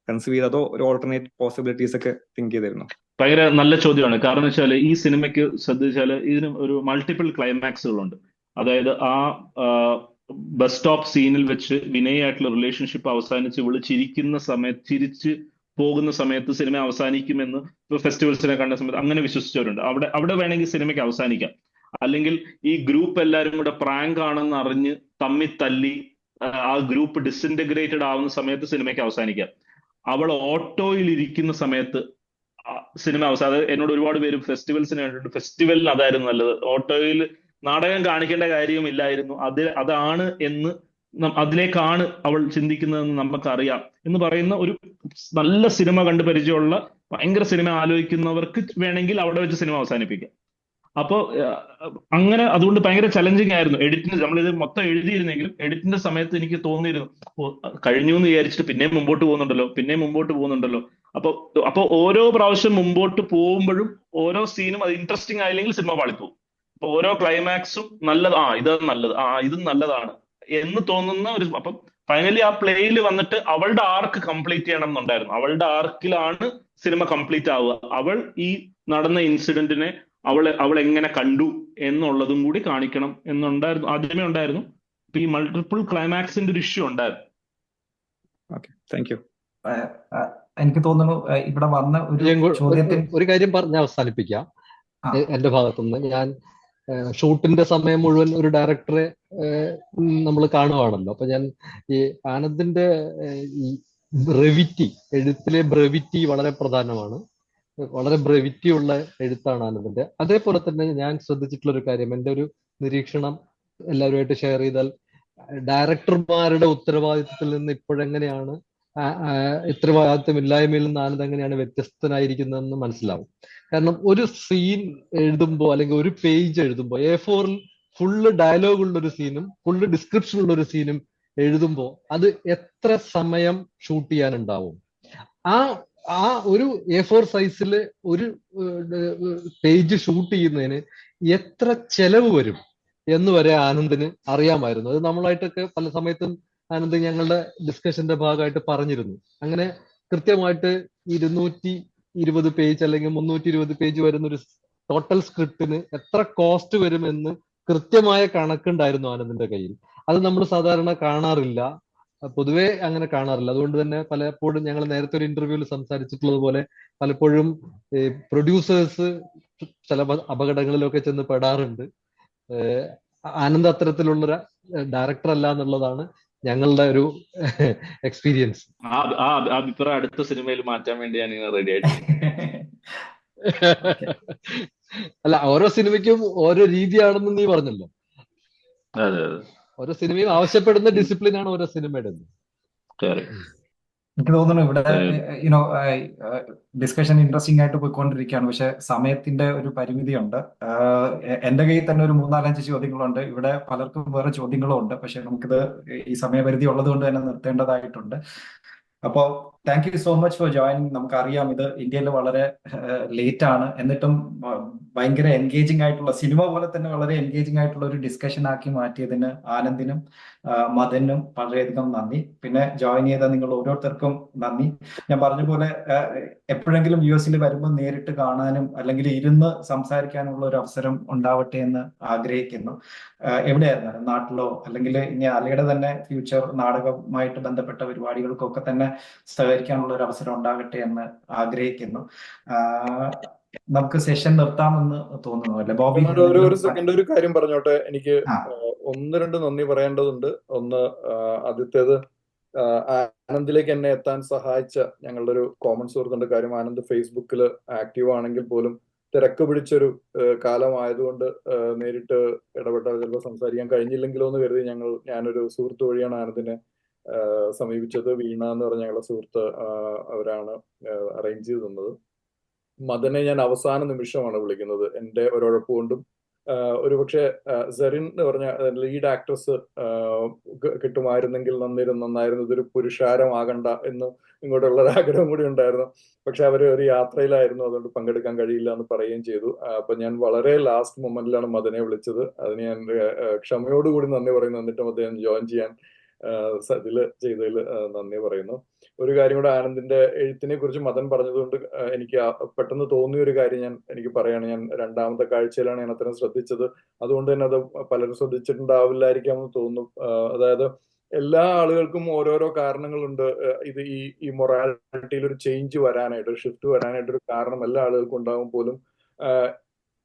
കൺസീവ് ചെയ്ത്, അതോ ഒരു ഓൾട്ടർനേറ്റ് പോസിബിലിറ്റീസ് ഒക്കെ തിങ്ക് ചെയ്തിരുന്നു? ഭയങ്കര നല്ല ചോദ്യമാണ്. കാരണം വെച്ചാൽ ഈ സിനിമയ്ക്ക് ശ്രദ്ധിച്ചാൽ ഇതിന് ഒരു മൾട്ടിപ്പിൾ ക്ലൈമാക്സുകളുണ്ട്. അതായത് ആ ബസ് സ്റ്റോപ്പ് സീനിൽ വെച്ച് വിനയായിട്ടുള്ള റിലേഷൻഷിപ്പ് അവസാനിച്ച് ഇവള് ചിരിക്കുന്ന സമയത്ത്, ചിരിച്ച് പോകുന്ന സമയത്ത് സിനിമ അവസാനിക്കുമെന്ന് ഫെസ്റ്റിവൽസിനെ കണ്ട സമയത്ത് അങ്ങനെ വിശ്വസിച്ചവരുണ്ട്. അവിടെ വേണമെങ്കിൽ സിനിമയ്ക്ക് അവസാനിക്കാം. അല്ലെങ്കിൽ ഈ ഗ്രൂപ്പ് എല്ലാവരും കൂടെ പ്രാങ്ക് ആണെന്ന് അറിഞ്ഞ് തമ്മിൽ തല്ലി ആ ഗ്രൂപ്പ് ഡിസിൻറ്റഗ്രേറ്റഡ് ആവുന്ന സമയത്ത് സിനിമയ്ക്ക് അവസാനിക്കാം. അവൾ ഓട്ടോയിൽ ഇരിക്കുന്ന സമയത്ത് സിനിമ അവസാനം. എന്നോട് ഒരുപാട് പേര് ഫെസ്റ്റിവൽസിന് കണ്ടിട്ടുണ്ട്. ഫെസ്റ്റിവലിൽ അതായിരുന്നു നല്ലത്. ഓട്ടോയിൽ നാടകം കാണിക്കേണ്ട കാര്യമില്ലായിരുന്നു. അതാണ് എന്ന് അതിലേക്കാണ് അവൾ ചിന്തിക്കുന്നതെന്ന് നമുക്കറിയാം എന്ന് പറയുന്ന ഒരു നല്ല സിനിമ കണ്ട് പരിചയമുള്ള, ഭയങ്കര സിനിമ ആലോചിക്കുന്നവർക്ക് വേണമെങ്കിൽ അവിടെ വെച്ച് സിനിമ അവസാനിപ്പിക്കാം. അപ്പോ അങ്ങനെ അതുകൊണ്ട് ഭയങ്കര ചലഞ്ചിങ് ആയിരുന്നു എഡിറ്റിന്. നമ്മളിത് മൊത്തം എഴുതിയിരുന്നെങ്കിലും എഡിറ്റിന്റെ സമയത്ത് എനിക്ക് തോന്നിയിരുന്നു കഴിഞ്ഞു എന്ന് വിചാരിച്ചിട്ട് പിന്നെയും മുമ്പോട്ട് പോകുന്നുണ്ടല്ലോ. അപ്പൊ ഓരോ പ്രാവശ്യം മുമ്പോട്ട് പോകുമ്പോഴും ഓരോ സീനും അത് ഇൻട്രസ്റ്റിംഗ് ആയില്ലെങ്കിൽ സിനിമ പാളിപ്പോകും. അപ്പൊ ഓരോ ക്ലൈമാക്സും നല്ലത്, ഇതും നല്ലതാണ് എന്ന് തോന്നുന്ന ഒരു. അപ്പം ഫൈനലി ആ പ്ലേയിൽ വന്നിട്ട് അവളുടെ ആർക്ക് കംപ്ലീറ്റ് ചെയ്യണം എന്നുണ്ടായിരുന്നു. അവളുടെ ആർക്കിലാണ് സിനിമ കംപ്ലീറ്റ് ആവുക. അവൾ ഈ നടന്ന ഇൻസിഡന്റിനെ അവൾ എങ്ങനെ കണ്ടു എന്നുള്ളതും കൂടി കാണിക്കണം എന്നുണ്ടായിരുന്നു, ആദ്യമേ ഉണ്ടായിരുന്നു. ഈ മൾട്ടിപ്പിൾ ക്ലൈമാക്സിന്റെ ഒരു ഇഷ്യൂ ഉണ്ടായിരുന്നു. Thank you. എനിക്ക് തോന്നുന്നു ഇവിടെ വന്ന ഒരു ചോദ്യത്തിന് ഒരു കാര്യം പറഞ്ഞ് അവസാനിപ്പിക്കാം. എന്റെ ഭാഗത്തുനിന്ന് ഞാൻ ഷൂട്ടിന്റെ സമയം മുഴുവൻ ഒരു ഡയറക്ടറെ നമ്മൾ കാണുവാണല്ലോ. അപ്പൊ ഞാൻ ഈ ആനന്ദിന്റെ ഈ ബ്രെവിറ്റി, എഴുത്തിലെ ബ്രെവിറ്റി വളരെ പ്രധാനമാണ്. വളരെ ബ്രെവിറ്റി ഉള്ള എഴുത്താണ് ആനന്ദിന്റെ. അതേപോലെ തന്നെ ഞാൻ ശ്രദ്ധിച്ചിട്ടുള്ള ഒരു കാര്യം, എൻ്റെ ഒരു നിരീക്ഷണം എല്ലാവരുമായിട്ട് ഷെയർ ചെയ്താൽ, ഡയറക്ടർമാരുടെ ഉത്തരവാദിത്വത്തിൽ നിന്ന് ഇപ്പോഴെങ്ങനെയാണ് ഉത്തരവാദിത്വമില്ലായ്മയിൽ നിന്ന് ആനന്ദ് എങ്ങനെയാണ് വ്യത്യസ്തനായിരിക്കുന്നതെന്ന് മനസ്സിലാവും. കാരണം ഒരു സീൻ എഴുതുമ്പോൾ അല്ലെങ്കിൽ ഒരു പേജ് എഴുതുമ്പോൾ A4 ഫുള്ള് ഡയലോഗ് ഉള്ള ഒരു സീനും ഫുള്ള് ഡിസ്ക്രിപ്ഷൻ ഉള്ള ഒരു സീനും എഴുതുമ്പോൾ അത് എത്ര സമയം ഷൂട്ട് ചെയ്യാനുണ്ടാവും? ആ ഒരു A4 സൈസിൽ ഒരു പേജ് ഷൂട്ട് ചെയ്യുന്നതിന് എത്ര ചെലവ് വരും എന്ന് വരെ ആനന്ദിന് അറിയാമായിരുന്നു. അത് നമ്മളായിട്ടൊക്കെ പല സമയത്തും ആനന്ദ് ഞങ്ങളുടെ ഡിസ്കഷന്റെ ഭാഗമായിട്ട് പറഞ്ഞിരുന്നു. അങ്ങനെ കൃത്യമായിട്ട് 220 പേജ് അല്ലെങ്കിൽ 320 പേജ് വരുന്ന ഒരു ടോട്ടൽ സ്ക്രിപ്റ്റിന് എത്ര കോസ്റ്റ് വരുമെന്ന് കൃത്യമായ കണക്കുണ്ടായിരുന്നു ആനന്ദിന്റെ കയ്യിൽ. അത് നമ്മൾ സാധാരണ കാണാറില്ല, പൊതുവെ അങ്ങനെ കാണാറില്ല. അതുകൊണ്ട് തന്നെ പലപ്പോഴും ഞങ്ങൾ നേരത്തെ ഒരു ഇന്റർവ്യൂവിൽ സംസാരിച്ചിട്ടുള്ളത് പോലെ പലപ്പോഴും പ്രൊഡ്യൂസേഴ്സ് ചില അപകടങ്ങളിലൊക്കെ ചെന്ന് പെടാറുണ്ട്. ആനന്ദ് അത്തരത്തിലുള്ള ഡയറക്ടർ അല്ല എന്നുള്ളതാണ് ഞങ്ങളുടെ ഒരു എക്സ്പീരിയൻസ്. ആ അഭിപ്രായം അടുത്ത സിനിമയിൽ മാറ്റാൻ വേണ്ടി ഞാൻ റെഡി ആയിട്ട്. അല്ല, ഓരോ സിനിമയ്ക്കും ഓരോ രീതിയാണെന്ന് നീ പറഞ്ഞല്ലോ. അതെ, ഓരോ സിനിമയും ആവശ്യപ്പെടുന്ന ഡിസിപ്ലിനാണ് ഓരോ സിനിമയുടെ. എനിക്ക് തോന്നുന്നു ഇവിടെ ഡിസ്കഷൻ ഇൻട്രസ്റ്റിംഗ് ആയിട്ട് പോയിക്കൊണ്ടിരിക്കുകയാണ്. പക്ഷെ സമയത്തിന്റെ ഒരു പരിമിതിയുണ്ട്. എന്റെ കയ്യിൽ തന്നെ ഒരു 3-4-5 ചോദ്യങ്ങളുണ്ട്. ഇവിടെ പലർക്കും വേറെ ചോദ്യങ്ങളും ഉണ്ട്. പക്ഷെ നമുക്കിത് ഈ സമയപരിധി ഉള്ളത് കൊണ്ട് തന്നെ നിർത്തേണ്ടതായിട്ടുണ്ട്. അപ്പോൾ thank you so much for joining. നമുക്കറിയാം ഇത് ഇന്ത്യയിൽ വളരെ ലേറ്റ് ആണ്, എന്നിട്ടും ഭയങ്കര എൻഗേജിംഗ് ആയിട്ടുള്ള, സിനിമ പോലെ തന്നെ വളരെ എൻഗേജിംഗ് ആയിട്ടുള്ള ഒരു ഡിസ്കഷൻ ആക്കി മാറ്റിയതിന് ആനന്ദിനും മദനും വളരെയധികം നന്ദി. പിന്നെ ജോയിൻ ചെയ്ത നിങ്ങൾ ഓരോരുത്തർക്കും നന്ദി. ഞാൻ പറഞ്ഞ പോലെ എപ്പോഴെങ്കിലും US വരുമ്പോൾ നേരിട്ട് കാണാനും അല്ലെങ്കിൽ ഇരുന്ന് സംസാരിക്കാനുള്ള ഒരു അവസരം ഉണ്ടാവട്ടെ എന്ന് ആഗ്രഹിക്കുന്നു. എവിടെയായിരുന്നാലും, നാട്ടിലോ അല്ലെങ്കിൽ ഇനി അലയുടെ തന്നെ ഫ്യൂച്ചർ നാടകവുമായിട്ട് ബന്ധപ്പെട്ട പരിപാടികൾക്കൊക്കെ തന്നെ സഹകരിക്കാനുള്ള ഒരു അവസരം ഉണ്ടാകട്ടെ എന്ന് ആഗ്രഹിക്കുന്നു. നമുക്ക് സെഷൻ നിർത്താമെന്ന് തോന്നുന്നു അല്ലെ ബോബി? ഒരു സെക്കൻഡ് ഒരു കാര്യം പറഞ്ഞോട്ടെ. എനിക്ക് 1-2 നന്ദി പറയേണ്ടതുണ്ട്. ഒന്ന്, ആദ്യത്തേത് ആനന്ദിലേക്ക് എന്നെ എത്താൻ സഹായിച്ച ഞങ്ങളുടെ ഒരു കോമൺ സുഹൃത്തിന്റെ കാര്യം. ആനന്ദ് ഫേസ്ബുക്കിൽ ആക്റ്റീവ് ആണെങ്കിൽ പോലും തിരക്ക് പിടിച്ചൊരു കാലമായതുകൊണ്ട് നേരിട്ട് ഇടപെട്ടാൽ ചിലപ്പോൾ സംസാരിക്കാൻ കഴിഞ്ഞില്ലെങ്കിലോ എന്ന് കരുതി ഞാനൊരു സുഹൃത്ത് വഴിയാണ് ആനന്ദിനെ സമീപിച്ചത്. വീണ എന്ന് പറഞ്ഞ ഞങ്ങളുടെ സുഹൃത്ത്, അവരാണ് അറേഞ്ച് ചെയ്ത് തന്നത്. മദനെ ഞാൻ അവസാന നിമിഷമാണ് വിളിക്കുന്നത്. എൻ്റെ ഒരുഴപ്പ് കൊണ്ടും ഒരുപക്ഷെ സെറിൻ എന്ന് പറഞ്ഞ ലീഡ് ആക്ട്രസ് കിട്ടുമായിരുന്നെങ്കിൽ നന്നായിരുന്നു, ഇതൊരു പുരുഷാരമാകണ്ട എന്ന് ഇങ്ങോട്ടുള്ള ഒരു ആഗ്രഹം കൂടി ഉണ്ടായിരുന്നു. പക്ഷെ അവർ ഒരു യാത്രയിലായിരുന്നു, അതുകൊണ്ട് പങ്കെടുക്കാൻ കഴിയില്ല എന്ന് പറയുകയും ചെയ്തു. അപ്പൊ ഞാൻ വളരെ ലാസ്റ്റ് മൊമെന്റിലാണ് മദനെ വിളിച്ചത്. അതിന് ഞാൻ ക്ഷമയോടുകൂടി നന്ദി പറയുന്നു. എന്നിട്ടും അദ്ദേഹം ജോയിൻ ചെയ്യാൻ ചെയ്തതിൽ നന്ദി പറയുന്നു. ഒരു കാര്യം കൂടെ, ആനന്ദിന്റെ എഴുത്തിനെ കുറിച്ച് മദൻ പറഞ്ഞതുകൊണ്ട് എനിക്ക് പെട്ടെന്ന് തോന്നിയ ഒരു കാര്യം എനിക്ക് പറയാണ്. ഞാൻ രണ്ടാമത്തെ കാഴ്ചയിലാണ് ഞാൻ അത്രയും ശ്രദ്ധിച്ചത്. അതുകൊണ്ട് തന്നെ അത് പലരും ശ്രദ്ധിച്ചിട്ടുണ്ടാവില്ലായിരിക്കാമെന്ന് തോന്നുന്നു. അതായത് എല്ലാ ആളുകൾക്കും ഓരോരോ കാരണങ്ങളുണ്ട്. ഇത് ഈ മൊറാലിറ്റിയിൽ ഒരു ചേഞ്ച് വരാനായിട്ട്, ഒരു ഷിഫ്റ്റ് വരാനായിട്ട് ഒരു കാരണം എല്ലാ ആളുകൾക്കും ഉണ്ടാവും. പോലും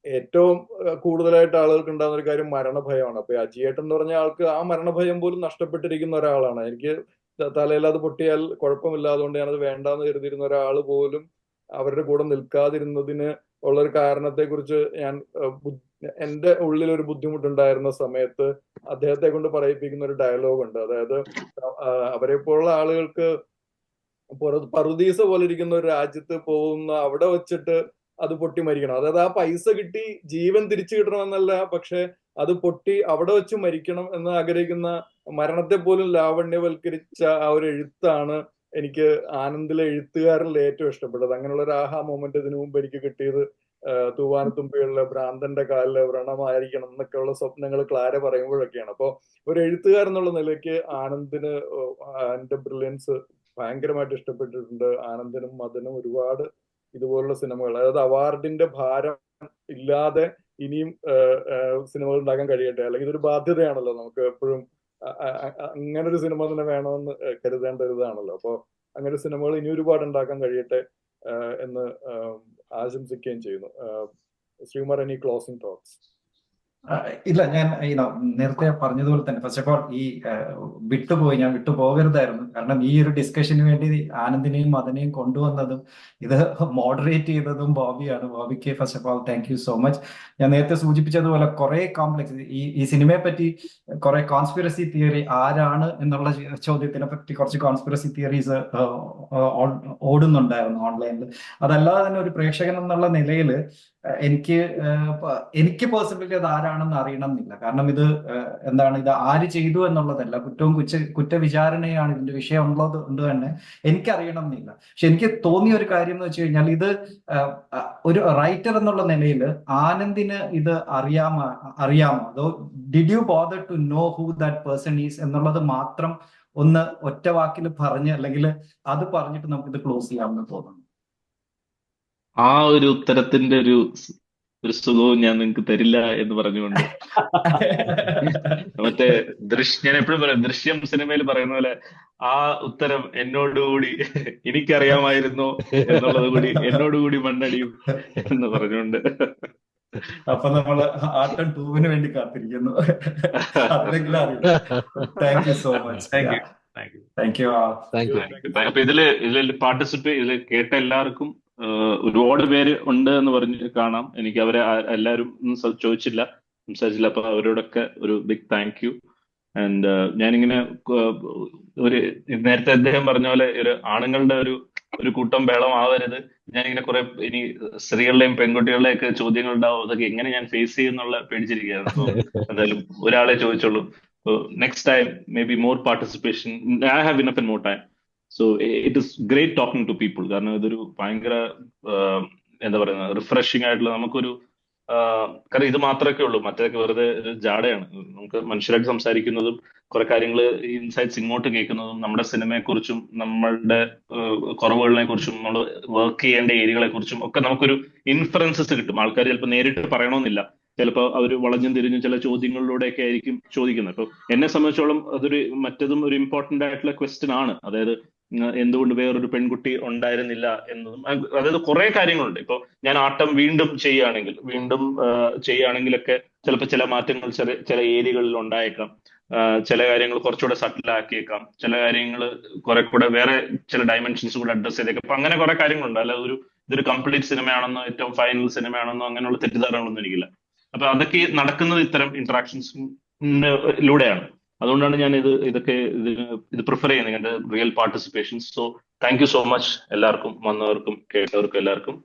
ഏറ്റവും കൂടുതലായിട്ട് ആളുകൾക്ക് ഉണ്ടാകുന്ന ഒരു കാര്യം മരണഭയമാണ്. അപ്പൊ അജിയേട്ടൻ എന്ന് പറഞ്ഞ ആൾക്ക് ആ മരണഭയം പോലും നഷ്ടപ്പെട്ടിരിക്കുന്ന ഒരാളാണ്. എനിക്ക് തലയിൽ അത് പൊട്ടിയാൽ കുഴപ്പമില്ല, അതുകൊണ്ട് ഞാനത് വേണ്ടാന്ന് കരുതിയിരുന്ന ഒരാൾ പോലും അവരുടെ കൂടെ നിൽക്കാതിരുന്നതിന് ഉള്ളൊരു കാരണത്തെ കുറിച്ച് എന്റെ ഉള്ളിൽ ഒരു ബുദ്ധിമുട്ടുണ്ടായിരുന്ന സമയത്ത് അദ്ദേഹത്തെ കൊണ്ട് പറയിപ്പിക്കുന്ന ഒരു ഡയലോഗ് ഉണ്ട്. അതായത് അവരെ പോലുള്ള ആളുകൾക്ക് പറുദീസ പോലെ ഇരിക്കുന്ന ഒരു രാജ്യത്ത് പോകുന്ന അവിടെ വെച്ചിട്ട് അത് പൊട്ടി മരിക്കണം. അതായത് ആ പൈസ കിട്ടി ജീവൻ തിരിച്ചു കിട്ടണമെന്നല്ല, പക്ഷെ അത് പൊട്ടി അവിടെ വെച്ച് മരിക്കണം എന്ന് ആഗ്രഹിക്കുന്ന, മരണത്തെ പോലും ലാവണ്യവൽക്കരിച്ച ആ ഒരു എഴുത്താണ് എനിക്ക് ആനന്ദിലെ എഴുത്തുകാരിൽ ഏറ്റവും ഇഷ്ടപ്പെട്ടത്. അങ്ങനെയുള്ള ഒരു ആഹാ മൊമെന്റ് ഇതിനു മുമ്പ് എനിക്ക് കിട്ടിയത് തൂവാനത്തുമ്പിയുള്ള ഭ്രാന്തന്റെ കാലിലെ വ്രണമായിരിക്കണം എന്നൊക്കെയുള്ള സ്വപ്നങ്ങൾ ക്ലാര പറയുമ്പോഴൊക്കെയാണ്. അപ്പോൾ ഒരു എഴുത്തുകാരൻ എന്നുള്ള നിലയ്ക്ക് ആനന്ദിന് എന്റെ ബ്രില്യൻസ് ഭയങ്കരമായിട്ട് ഇഷ്ടപ്പെട്ടിട്ടുണ്ട്. ആനന്ദിനും മദനും ഒരുപാട് ഇതുപോലുള്ള സിനിമകൾ, അതായത് അവാർഡിന്റെ ഭാരം ഇല്ലാതെ ഇനിയും സിനിമകൾ ഉണ്ടാക്കാൻ കഴിയട്ടെ. അല്ലെങ്കിൽ ഇതൊരു ബാധ്യതയാണല്ലോ നമുക്ക് എപ്പോഴും, അങ്ങനെ ഒരു സിനിമ തന്നെ വേണമെന്ന് കരുതേണ്ട ഒരു ഇതാണല്ലോ. അപ്പോൾ അങ്ങനെ സിനിമകൾ ഇനി ഒരുപാട് ഉണ്ടാക്കാൻ കഴിയട്ടെ എന്ന് ആശംസിക്കുകയും ചെയ്യുന്നു. Sreekumar, any closing thoughts? ഇല്ല, ഞാൻ നേരത്തെ പറഞ്ഞതുപോലെ തന്നെ ഫസ്റ്റ് ഓഫ് ഓൾ ഞാൻ വിട്ടുപോകരുതായിരുന്നു. കാരണം ഈ ഒരു ഡിസ്കഷന് വേണ്ടി ആനന്ദിനെയും മദനെയും കൊണ്ടുവന്നതും ഇത് മോഡറേറ്റ് ചെയ്തതും ബോബിയാണ്. ബോബിക്ക് first of all thank you so much. ഞാൻ നേരത്തെ സൂചിപ്പിച്ചതുപോലെ കുറെ കോംപ്ലക്സ് ഈ സിനിമയെ പറ്റി കുറെ കോൺസ്പിറസി തിയറി, ആരാണ് എന്നുള്ള ചോദ്യത്തിനെ പറ്റി കുറച്ച് കോൺസ്പിറസി തിയറീസ് ഓടുന്നുണ്ടായിരുന്നു ഓൺലൈനിൽ. അതല്ലാതെ തന്നെ ഒരു പ്രേക്ഷകൻ എന്നുള്ള നിലയിൽ എനിക്ക് പേഴ്സണലി അത് ആരാണെന്ന് അറിയണം എന്നില്ല. കാരണം ഇത് ഇത് ആര് ചെയ്തു എന്നുള്ളതല്ല, കുറ്റവും കുറ്റവിചാരണയാണ് ഇതിന്റെ വിഷയം ഉള്ളത് കൊണ്ട് തന്നെ എനിക്കറിയണം എന്നില്ല. പക്ഷെ എനിക്ക് തോന്നിയ ഒരു കാര്യം എന്ന് വെച്ച് കഴിഞ്ഞാൽ, ഇത് ഒരു റൈറ്റർ എന്നുള്ള നിലയിൽ ആനന്ദിന് ഇത് അറിയാമോ, അതോ did you bother to know who that person is എന്നുള്ളത് മാത്രം ഒന്ന് ഒറ്റ വാക്കിൽ പറഞ്ഞ്, അല്ലെങ്കിൽ അത് പറഞ്ഞിട്ട് നമുക്കിത് ക്ലോസ് ചെയ്യാമെന്ന് തോന്നുന്നു. ആ ഒരു ഉത്തരത്തിന്റെ ഒരു സുഖവും ഞാൻ നിങ്ങൾക്ക് തരില്ല എന്ന് പറഞ്ഞുകൊണ്ട് മറ്റേ ഞാൻ എപ്പോഴും പറയാം, ദൃശ്യം സിനിമയിൽ പറയുന്ന പോലെ ആ ഉത്തരം എന്നോടുകൂടി എനിക്കറിയാമായിരുന്നു എന്നുള്ളത് കൂടി എന്നോടുകൂടി മണ്ണടിയും എന്ന് പറഞ്ഞുകൊണ്ട് അപ്പൊ നമ്മള് ആട്ടം 2 വേണ്ടി കാത്തിരിക്കുന്നു. അതെങ്കിലും അറിയാം. Thank you so much. Thank you. അപ്പൊ ഇതില് പാർട്ടിസിപ്പേറ്റ് കേട്ട എല്ലാവർക്കും ഒരുപാട് പേര് ഉണ്ട് എന്ന് പറഞ്ഞ് കാണാം. എനിക്ക് അവരെ എല്ലാവരും സംസാരിച്ചില്ല. അപ്പൊ അവരോടൊക്കെ ഒരു ബിഗ് താങ്ക് യു. ആൻഡ് ഞാനിങ്ങനെ ഒരു നേരത്തെ അദ്ദേഹം പറഞ്ഞ പോലെ ഒരു ആണുങ്ങളുടെ ഒരു കൂട്ടം ബഹളമാവരുത്. ഞാനിങ്ങനെ കുറെ ഇനി സ്ത്രീകളുടെയും പെൺകുട്ടികളുടെയും ഒക്കെ ചോദ്യങ്ങൾ ഉണ്ടാവും, അതൊക്കെ എങ്ങനെ ഞാൻ ഫേസ് ചെയ്യുന്നുള്ള പേടിച്ചിരിക്കുകയാണ്. അപ്പൊ എന്തായാലും ഒരാളെ ചോദിച്ചോളൂ. Next time maybe more participation. I have enough and more time. So it is great talking to people. കാരണം ഇതൊരു ഭയങ്കര എന്താ പറയുന്നത്, റിഫ്രഷിംഗ് ആയിട്ടുള്ള നമുക്കൊരു കാരണം ഇത് മാത്രമേ ഉള്ളൂ, മറ്റേതൊക്കെ വെറുതെ ജാടയാണ്. നമുക്ക് മനുഷ്യരായിട്ട് സംസാരിക്കുന്നതും കുറെ കാര്യങ്ങൾ ഇൻസൈറ്റ്സ് ഇങ്ങോട്ട് കേൾക്കുന്നതും നമ്മുടെ സിനിമയെക്കുറിച്ചും നമ്മളുടെ കുറവുകളെ കുറിച്ചും നമ്മൾ വർക്ക് ചെയ്യേണ്ട ഏരിയകളെ കുറിച്ചും ഒക്കെ നമുക്കൊരു ഇൻഫറൻസസ് കിട്ടും. ആൾക്കാർ ചിലപ്പോൾ നേരിട്ട് പറയണമെന്നില്ല, ചിലപ്പോൾ അവർ വളഞ്ഞും തിരിഞ്ഞും ചില ചോദ്യങ്ങളിലൂടെയൊക്കെ ആയിരിക്കും ചോദിക്കുന്നത്. ഇപ്പൊ എന്നെ സംബന്ധിച്ചോളം മറ്റതും ഒരു ഇമ്പോർട്ടന്റ് ആയിട്ടുള്ള ക്വസ്റ്റ്യൻ ആണ്. അതായത് എന്തുകൊണ്ട് വേറൊരു പെൺകുട്ടി ഉണ്ടായിരുന്നില്ല എന്നതും, അതായത് കുറെ കാര്യങ്ങളുണ്ട്. ഇപ്പൊ ഞാൻ ആട്ടം വീണ്ടും ചെയ്യുകയാണെങ്കിലൊക്കെ ചിലപ്പോൾ ചില മാറ്റങ്ങൾ ചില ഏരിയകളിൽ ഉണ്ടായേക്കാം. ചില കാര്യങ്ങൾ കുറച്ചുകൂടെ സട്ടിലാക്കിയേക്കാം, ചില കാര്യങ്ങൾ കുറെ കൂടെ വേറെ ചില ഡയമെൻഷൻസ് കൂടെ അഡ്രസ് ചെയ്തേക്കാം. അപ്പൊ അങ്ങനെ കുറെ കാര്യങ്ങളുണ്ട്. അല്ലാതെ ഇതൊരു കംപ്ലീറ്റ് സിനിമയാണെന്നോ ഏറ്റവും ഫൈനൽ സിനിമയാണെന്നോ അങ്ങനെയുള്ള തെറ്റിദ്ധാരണകളൊന്നും എനിക്കില്ല. അപ്പൊ അതൊക്കെ നടക്കുന്നത് ഇത്തരം ഇന്ററാക്ഷൻസിലൂടെയാണ്. അതുകൊണ്ടാണ് ഞാൻ ഇത് പ്രിഫർ ചെയ്യുന്നത്, real participation. So thank you so much എല്ലാവർക്കും, വന്നവർക്കും കേട്ടവർക്കും എല്ലാവർക്കും.